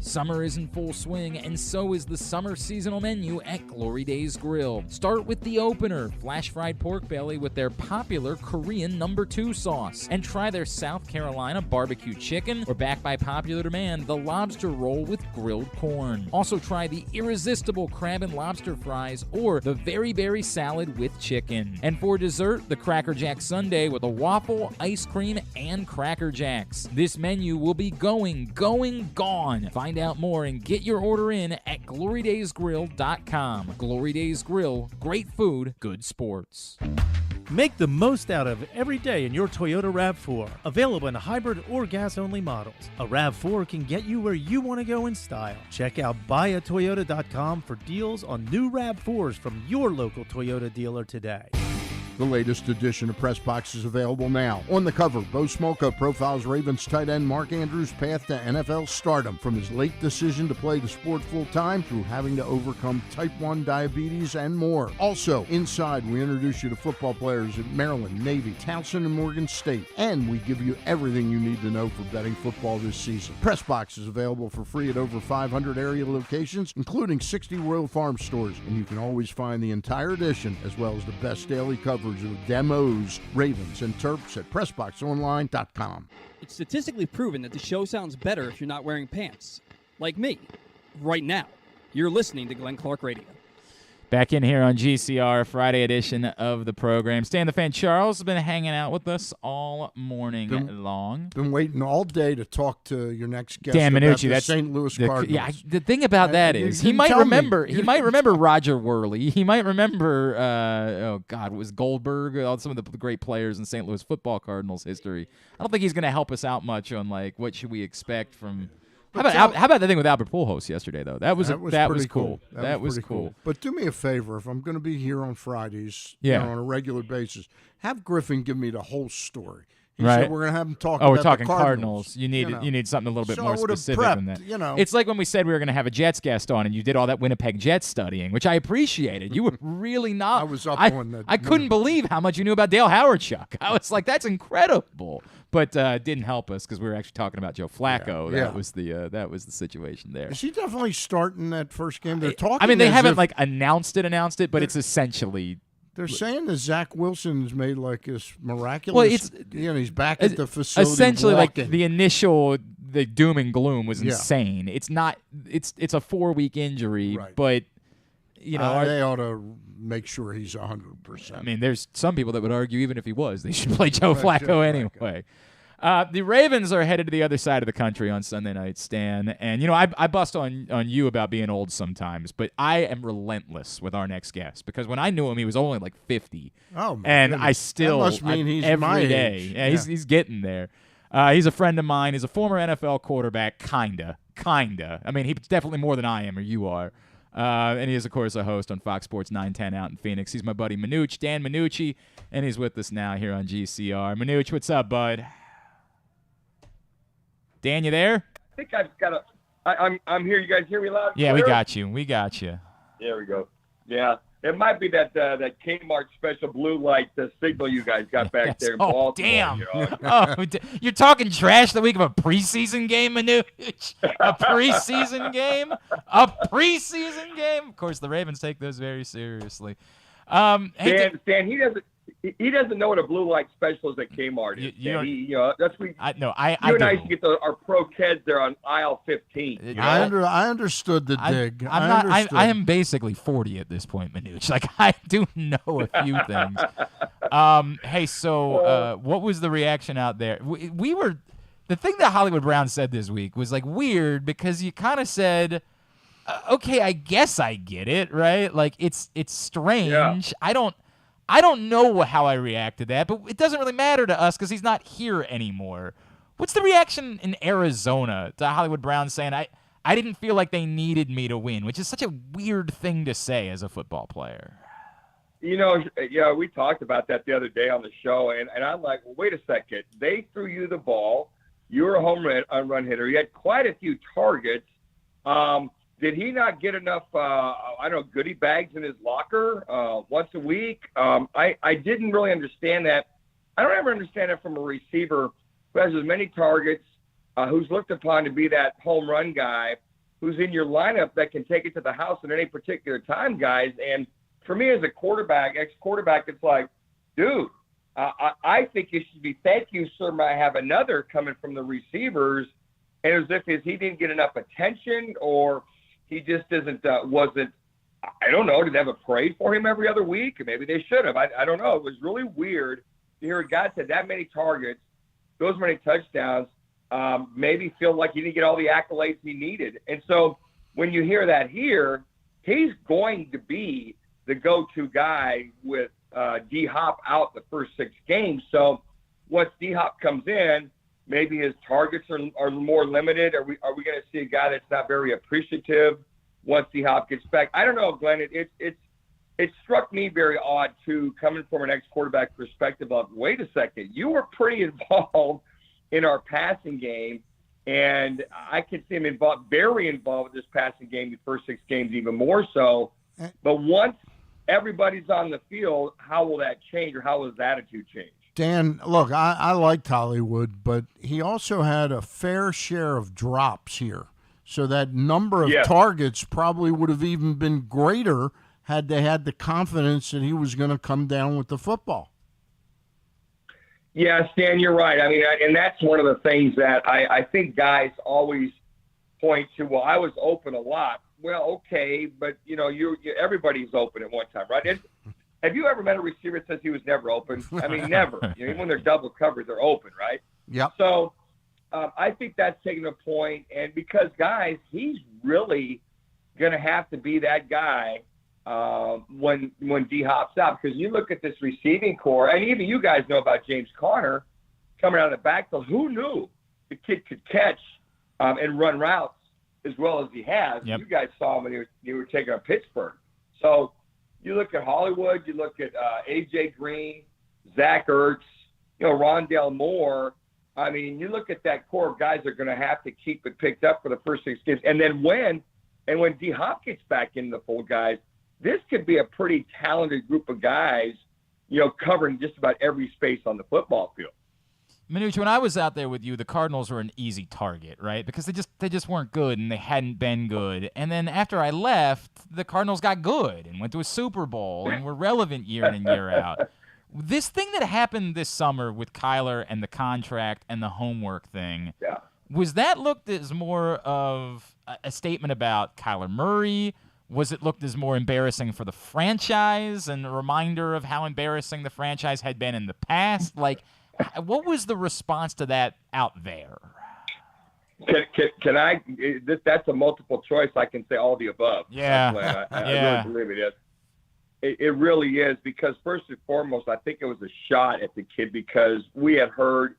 Summer is in full swing, and so is the summer seasonal menu at Glory Days Grill. Start with the opener, flash fried pork belly with their popular Korean No. 2 sauce. And try their South Carolina barbecue chicken, or backed by popular demand, the lobster roll with grilled corn. Also try the irresistible crab and lobster fries, or the very berry salad with chicken. And for dessert, the Cracker Jack sundae with a waffle, ice cream, and Cracker Jacks. This menu will be gone. Find out more and get your order in at glorydaysgrill.com. Glory Days Grill, great food, good sports. Make the most out of every day in your Toyota RAV4. Available in hybrid or gas-only models. A RAV4 can get you where you want to go in style. Check out buyatoyota.com for deals on new RAV4s from your local Toyota dealer today. The latest edition of Press Box is available now. On the cover, Bo Smolka profiles Ravens tight end Mark Andrews' path to NFL stardom, from his late decision to play the sport full-time through having to overcome type 1 diabetes and more. Also, inside, we introduce you to football players at Maryland, Navy, Towson, and Morgan State. And we give you everything you need to know for betting football this season. Press Box is available for free at over 500 area locations, including 60 Royal Farm stores. And you can always find the entire edition, as well as the best daily coverage of demos, Ravens, and Terps at PressBoxOnline.com. It's statistically proven that the show sounds better if you're not wearing pants. Like me. Right now. You're listening to Glenn Clark Radio. Back in here on GCR, Friday edition of the program. Stan the Fan Charles has been hanging out with us all morning long. Been waiting all day to talk to your next guest Dan about Manucci, the that's St. Louis Cardinals. Yeah, the thing about that is he might remember Roger Worley. He might remember was Goldberg, some of the great players in St. Louis football Cardinals history. I don't think he's going to help us out much on what should we expect from. How about the thing with Albert Pujols yesterday, though? That was cool. That was cool. But do me a favor, if I'm going to be here on Fridays on a regular basis, have Griffin give me the whole story. He said we're going to have him talk about we're talking the Cardinals. You need something a little bit more specific prepped, than that. It's like when we said we were going to have a Jets guest on, and you did all that Winnipeg Jets studying, which I appreciated. You were really not. I was up on that. I couldn't believe how much you knew about Dale Howard-Chuck. I was like, that's incredible. But it didn't help us because we were actually talking about Joe Flacco. Yeah. That was the situation there. Is he definitely starting that first game? They're talking. I mean, they haven't announced it, but it's essentially. They're saying that Zach Wilson's made this miraculous. Well, he's back at the facility. Essentially, walking. the initial doom and gloom was insane. It's not. It's a 4-week injury, but they ought to make sure he's 100%. I mean, there's some people that would argue even if he was, they should play Joe Flacco anyway. The Ravens are headed to the other side of the country on Sunday night, Stan. And, I bust on you about being old sometimes, but I am relentless with our next guest because when I knew him, he was only 50. Oh, my And goodness. I still, that must mean he's every my day. age. Yeah, he's getting there. He's a friend of mine. He's a former NFL quarterback, kinda. I mean, he's definitely more than I am or you are. And he is, of course, a host on Fox Sports 910 out in Phoenix. He's my buddy Manucci, Dan Manucci, and he's with us now here on GCR. Manucci, what's up, bud? Dan, you there? I think I've got a. I'm here. You guys hear me loud? Yeah, we got you. We got you. There we go. Yeah, it might be that Kmart special blue light signal you guys got back there in Baltimore. Damn. You know? You're talking trash the week of a preseason game, Manucci? A preseason game? A preseason game? Of course, the Ravens take those very seriously. Stan, he doesn't know what a blue light special is at Kmart is. That's what I used to get our pro kids there on aisle 15. You know? I understood the dig. I am basically 40 at this point, Manucci. Like, I do know a few things. Hey, so what was the reaction out there? We were the thing that Hollywood Brown said this week was like weird because you kind of said, okay, I guess I get it, right? Like it's strange. Yeah. I don't know how I react to that, but it doesn't really matter to us because he's not here anymore. What's the reaction in Arizona to Hollywood Brown saying, I didn't feel like they needed me to win, which is such a weird thing to say as a football player? We talked about that the other day on the show, and I'm like, well, wait a second. They threw you the ball. You were a home run hitter. You had quite a few targets. Did he not get enough, goodie bags in his locker once a week? I didn't really understand that. I don't ever understand it from a receiver who has as many targets, who's looked upon to be that home run guy, who's in your lineup that can take it to the house at any particular time, guys. And for me as a ex-quarterback, it's like, dude, I think it should be, thank you, sir, I have another coming from the receivers. And as if he didn't get enough attention or – he just wasn't, I don't know, did they have a parade for him every other week? Maybe they should have. I don't know. It was really weird to hear a guy say that many targets, those many touchdowns, maybe feel like he didn't get all the accolades he needed. And so when you hear that here, he's going to be the go-to guy with D-Hop out the first 6 games. So once D-Hop comes in, maybe his targets are more limited. Are we going to see a guy that's not very appreciative once D-Hop gets back? I don't know, Glenn. It struck me very odd, too, coming from an ex-quarterback perspective of, wait a second, you were pretty involved in our passing game, and I can see him very involved with this passing game the first 6 games, even more so. But once everybody's on the field, how will that change or how will his attitude change? Dan, look, I liked Hollywood, but he also had a fair share of drops here. So that number of targets probably would have even been greater had they had the confidence that he was going to come down with the football. Yeah, Stan, you're right. I mean, and that's one of the things that I think guys always point to, well, I was open a lot. Well, okay, but, everybody's open at one time, right? Have you ever met a receiver that says he was never open? I mean, never. Even when they're double covered, they're open, right? Yep. So I think that's taking a point. And because, guys, he's really going to have to be that guy when D-Hop's out. Because you look at this receiving core, and even you guys know about James Conner coming out of the backfield. Who knew the kid could catch and run routes as well as he has? Yep. You guys saw him when you were taking on Pittsburgh. So you look at Hollywood, you look at A.J. Green, Zach Ertz, Rondale Moore. I mean, you look at that core of guys that are going to have to keep it picked up for the first 6 games. And then when D-Hop gets back into the fold, guys, this could be a pretty talented group of guys, covering just about every space on the football field. Manucci, when I was out there with you, the Cardinals were an easy target, right? Because they just weren't good and they hadn't been good. And then after I left, the Cardinals got good and went to a Super Bowl and were relevant year in and year out. This thing that happened this summer with Kyler and the contract and the homework thing, was that looked as more of a statement about Kyler Murray? Was it looked as more embarrassing for the franchise and a reminder of how embarrassing the franchise had been in the past? Like, what was the response to that out there? Can I? That's a multiple choice. I can say all the above. Yeah, I really believe it is. It really is, because first and foremost, I think it was a shot at the kid, because we had heard,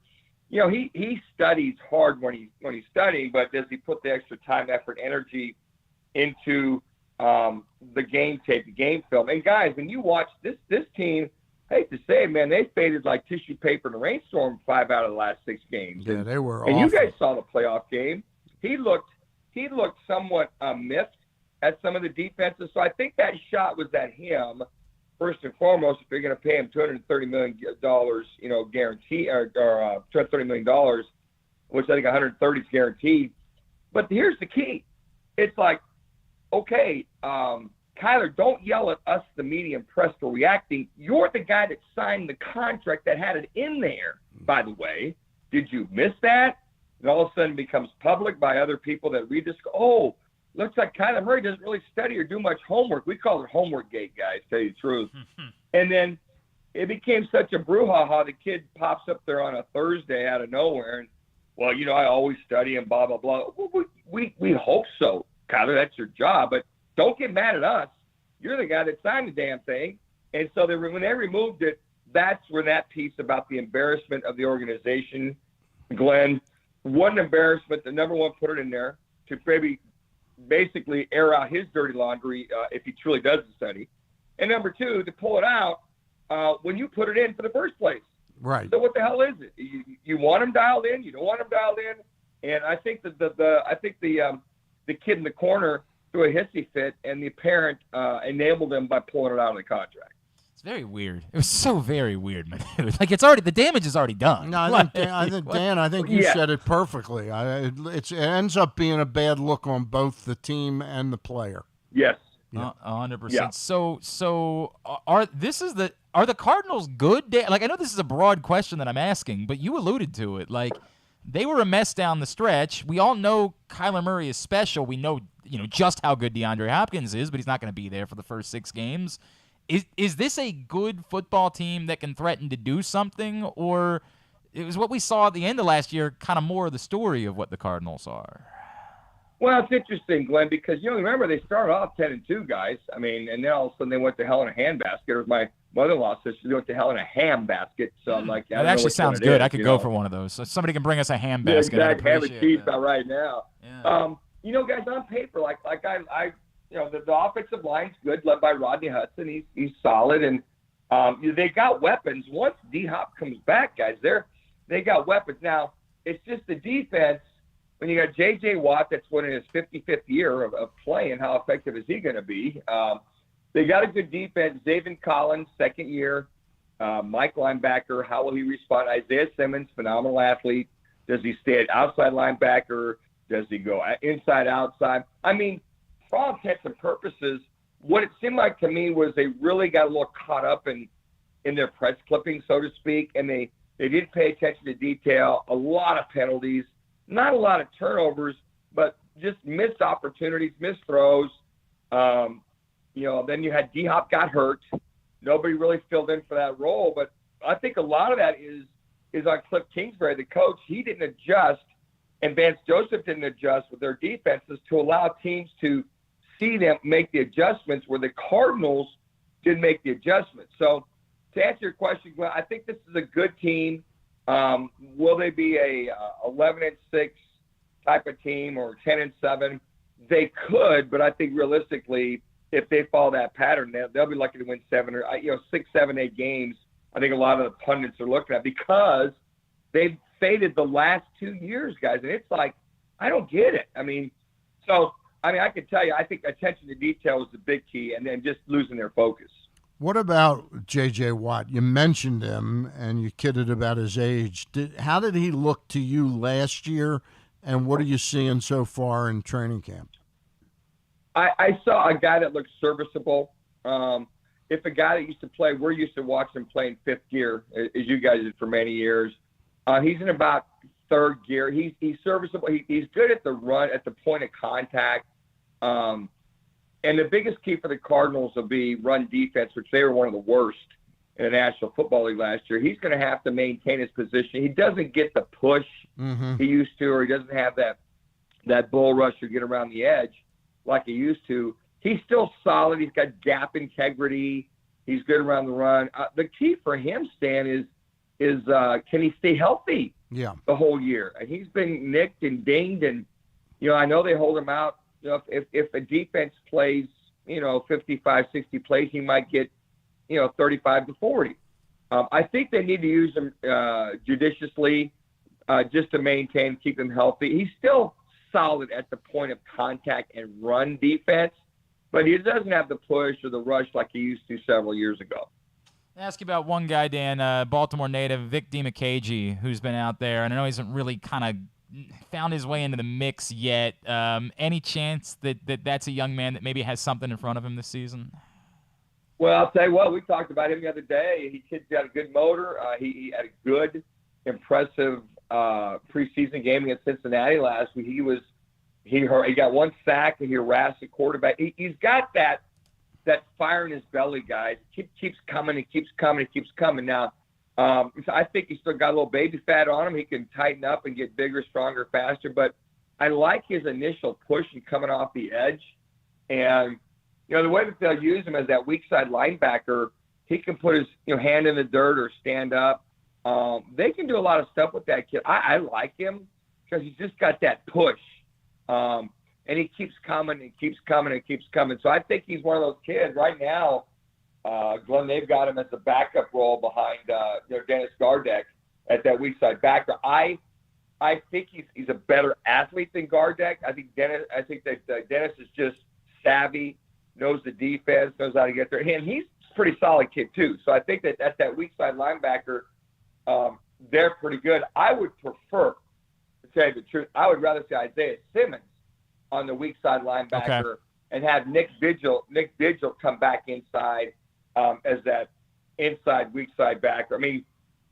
he studies hard when he's studying, but does he put the extra time, effort, energy into the game tape, the game film. And guys, when you watch this team, I hate to say it, man, they faded like tissue paper in a rainstorm 5 out of the last 6 games. Yeah, they were And awful. you guys saw the playoff game. He looked somewhat miffed at some of the defenses. So I think that shot was at him first and foremost. If you're going to pay him $230 million, guarantee or $230 million, which I think 130 is guaranteed. But here's the key: it's like, okay, Kyler, don't yell at us, the media and press, for reacting. You're the guy that signed the contract that had it in there, by the way. Did you miss that? And all of a sudden it becomes public by other people that read this. Oh, looks like Kyler Murray doesn't really study or do much homework. We call it homework gate, guys, to tell you the truth. And then it became such a brouhaha. The kid pops up there on a Thursday out of nowhere and, well, I always study and blah, blah, blah. Well, we hope so, Kyler. That's your job. But don't get mad at us. You're the guy that signed the damn thing. And so when they removed it, that's where that piece about the embarrassment of the organization, Glenn, one embarrassment. The number one, put it in there to basically air out his dirty laundry if he truly does the study. And number two, to pull it out when you put it in for the first place. Right. So what the hell is it? You want him dialed in? You don't want him dialed in? And I think that the kid in the corner threw a hissy fit, and the parent enabled him by pulling it out of the contract. It's very weird. It was so very weird, man. Like, the damage is already done. No, I think you said it perfectly. It ends up being a bad look on both the team and the player. Yes. 100%. Yeah. So are the Cardinals good? Like, I know this is a broad question that I'm asking, but you alluded to it. Like, they were a mess down the stretch. We all know Kyler Murray is special. We know, just how good DeAndre Hopkins is, but he's not going to be there for the first 6 games. Is this a good football team that can threaten to do something, or it was what we saw at the end of last year, kind of more of the story of what the Cardinals are? Well, it's interesting, Glenn, because remember they started off 10-2, guys. I mean, and then all of a sudden they went to hell in a handbasket. Or my mother-in-law says they went to hell in a ham basket. So I'm like, that actually sounds good. I could go for one of those. So somebody can bring us a ham basket. Yeah, exactly. Ham and cheese that. Right now. Yeah. Guys, on paper, the offensive line's good, led by Rodney Hudson. He's solid, and they got weapons. Once D-Hop comes back, guys, they got weapons. Now it's just the defense. When you got J.J. Watt, that's one in his 55th year of playing, how effective is he going to be? They got a good defense. Zaven Collins, second year. Mike linebacker, how will he respond? Isaiah Simmons, phenomenal athlete. Does he stay at outside linebacker? Does he go inside, outside? I mean, for all intents and purposes, what it seemed like to me was they really got a little caught up in their press clipping, so to speak, and they did pay attention to detail, a lot of penalties. Not a lot of turnovers, but just missed opportunities, missed throws. Then you had D-Hop got hurt. Nobody really filled in for that role. But I think a lot of that is on Cliff Kingsbury, the coach. He didn't adjust, and Vance Joseph didn't adjust with their defenses to allow teams to see them make the adjustments where the Cardinals didn't make the adjustments. So to answer your question, Glenn, I think this is a good team. Will they be a 11-6 type of team or 10-7? They could, but I think realistically, if they follow that pattern, they'll be lucky to win 6, 7, 8 games. I think a lot of the pundits are looking at because they've faded the last 2 years, guys, and it's like I don't get it. I can tell you, I think attention to detail is the big key, and then just losing their focus. What about J.J. Watt? You mentioned him, and you kidded about his age. How did he look to you last year, and what are you seeing so far in training camp? I saw a guy that looked serviceable. If a guy that used to play, we're used to watching him play in fifth gear, as you guys did for many years. He's in about third gear. He's serviceable. He's good at the run, at the point of contact. And the biggest key for the Cardinals will be run defense, which they were one of the worst in the National Football League last year. He's going to have to maintain his position. He doesn't get the push he used to, or he doesn't have that bull rush or get around the edge like he used to. He's still solid. He's got gap integrity. He's good around the run. The key for him, Stan, is can he stay healthy the whole year? And he's been nicked and dinged, and I know they hold him out. If a defense plays 55, 60 plays, he might get, 35 to 40. I think they need to use him judiciously just to maintain, keep him healthy. He's still solid at the point of contact and run defense, but he doesn't have the push or the rush like he used to several years ago. I'll ask you about one guy, Dan, Baltimore native Vic DiMakeji, who's been out there, and I know he hasn't really kind of found his way into the mix yet. Any chance that that's a young man that maybe has something in front of him this season? Well, I'll tell you what, we talked about him the other day. He's got a good motor. He had a good, impressive preseason game against Cincinnati last week. He got one sack and he harassed the quarterback. He's got that fire in his belly, guys. Keeps coming and keeps coming and keeps coming. Now, so I think he's still got a little baby fat on him. He can tighten up and get bigger, stronger, faster. But I like his initial push and coming off the edge. And, the way that they'll use him as that weak side linebacker, he can put his hand in the dirt or stand up. They can do a lot of stuff with that kid. I like him because he's just got that push. And he keeps coming and keeps coming and keeps coming. So I think he's one of those kids right now. Glenn, they've got him as a backup role behind Dennis Gardeck at that weak side backer. I think he's a better athlete than Gardeck. I think that Dennis is just savvy, knows the defense, knows how to get there. And he's a pretty solid kid too. So I think that at that weak side linebacker, they're pretty good. I would prefer, to tell you the truth, I would rather see Isaiah Simmons on the weak side linebacker and have Nick Vigil come back inside as that inside weak side backer. I mean,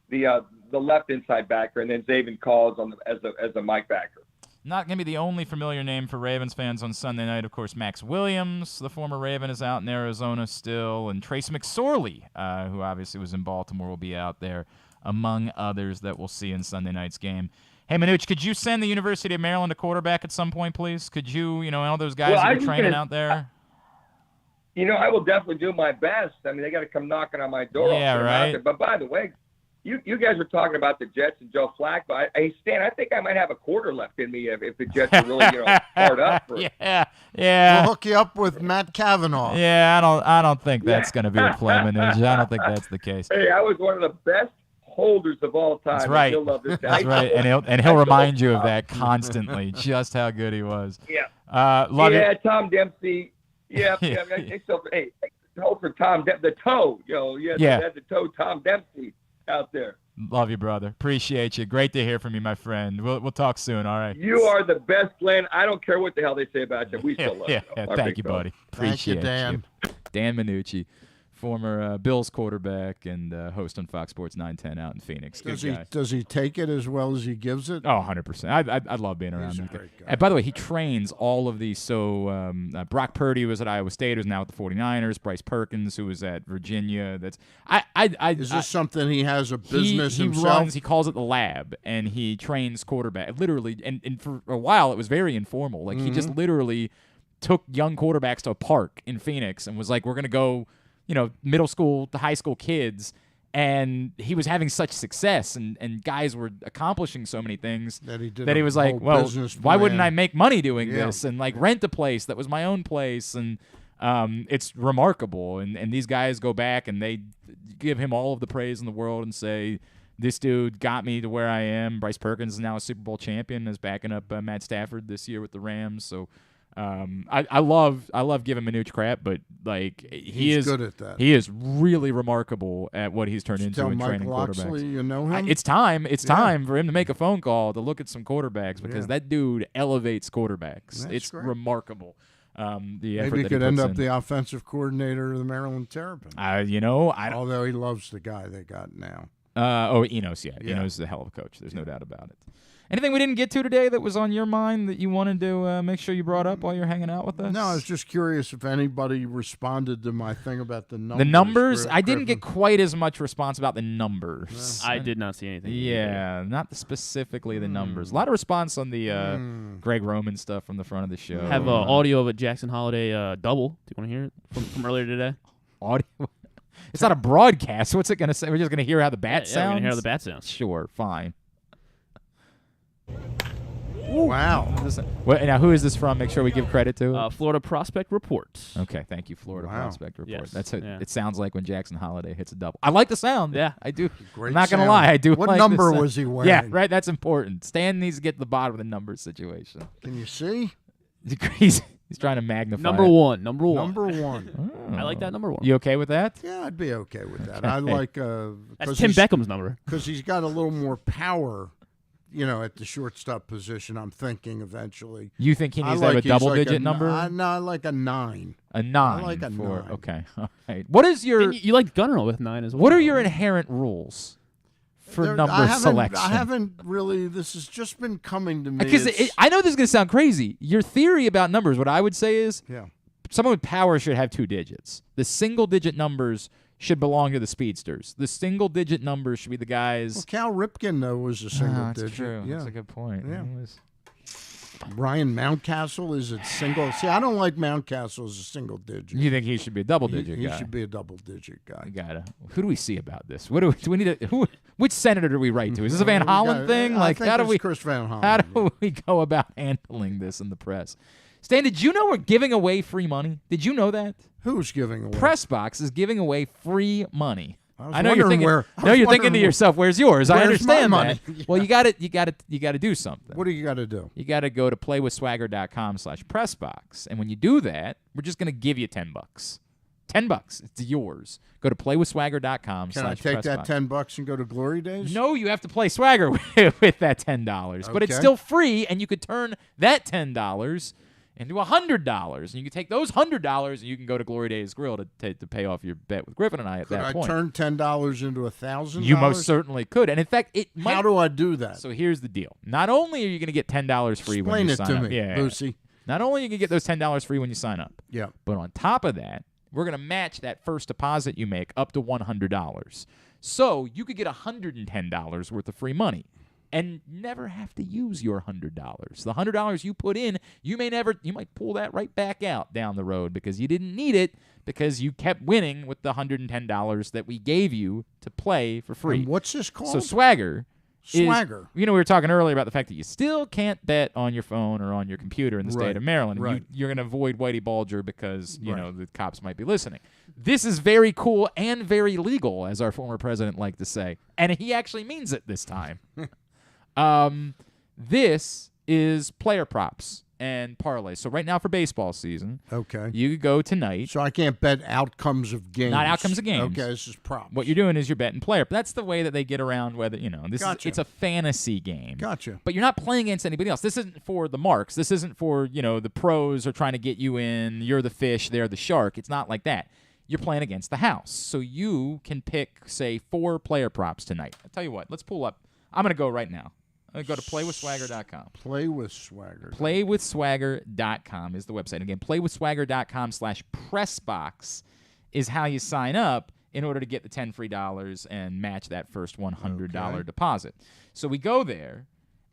the left inside backer, and then Zaven Calls as a Mike backer. Not going to be the only familiar name for Ravens fans on Sunday night. Of course, Max Williams, the former Raven, is out in Arizona still, and Trace McSorley, who obviously was in Baltimore, will be out there, among others that we'll see in Sunday night's game. Hey, Manucci, could you send the University of Maryland a quarterback at some point, please? Could you, all those guys that are training out there? I will definitely do my best. I mean, they got to come knocking on my door. Yeah, right. But by the way, you guys were talking about the Jets and Joe Flacco. Hey, Stan, I think I might have a quarter left in me if the Jets are really, hard up. Yeah. We'll hook you up with Matt Cavanaugh. Yeah, I don't think that's going to be a play, Manucci. I don't think that's the case. Hey, I was one of the best holders of all time. That's right. He'll love this guy. That's right, and he'll remind you of that constantly, just how good he was. Yeah. Love it. Tom Dempsey. Yeah. Hey, hold for Tom the toe. That's the toe. Tom Dempsey out there. Love you, brother. Appreciate you. Great to hear from you, my friend. We'll talk soon. All right. You are the best, Glenn. I don't care what the hell they say about you. We still love you. Yeah. Thank you, buddy. Appreciate you, Dan. Dan Manucci, former Bills quarterback and host on Fox Sports 910 out in Phoenix. Does he take it as well as he gives it? Oh, 100%. I love being around him. And by the way, he trains all of these. So Brock Purdy was at Iowa State, who's now at the 49ers. Bryce Perkins, who was at Virginia. Is this something he has a business himself? He calls it the lab, and he trains quarterback. Literally, and for a while, it was very informal. Like, he just literally took young quarterbacks to a park in Phoenix and was like, we're going to go – middle school to high school kids, and he was having such success, and guys were accomplishing so many things that he was like, well, why wouldn't I make money doing this and rent a place that was my own place? And it's remarkable. And these guys go back and they give him all of the praise in the world and say, this dude got me to where I am. Bryce Perkins is now a Super Bowl champion, is backing up Matt Stafford this year with the Rams. So I love giving Manucci crap, but he's good at that. He is really remarkable at what he's turned into in training quarterbacks. You know him? It's time for him to make a phone call to look at some quarterbacks because that dude elevates quarterbacks. It's great. Remarkable. The effort maybe he could end up in. the offensive coordinator of the Maryland Terrapins. Although he loves the guy they got now. Enos, Enos is a hell of a coach. There's no doubt about it. Anything we didn't get to today that was on your mind that you wanted to make sure you brought up while you're hanging out with us? No, I was just curious if anybody responded to my thing about the numbers. The numbers? I didn't get quite as much response about the numbers. I did not see anything. Yeah, not specifically the numbers. A lot of response on the Greg Roman stuff from the front of the show. I have audio of a Jackson Holiday double. Do you want to hear it from earlier today? Audio? It's not a broadcast. What's it going to say? We're just going to hear how the bat sounds? Yeah, we're going to hear how the bat sounds. Sure, fine. Wow. Now, who is this from? Make sure we give credit to. Florida Prospect Report. Okay, thank you, Florida Wow. Prospect Report. Yes. That's Yeah. It sounds like when Jackson Holiday hits a double. I like the sound. Yeah, I do. Great I'm not gonna sound. lie. I do. What like number the sound. was he wearing? Yeah, right. That's important. Stan needs to get to the bottom of the number situation. Can you see? He's trying to magnify. Number it. one. Number one. I like that number one. You okay with that? Yeah, I'd be okay with that. I like That's Tim Beckham's number. because he's got a little more power. At the shortstop position, I'm thinking eventually. You think he needs to have a double-digit number? No, I like a 9. A 9. I like a 9. Okay. All right. What is your? You like Gunnar with 9 as well. What are your inherent rules for number selection? I haven't really. This has just been coming to me. Because I know this is going to sound crazy. Your theory about numbers, what I would say is, someone with power should have 2 digits. The single-digit numbers should belong to the speedsters. The single-digit numbers should be the guys. Well, Cal Ripken, though, was a single that's digit. True. Yeah. That's a good point. Yeah. He was- Brian Mountcastle is a single. See, I don't like Mountcastle as a single digit. You think he should be a double-digit He guy? should be a double-digit guy. You gotta. Who do we see about this? What do we need to? Which senator do we write to? Is this a Van Hollen thing? I think how do it's we? Chris Van Hollen. How do we go about handling this in the press? Stan, did you know we're giving away free money? Did you know that? Who's giving away? Pressbox is giving away free money. I know you're thinking. You're thinking to yourself, "Where's yours?" I understand that. Yeah. Well, you got to do something. What do you got to do? You got to go to playwithswagger.com/pressbox, and when you do that, we're just going to give you $10. $10, it's yours. Go to playwithswagger.com/pressbox. Can I take that $10 and go to Glory Days? No, you have to play Swagger with that $10, but it's Okay. still free, and you could turn that $10 into $100, and you can take those $100 and you can go to Glory Days Grill to pay off your bet with Griffin and I at Could that I point. turn $10 into $1,000? You most certainly could, and in fact, it might. How do I do that? So here's the deal: not only are you going to get $10 free when you sign Explain up, it to me, Lucy. Not only are you going to get those $10 free when you sign up, but on top of that, we're going to match that first deposit you make up to $100. So you could get $110 worth of free money and never have to use your $100. The $100 you put in, you might pull that right back out down the road because you didn't need it because you kept winning with the $110 that we gave you to play for free. And what's this called? So Swagger. Swagger. We were talking earlier about the fact that you still can't bet on your phone or on your computer in the state of Maryland. Right. You're going to avoid Whitey Bulger because, the cops might be listening. This is very cool and very legal, as our former president liked to say. And he actually means it this time. This is player props and parlays. So right now for baseball season, you could go tonight. So I can't bet outcomes of games. Not outcomes of games. Okay, this is props. What you're doing is you're betting player. That's the way that they get around whether, Gotcha. it's a fantasy game. Gotcha. But you're not playing against anybody else. This isn't for the marks. This isn't for, the pros are trying to get you in. You're the fish, they're the shark. It's not like that. You're playing against the house. So you can pick, say, 4 player props tonight. I'll tell you what. Let's pull up. I'm going to go right now. I'm going to go to playwithswagger.com. Playwithswagger. Playwithswagger.com is the website. Again, playwithswagger.com/pressbox is how you sign up in order to get the $10 free and match that first $100 deposit. So we go there,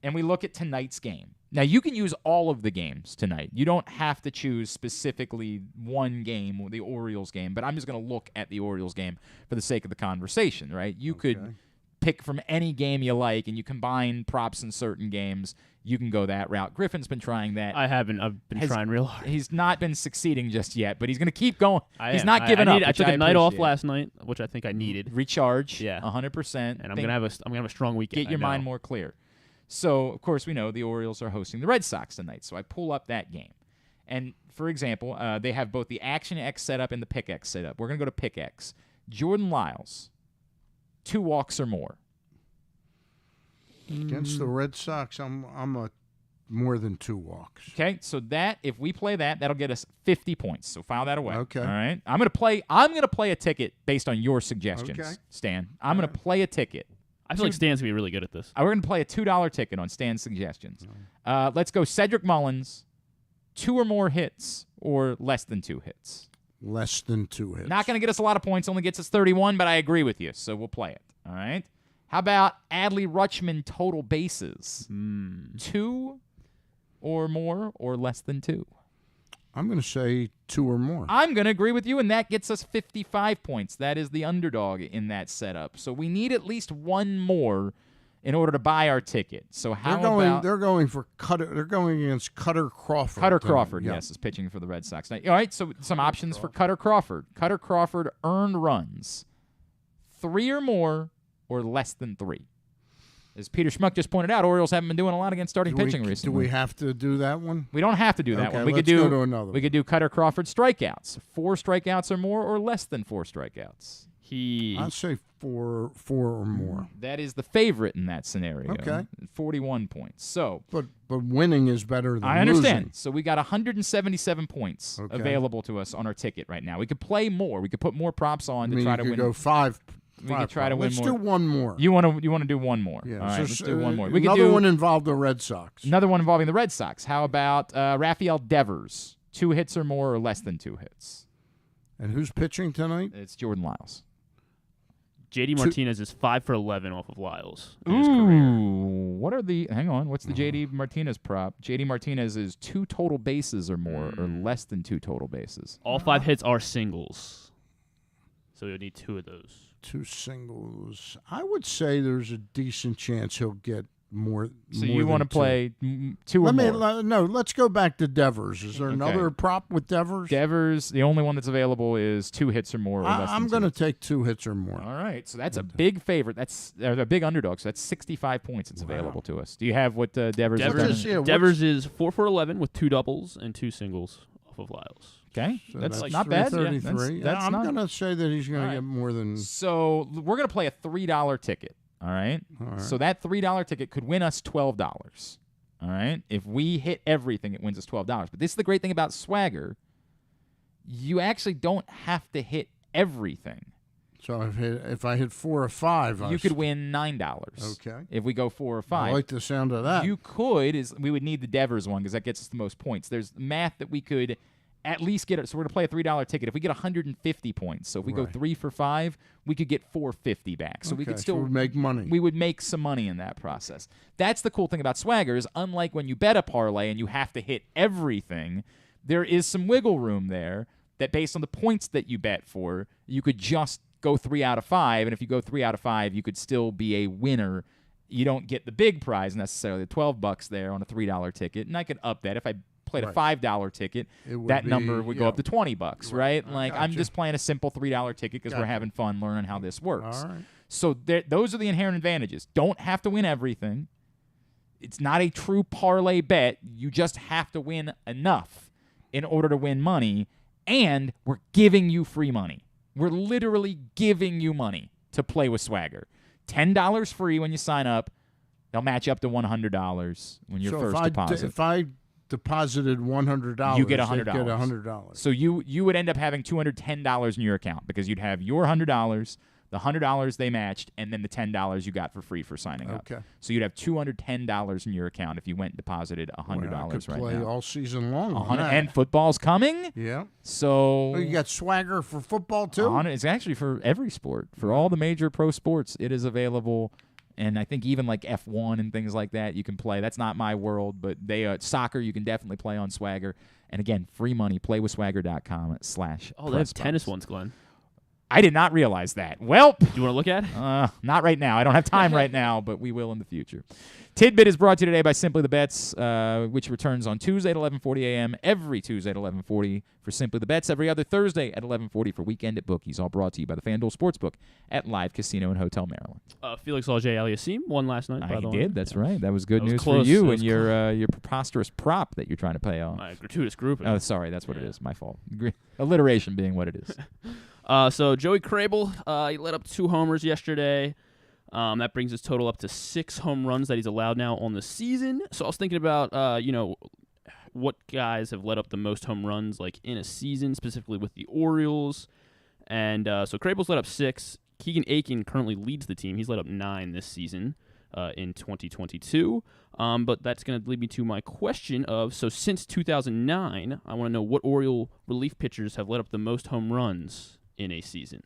and we look at tonight's game. Now, you can use all of the games tonight. You don't have to choose specifically one game, the Orioles game, but I'm just going to look at the Orioles game for the sake of the conversation, right? You could pick from any game you like, and you combine props in certain games. You can go that route. Griffin's been trying that. I haven't. I've been trying real hard. He's not been succeeding just yet, but he's going to keep going. He's not giving up. I took a night off last night, which I think I needed. Recharge. Yeah, 100%. And I'm gonna have a strong weekend. Get your mind more clear. So of course we know the Orioles are hosting the Red Sox tonight. So I pull up that game, and for example, they have both the Action X setup and the Pick X setup. We're going to go to Pick X. Jordan Lyles, 2 walks or more. Against the Red Sox, I'm a more than 2 walks. Okay, so that if we play that, that'll get us 50 points. So file that away. Okay. All right. I'm gonna play a ticket based on your suggestions, Okay. Stan. I'm gonna play a ticket. I feel like Stan's gonna be really good at this. We're gonna play a $2 ticket on Stan's suggestions. Let's go Cedric Mullins, 2 or more hits or less than 2 hits. Less than 2 hits. Not gonna get us a lot of points. Only gets us 31, but I agree with you. So we'll play it. All right. How about Adley Rutschman total bases? 2 or more or less than 2? I'm going to say 2 or more. I'm going to agree with you, and that gets us 55 points. That is the underdog in that setup. So we need at least one more in order to buy our ticket. So how about they're going for Cutter? They're going against Cutter Crawford. Cutter Crawford, yes, is pitching for the Red Sox. All right, so some options for Cutter Crawford. Cutter Crawford earned runs 3 or more or less than 3. As Peter Schmuck just pointed out, Orioles haven't been doing a lot against starting pitching recently. Do we have to do that one? We don't have to do that one. We let's could do go to another. We could do Cutter Crawford strikeouts. 4 strikeouts or more, or less than 4 strikeouts. I'd say four or more. That is the favorite in that scenario. Okay. 41 points. So, but winning is better than I understand. losing. So we got 177 points available to us on our ticket right now. We could play more. We could put more props on to try to win. You could go 5. We could try to win more. Let's do one more. You want to do one more? Yeah. All right, let's do one more. We another one involved the Red Sox. Another one involving the Red Sox. How about Rafael Devers? 2 hits or more, or less than 2 hits. And who's pitching tonight? It's Jordan Lyles. JD Martinez is 5 for 11 off of Lyles in Ooh, his career. what are the? Hang on, what's the JD Martinez prop? JD Martinez is 2 total bases or more, or less than 2 total bases. All 5 hits are singles, so you'll need 2 of those. 2 singles. I would say there's a decent chance he'll get more. So more you want to play 2 or more? No, let's go back to Devers. Is there another prop with Devers? Devers, the only one that's available is 2 hits or more. Or less I'm going to take 2 hits or more. All right, so that's a big favorite. That's a big underdog. So that's 65 points. It's available to us. Do you have what Devers? Devers is 4 for 11 with 2 doubles and 2 singles off of Lyles. Okay, so that's like not bad. 33. Yeah, I'm going to say that he's going to get more than. So we're going to play a $3 ticket. All right? So that $3 ticket could win us $12. All right? If we hit everything, it wins us $12. But this is the great thing about Swagger. You actually don't have to hit everything. So if I hit 4 or 5, you could win $9. Okay. If we go 4 or 5. I like the sound of that. You could. We would need the Devers one because that gets us the most points. There's math that we could at least get it. So we're going to play a $3 ticket. If we get 150 points, so if we go 3 for 5, we could get 450 back. So we could still we'd make money. We would make some money in that process. That's the cool thing about Swagger is unlike when you bet a parlay and you have to hit everything, there is some wiggle room there that based on the points that you bet for, you could just go 3 out of 5. And if you go 3 out of 5, you could still be a winner. You don't get the big prize necessarily, the $12 there on a $3 ticket. And I could up that if I played a $5 ticket, that number would go up to $20, right? Like I'm just playing a simple $3 ticket because we're having fun learning how this works. All right. So those are the inherent advantages. Don't have to win everything. It's not a true parlay bet. You just have to win enough in order to win money, and we're giving you free money. We're literally giving you money to play with Swagger. $10 free when you sign up. They'll match up to $100 when you first deposit. If I deposited $100, you get $100. Get $100. So you would end up having $210 in your account because you'd have your $100, the $100 they matched, and then the $10 you got for free for signing up. Okay. So you'd have $210 in your account if you went and deposited $100 I could right play now. all season long. And football's coming. Yeah. So you got Swagger for football too. It's actually for every sport, for all the major pro sports. It is available. And I think even like F1 and things like that, you can play. That's not my world, but soccer you can definitely play on Swagger. And again, free money. Playwithswagger.com/. Oh, they have tennis ones, Glenn. I did not realize that. Well, do you want to look at? Not right now. I don't have time right now, but we will in the future. Tidbit is brought to you today by Simply the Bets, which returns on Tuesday at 11:40 a.m. every Tuesday at 11:40 for Simply the Bets, every other Thursday at 11:40 for Weekend at Bookies. All brought to you by the FanDuel Sportsbook at Live Casino and Hotel Maryland. Felix Auger-Aliassime won last night. By the way. That's right. That was good news close. for you and your preposterous prop that you're trying to pay off. My gratuitous grouping. Oh, sorry. That's what it is. My fault. Alliteration being what it is. So Joey Crable, he let up 2 homers yesterday. That brings his total up to 6 home runs that he's allowed now on the season. So I was thinking about, what guys have let up the most home runs like in a season, specifically with the Orioles. And so Crable's let up 6. Keegan Aiken currently leads the team. He's let up 9 this season in 2022. But that's going to lead me to my question of, so since 2009, I want to know what Oriole relief pitchers have let up the most home runs in a season.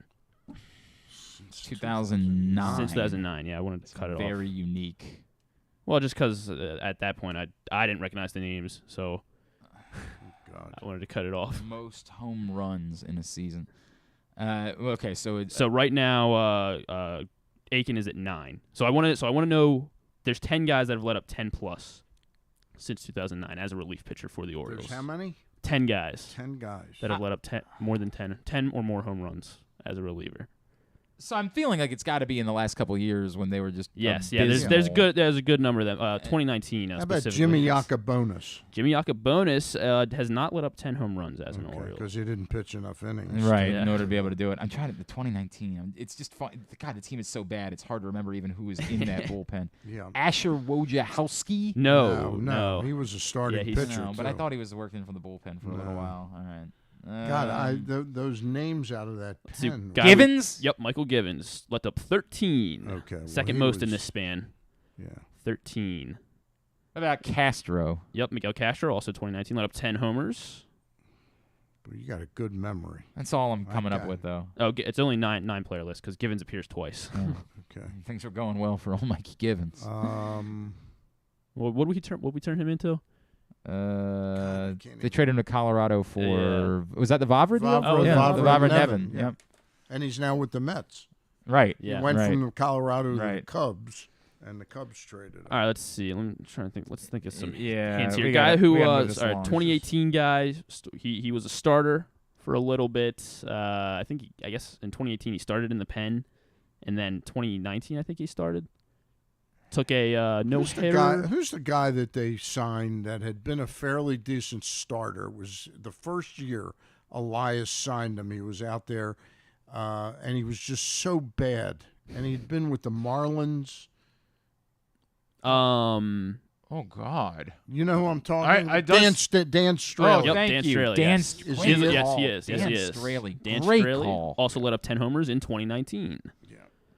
2009. Since 2009, yeah, I wanted to cut it off. Very unique. Well, just because at that point I didn't recognize the names, so I wanted to cut it off. Most home runs in a season. Okay, so right now, Aiken is at 9. So I want to know. There's 10 guys that have let up 10 plus since 2009 as a relief pitcher for the Orioles. There's how many? 10 guys. 10 guys. That have let up 10 or more home runs as a reliever. So I'm feeling like it's got to be in the last couple of years when they were just There's a good number of them. 2019. How about Jimmy Yacobonis? Jimmy Yacobonis has not let up 10 home runs as an Oriole because he didn't pitch enough innings, right? In order to be able to do it. I'm trying to the 2019. It's just fun. God, the team is so bad. It's hard to remember even who was in that bullpen. Yeah, Asher Wojciechowski. No, he was a starting pitcher. No, but I thought he was working from the bullpen for a little while. All right. God, those names out of that pen. Givens? Yep, Michael Givens let up 13. Okay. Well, second most in this span. Yeah. 13. What about Castro? Yep, Miguel Castro, also 2019, let up 10 homers. But you got a good memory. That's all I'm coming up with, though. Oh, it's only nine player list because Givens appears twice. Oh, okay. Things are going well for old Mikey Givens. Well, what did we turn him into? They traded him to Colorado for was that the Vavra deal? The Vavra Nevin. Yep. And he's now with the Mets. Right. He went from Colorado to the Cubs, and the Cubs traded him. All right, let's see. I'm trying to think. Let's think of some hints here. We Guy gotta- who we gotta move was this along. 2018 guy. He was a starter for a little bit. I guess in 2018 he started in the pen, and then 2019 I think he started. Took a no-hitter. Who's the guy that they signed that had been a fairly decent starter? It was the first year Elias signed him. He was out there, and he was just so bad. And he'd been with the Marlins. Oh God! You know who I'm talking about? Dan Straley. Yep, thank Dan you. Straley. Dan Yes, Straley. he is. Yes, he is. Straley. Dan Great Straley call. also let up 10 homers in 2019.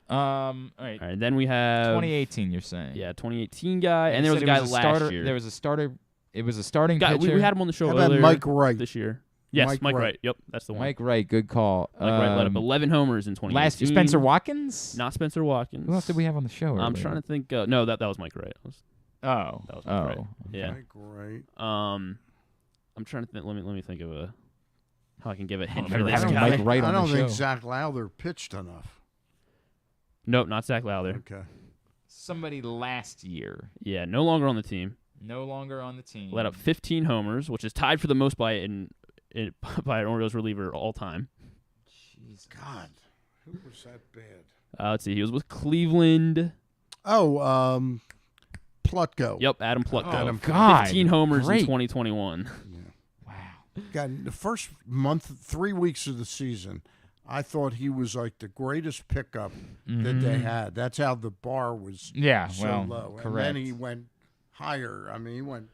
All right. All right, then we have 2018. You're saying? Yeah, 2018 guy, and there You was a said guy it was last starter, year. There was a starter. It was a starting Guy, pitcher. we had him on the show How about earlier Mike Wright this year. Yes, Mike Wright. Yep, that's the one. Mike Wright, good call. Mike Wright let up 11 homers in 2018. Last year, Spencer Watkins? Not Spencer Watkins. Who else did we have on the show? I'm trying to think. No, that was Mike Wright. That was Mike Wright. Okay. Yeah. Mike Wright. I'm trying to think. Let me think of how I can give a hint for remember this having guy. Mike Wright I on don't the think show. Zach Lowther pitched enough. Nope, not Zach Lowther. Okay. Somebody last year. Yeah, no longer on the team. No longer on the team. Let up 15 homers, which is tied for the most by an Orioles reliever all time. Jeez, God, who was that bad? Let's see. He was with Cleveland. Oh, Plutko. Yep, Adam Plutko. Adam God, 15 homers great. in 2021. Wow. God, the first month, 3 weeks of the season, I thought he was like the greatest pickup that they had. That's how the bar was so low. correct. And then he went higher. I mean, he went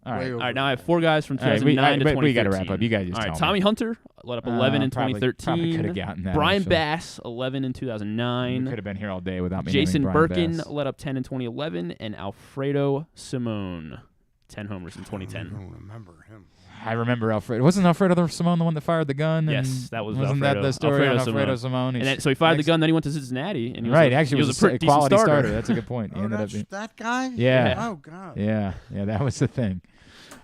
All right. way over. All right, now I have 4 guys from All right, 2009 to we 2013. got to wrap up. You guys just All right, tell Tommy me. Hunter let up 11 in Probably 2013. could have gotten that. Brian actually. Bass, 11 in We 2009. could have been here all day without me. Jason naming Brian Birkin Bass. let up 10 in 2011, and Alfredo Simone, 10 homers in I 2010. don't remember him. I remember Alfredo. Wasn't Alfredo Simone the one that fired the gun? Yes, and that was wasn't Alfredo. that the story on Alfredo Alfredo Simone? And then, so he fired the gun, then he went to Cincinnati. And he was Right, a, actually, he was a pretty decent quality starter. That's a good point. He Oh, ended up that's being, that guy? Yeah. Oh, God. Yeah, that was the thing.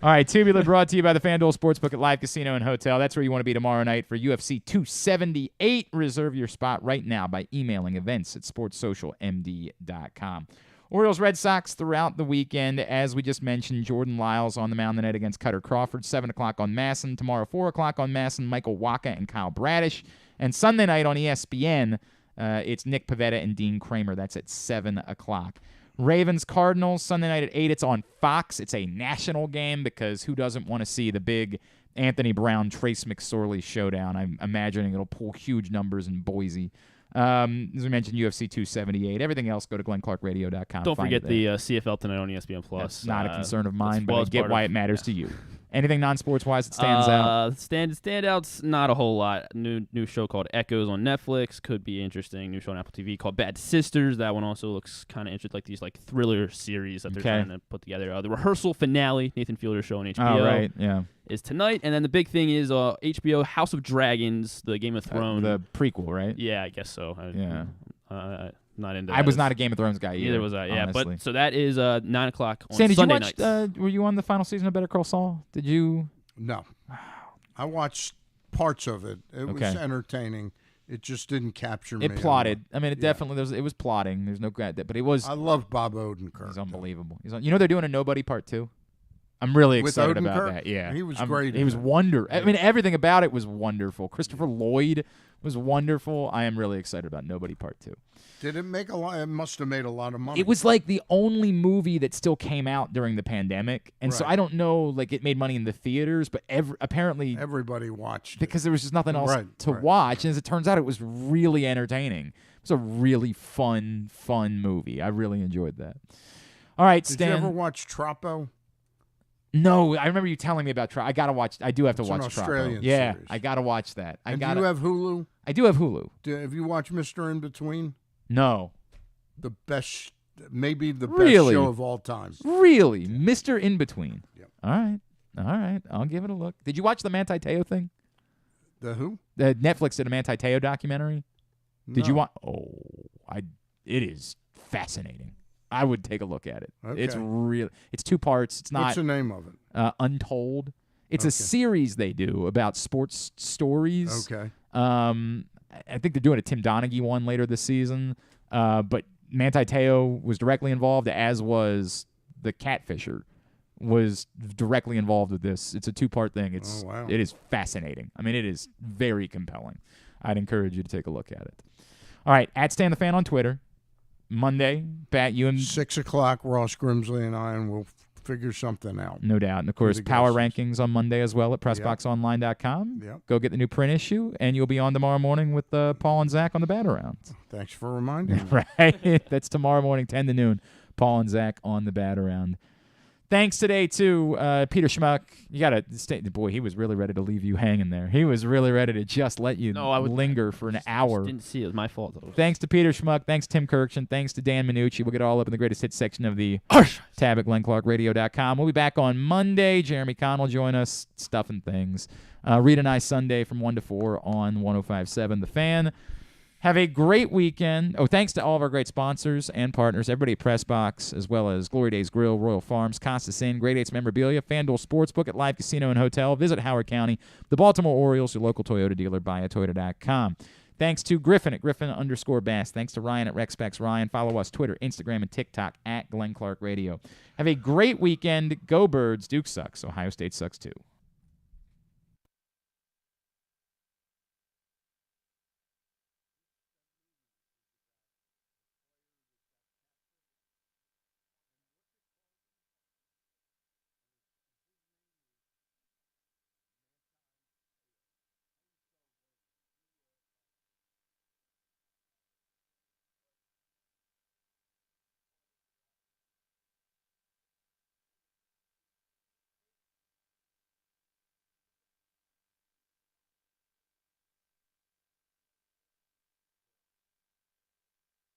All right, Tubular brought to you by the FanDuel Sportsbook at Live Casino and Hotel. That's where you want to be tomorrow night for UFC 278. Reserve your spot right now by emailing events@sportssocialmd.com. Orioles, Red Sox throughout the weekend. As we just mentioned, Jordan Lyles on the mound tonight against Cutter Crawford, 7 o'clock on Masson. Tomorrow, 4 o'clock on Masson, Michael Wacha and Kyle Bradish. And Sunday night on ESPN, it's Nick Pivetta and Dean Kramer. That's at 7 o'clock. Ravens, Cardinals, Sunday night at 8. It's on Fox. It's a national game because who doesn't want to see the big Anthony Brown, Trace McSorley showdown? I'm imagining it'll pull huge numbers in Boise. As we mentioned, UFC 278. Everything else, go to GlennClarkRadio.com. Don't Find forget it the there. CFL tonight on ESPN Plus. That's not a concern of mine, but well I as get part why of- it matters to you. Anything non-sports-wise that stands out? Standouts, not a whole lot. New show called Echoes on Netflix could be interesting. New show on Apple TV called Bad Sisters. That one also looks kind of interesting, like these thriller series that they're trying to put together. The rehearsal finale, Nathan Fielder's show on HBO. Oh, right, yeah. Is tonight, and then the big thing is HBO House of Dragons, the Game of Thrones. The prequel, right? Yeah, I guess so. Yeah. Not into. I was not a Game of Thrones guy either. Neither was I. Yeah, honestly. but so that is 9 o'clock on Sam, Sunday did you nights. watch? Were you on the final season of Better Call Saul? Did you? No. I watched parts of it. It was entertaining. It just didn't capture me. It plotted. I mean, it definitely it was plotting. There's no but it was. I love Bob Odenkirk. He's unbelievable. You know they're doing a Nobody Part 2. I'm really excited With about Odenkirk? that. Yeah, He was great. He was wonderful. I mean, everything about it was wonderful. Christopher Lloyd was wonderful. I am really excited about Nobody Part 2. Did it make a lot? It must have made a lot of money. It was like the only movie that still came out during the pandemic, and so I don't know. Like it made money in the theaters, but apparently everybody watched because there was just nothing else to watch. And as it turns out, it was really entertaining. It was a really fun movie. I really enjoyed that. All right, Stan. Did you ever watch Troppo? No, I remember you telling me about Troppo. I gotta watch. I do have to watch an Australian Troppo. Yeah, series. I gotta watch that. Do you have Hulu? I do have Hulu. Have you watched Mr. In Between? No. The best, maybe the best Really? show of all time. Really, Mr. In Between. Yep. All right. I'll give it a look. Did you watch the Manti Te'o thing? The who? The Netflix did a Manti Te'o documentary. Did you No. want? It is fascinating. I would take a look at it. Okay. It's real. It's 2 parts. It's not. What's the name of it? Untold. It's a series they do about sports stories. Okay. I think they're doing a Tim Donaghy one later this season. But Manti Te'o was directly involved, as was the Catfisher was directly involved with this. It's a 2-part thing. It is fascinating. I mean, it is very compelling. I'd encourage you to take a look at it. All right, at Stan the Fan on Twitter. Monday, Pat, you and 6 o'clock, Ross Grimsley and I, and we'll figure something out. No doubt. And, of course, Power Rankings on Monday as well at PressBoxOnline.com. Yep. Go get the new print issue, and you'll be on tomorrow morning with Paul and Zach on the Bat Around. Thanks for reminding me. Right. That's tomorrow morning, 10 to noon. Paul and Zach on the Bat Around. Thanks today to Peter Schmuck. You got to stay. Boy, he was really ready to leave you hanging there. He was really ready to just let you linger for an hour. Didn't see it. It was my fault, though. Thanks to Peter Schmuck. Thanks to Tim Kurkjian. Thanks to Dan Manucci. We'll get all up in the greatest hits section of the tab at GlennClarkRadio.com. We'll be back on Monday. Jeremy Conn will join us. Stuff and things. Reed and I Sunday from 1 to 4 on 105.7 The Fan. Have a great weekend. Oh, thanks to all of our great sponsors and partners, everybody at PressBox, as well as Glory Days Grill, Royal Farms, Costas Inn, Great 8's Memorabilia, FanDuel Sportsbook at Live Casino and Hotel. Visit Howard County, the Baltimore Orioles, your local Toyota dealer, buyatoyota.com. Thanks to Griffin at Griffin_Bass. Thanks to Ryan at RexSpecs Ryan. Follow us Twitter, Instagram, and TikTok at Glenn Clark Radio. Have a great weekend. Go Birds. Duke sucks. Ohio State sucks too.